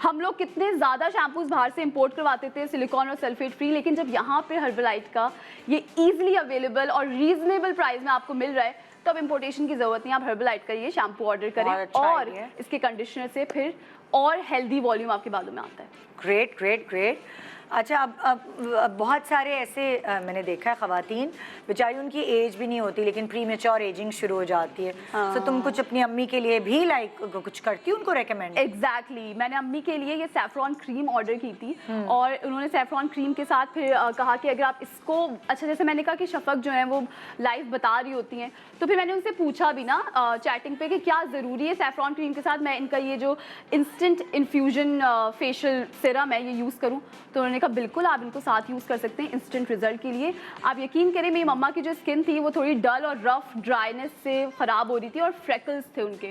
हम लोग कितने ज़्यादा शैम्पूज बाहर से इंपोर्ट करवाते थे सिलिकॉन और सल्फेट फ्री, लेकिन जब यहाँ पे हर्बलाइफ का ये ईजिली अवेलेबल और रीजनेबल प्राइस में आपको मिल रहा है, तो अब इंपोर्टेशन की ज़रूरत नहीं। आप हर्बलाइफ का ये शैम्पू ऑर्डर करें, अच्छा और इसके कंडीशनर से फिर और हेल्दी वॉल्यूम आपके बालों में आता है। Great great great. अच्छा, अब बहुत सारे ऐसे मैंने देखा है ख़वातीन, बेचारी उनकी एज भी नहीं होती लेकिन प्री मेच्योर एजिंग शुरू हो जाती है। तो तुम कुछ अपनी अम्मी के लिए भी लाइक कुछ करती उनको रेकमेंड? एग्जैक्टली, मैंने अम्मी के लिए ये सैफरॉन क्रीम ऑर्डर की थी, और उन्होंने सैफरॉन क्रीम के साथ फिर कहा कि अगर आप इसको, अच्छा जैसे मैंने कहा कि शफक जो है वो लाइव बता रही होती हैं, तो फिर मैंने उनसे पूछा भी ना चैटिंग पे कि क्या ज़रूरी है सैफरॉन क्रीम के साथ मैं इनका ये जो इंस्टेंट इन्फ्यूजन फेशियल सिरम है ये यूज़ करूँ। तो उन्होंने कहा बिल्कुल आप इनको साथ यूज़ कर सकते हैं इंस्टेंट रिजल्ट के लिए। आप यकीन करें, मेरी मम्मा की जो स्किन थी वो थोड़ी डल और रफ ड्राइनेस से ख़राब हो रही थी, और फ्रेकल्स थे उनके।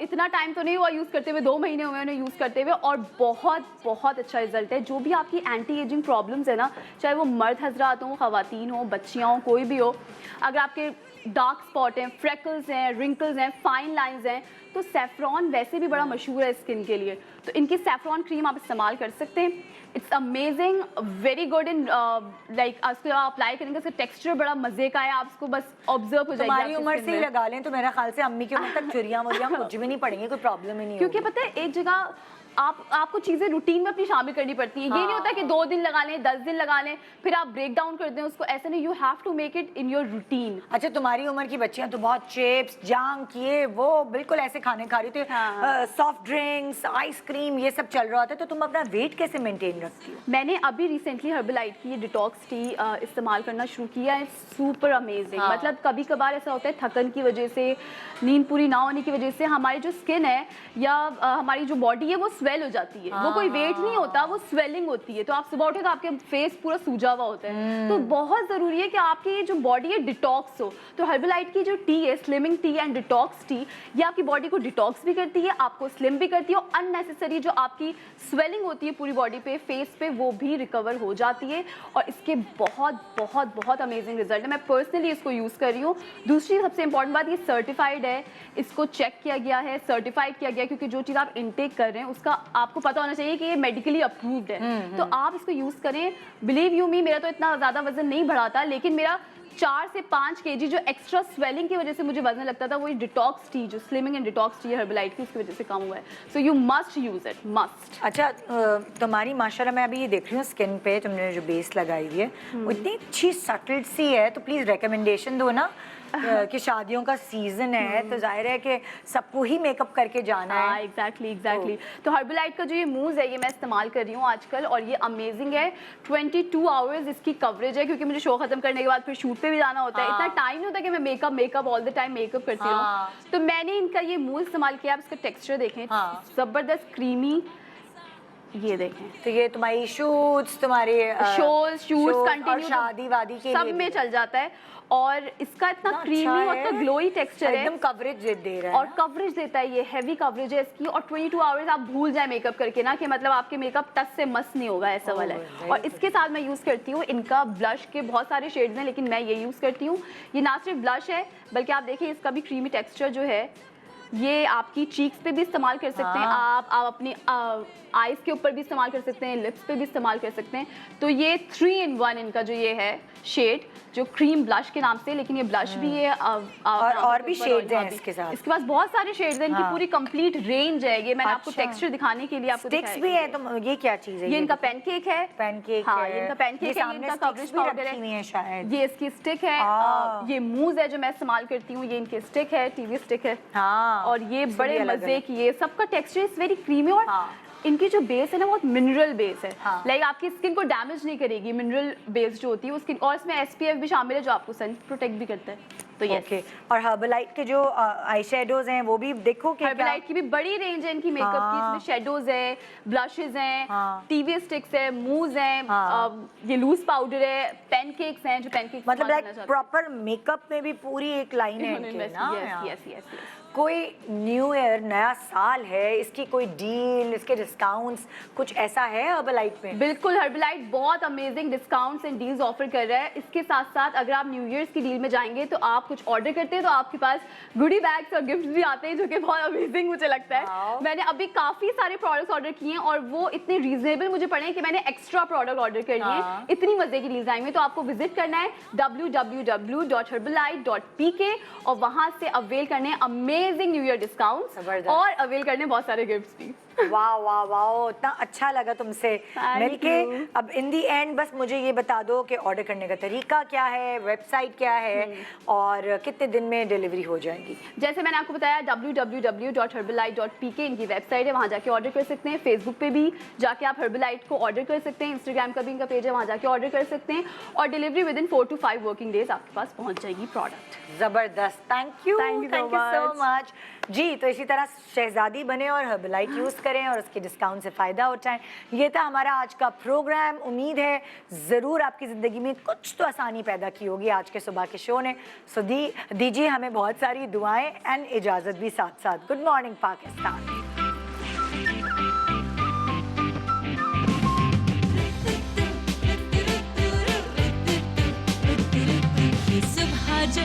इतना टाइम तो नहीं हुआ यूज़ करते हुए, 2 महीने हुए उन्हें यूज़ करते हुए, और बहुत बहुत अच्छा रिजल्ट है। जो भी आपकी एंटी एजिंग प्रॉब्लम्स है ना, चाहे वो मर्द हजरात हों, ख़वातीन हो, बच्चियाँ हों, कोई भी हो, अगर आपके डार्क स्पॉट हैं, फ्रेकल्स हैं, रिंकल्स हैं, फाइन लाइंस हैं, तो सैफरॉन वैसे भी बड़ा मशहूर है स्किन के लिए, तो इनकी सैफरॉन क्रीम आप इस्तेमाल कर सकते हैं। It's amazing, very good in like उसको आप अप्लाई करेंगे, उसका टेक्सचर बड़ा मजे का है, आप उसको बस ऑब्जर्व हो जाएगी। हमारी उम्र से ही लगा लें तो मेरा ख्याल से अम्मी की उम्र तक चुरियाँ मुरियाँ कुछ भी नहीं पड़ेंगी, कोई प्रॉब्लम ही नहीं, क्योंकि पता है एक जगह आपको चीज़ें रूटीन में अपनी शामिल करनी पड़ती हैं। ये नहीं होता कि 2 दिन लगा लें, 10 दिन लगा लें, फिर आप ब्रेक डाउन कर दें उसको, ऐसा नहीं, you have to make it in your routine. अच्छा, तुम्हारी उम्र की बच्चियां तो बहुत चिप्स, जंक, ये वो बिल्कुल ऐसे खाने खा रही थी, सॉफ्ट ड्रिंक्स, आइसक्रीम, ये सब चल रहा होता है, तो तुम अपना वेट कैसे मेंटेन रखती हो? मैंने अभी रिसेंटली हर्बलाइफ की ये डिटॉक्स टी इस्तेमाल करना शुरू किया है, सुपर अमेजिंग। मतलब कभी कभार ऐसा होता है थकन की वजह से, नींद पूरी ना होने की वजह से हमारी जो स्किन है या हमारी जो बॉडी है वो स्वेल हो जाती है। वो कोई वेट नहीं होता, वो स्वेलिंग होती है। तो आप सुबह उठे तो आपके फेस पूरा सूजा हुआ होता है। तो बहुत ज़रूरी है कि आपकी ये जो बॉडी है डिटॉक्स हो। तो हर्बलाइट की जो टी है, slimming T and detox tea, ये आपकी बॉडी को डिटॉक्स भी करती है, आपको स्लिम भी करती है, और अननेसेसरी जो आपकी स्वेलिंग होती है पूरी बॉडी पे, फेस पे, वो भी रिकवर हो जाती है। और इसके बहुत बहुत बहुत अमेजिंग रिजल्ट है। मैं पर्सनली इसको यूज़ कर रही हूँ। दूसरी सबसे इंपॉर्टेंट बात, ये सर्टिफाइड है, इसको चेक किया गया है, सर्टिफाइड किया गया, क्योंकि जो चीज़ आप इनटेक कर रहे हैं उसका आपको पता होना चाहिए कि ये मेडिकली अप्रूव्ड है। तो आप इसको यूज़ करें। बिलीव यू मी, मेरा तो इतना ज़्यादा वजन नहीं बढ़ा था, लेकिन मेरा 4 से 5 kg जो एक्स्ट्रा स्वेलिंग की वजह से मुझे वजन लगता था, वो डिटॉक्स टी, जो स्लिमिंग एंड डिटॉक्स टी है हर्बलाइट की, उसकी वजह से कम हुआ है। So you must use it, must. अच्छा, तुम्हारी माशाल्लाह मैं अभी ये देख रही हूँ स्किन पे तुमने जो बेस लगाई हुई है वो इतनी अच्छी सटल सी है। तो प्लीज़ रिकमेंडेशन दो ना कि शादियों का सीजन है तो जाहिर है कि सबको ही मेकअप करके जाना है। एग्जैक्टली। तो हर्बलाइट का जो ये मूव है, ये मैं इस्तेमाल कर रही हूँ आजकल, और ये अमेजिंग है। 22 आवर्स इसकी कवरेज है, क्योंकि मुझे शो खत्म करने के बाद फिर शूट पे भी जाना होता है। इतना टाइम नहीं होता कि मैं makeup all the time makeup करती हूँ। तो मैंने इनका ये मूव इस्तेमाल किया। आप इसका टेक्सचर देखें, जबरदस्त क्रीमी, ये देखें। तो ये तुम्हारी शूट्स, तुम्हारे शूट्स कंटिन्यू, शादी वादी के सब में चल जाता है। और इसका इतना क्रीमी और इतना ग्लोई टेक्सचर है, एकदम कवरेज दे रहा है और कवरेज देता है, ये हैवी कवरेज है इसकी। और 22 आवर्स आप भूल जाए मेकअप करके ना, कि मतलब आपके मेकअप टच से मस नहीं होगा, ऐसा वाला है। और इसके साथ मैं यूज़ करती हूँ, इनका ब्लश के बहुत सारे शेड्स हैं, लेकिन मैं ये यूज़ करती हूँ। ये ना सिर्फ ब्लश है, बल्कि आप देखिए इसका भी क्रीमी टेक्सचर जो है, ये आपकी चीक्स पे भी इस्तेमाल कर सकते हैं आप अपनी आईज के ऊपर भी इस्तेमाल कर सकते हैं, लिप्स पे भी इस्तेमाल कर सकते हैं। तो ये 3 in 1 इनका जो ये है शेड, जो क्रीम ब्लश के नाम से, लेकिन ये ब्लश भी है और भी शेड्स हैं इसके साथ। इसके पास बहुत सारे शेड्स हैं, इनकी पूरी कंप्लीट रेंज है। ये मैंने आपको टेक्सचर दिखाने के लिए आपको स्टिक्स भी है। तो ये क्या चीज है? ये इनका पैनकेक है। पैनकेक हाँ, है। ये इनका पैनकेक है, ये इनका कवरेज पाउडर है शायद। ये इसकी स्टिक है। ये मूज है जो मैं इस्तेमाल करती हूँ, ये इनकी स्टिक है, टीवी स्टिक है। और ये बड़े मजे की, ये सबका टेक्सचर इज वेरी क्रीमी। और इनकी जो बेस है ना, बहुत मिनरल बेस है। लाइक आपकी स्किन को डैमेज नहीं करेगी, मिनरल बेस जो होती है उसकी। और इसमें SPF भी शामिल है, जो आपको सन प्रोटेक्ट भी करता है। तो ये और हर्बलाइट के जो आई शेडोज हैं वो भी देखो कि हर्बलाइट की भी बड़ी रेंज है इनकी मेकअप की। इसमें शेडोज है, ब्लशेस हैं, टीवी स्टिक्स है, मूव्स हैं, ये लूज पाउडर है, पैनकेक्स हैं, जो पैनकेक्स मतलब लाइक प्रॉपर मेकअप में भी पूरी एक लाइन है इनके ना। यस। कोई न्यू ईयर, नया साल है, इसकी कोई डील, इसके डिस्काउंट्स कुछ ऐसा है हर्बलाइट में? बिल्कुल, हर्बलाइट बहुत amazing discounts and deals offer कर रहा है। इसके साथ साथ अगर आप न्यू ईयर्स की डील में जाएंगे तो आप कुछ ऑर्डर करते हैं तो आपके पास गुडी बैग्स और गिफ्ट भी आते हैं, जो कि बहुत अमेजिंग मुझे लगता है। मैंने अभी काफ़ी सारे प्रोडक्ट्स ऑर्डर किए हैं और वो इतने रीजनेबल मुझे पड़े हैं कि मैंने एक्स्ट्रा प्रोडक्ट ऑर्डर कर लिए। इतनी मजे की डील्स आएंगे। तो आपको विजिट करना है www.herbalight.pk और वहाँ से अवेल करने अमेजिंग न्यू ईयर डिस्काउंट्स और अवेल करने बहुत सारे गिफ्ट्स भी। वाह वाह वाह, इतना अच्छा लगा तुमसे मिलके। अब इन दी एंड बस मुझे ये बता दो कि ऑर्डर करने का तरीका क्या है, वेबसाइट क्या है और कितने दिन में डिलीवरी हो जाएगी? जैसे मैंने आपको बताया, www.herbalight.pk इनकी वेबसाइट है, वहाँ जाके ऑर्डर कर सकते हैं। फेसबुक पे भी जाके आप हर्बलाइट को ऑर्डर कर सकते हैं। इंस्टाग्राम का भी इनका पेज है, वहाँ जाके ऑर्डर कर सकते हैं और delivery with in 4 to 5 working days आपके पास पहुँच जाएगी प्रोडक्ट। जबरदस्त, थैंक यू सो मच जी। तो इसी तरह शहजादी बने और हर्बलाइट यूज़ करें और उसके डिस्काउंट से फ़ायदा उठाएं। ये था हमारा आज का प्रोग्राम। उम्मीद है ज़रूर आपकी ज़िंदगी में कुछ तो आसानी पैदा की होगी आज के सुबह के शो ने। सो दीजिए हमें बहुत सारी दुआएं एंड इजाज़त भी साथ साथ। Good morning Pakistan. सुबह जो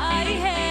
आई है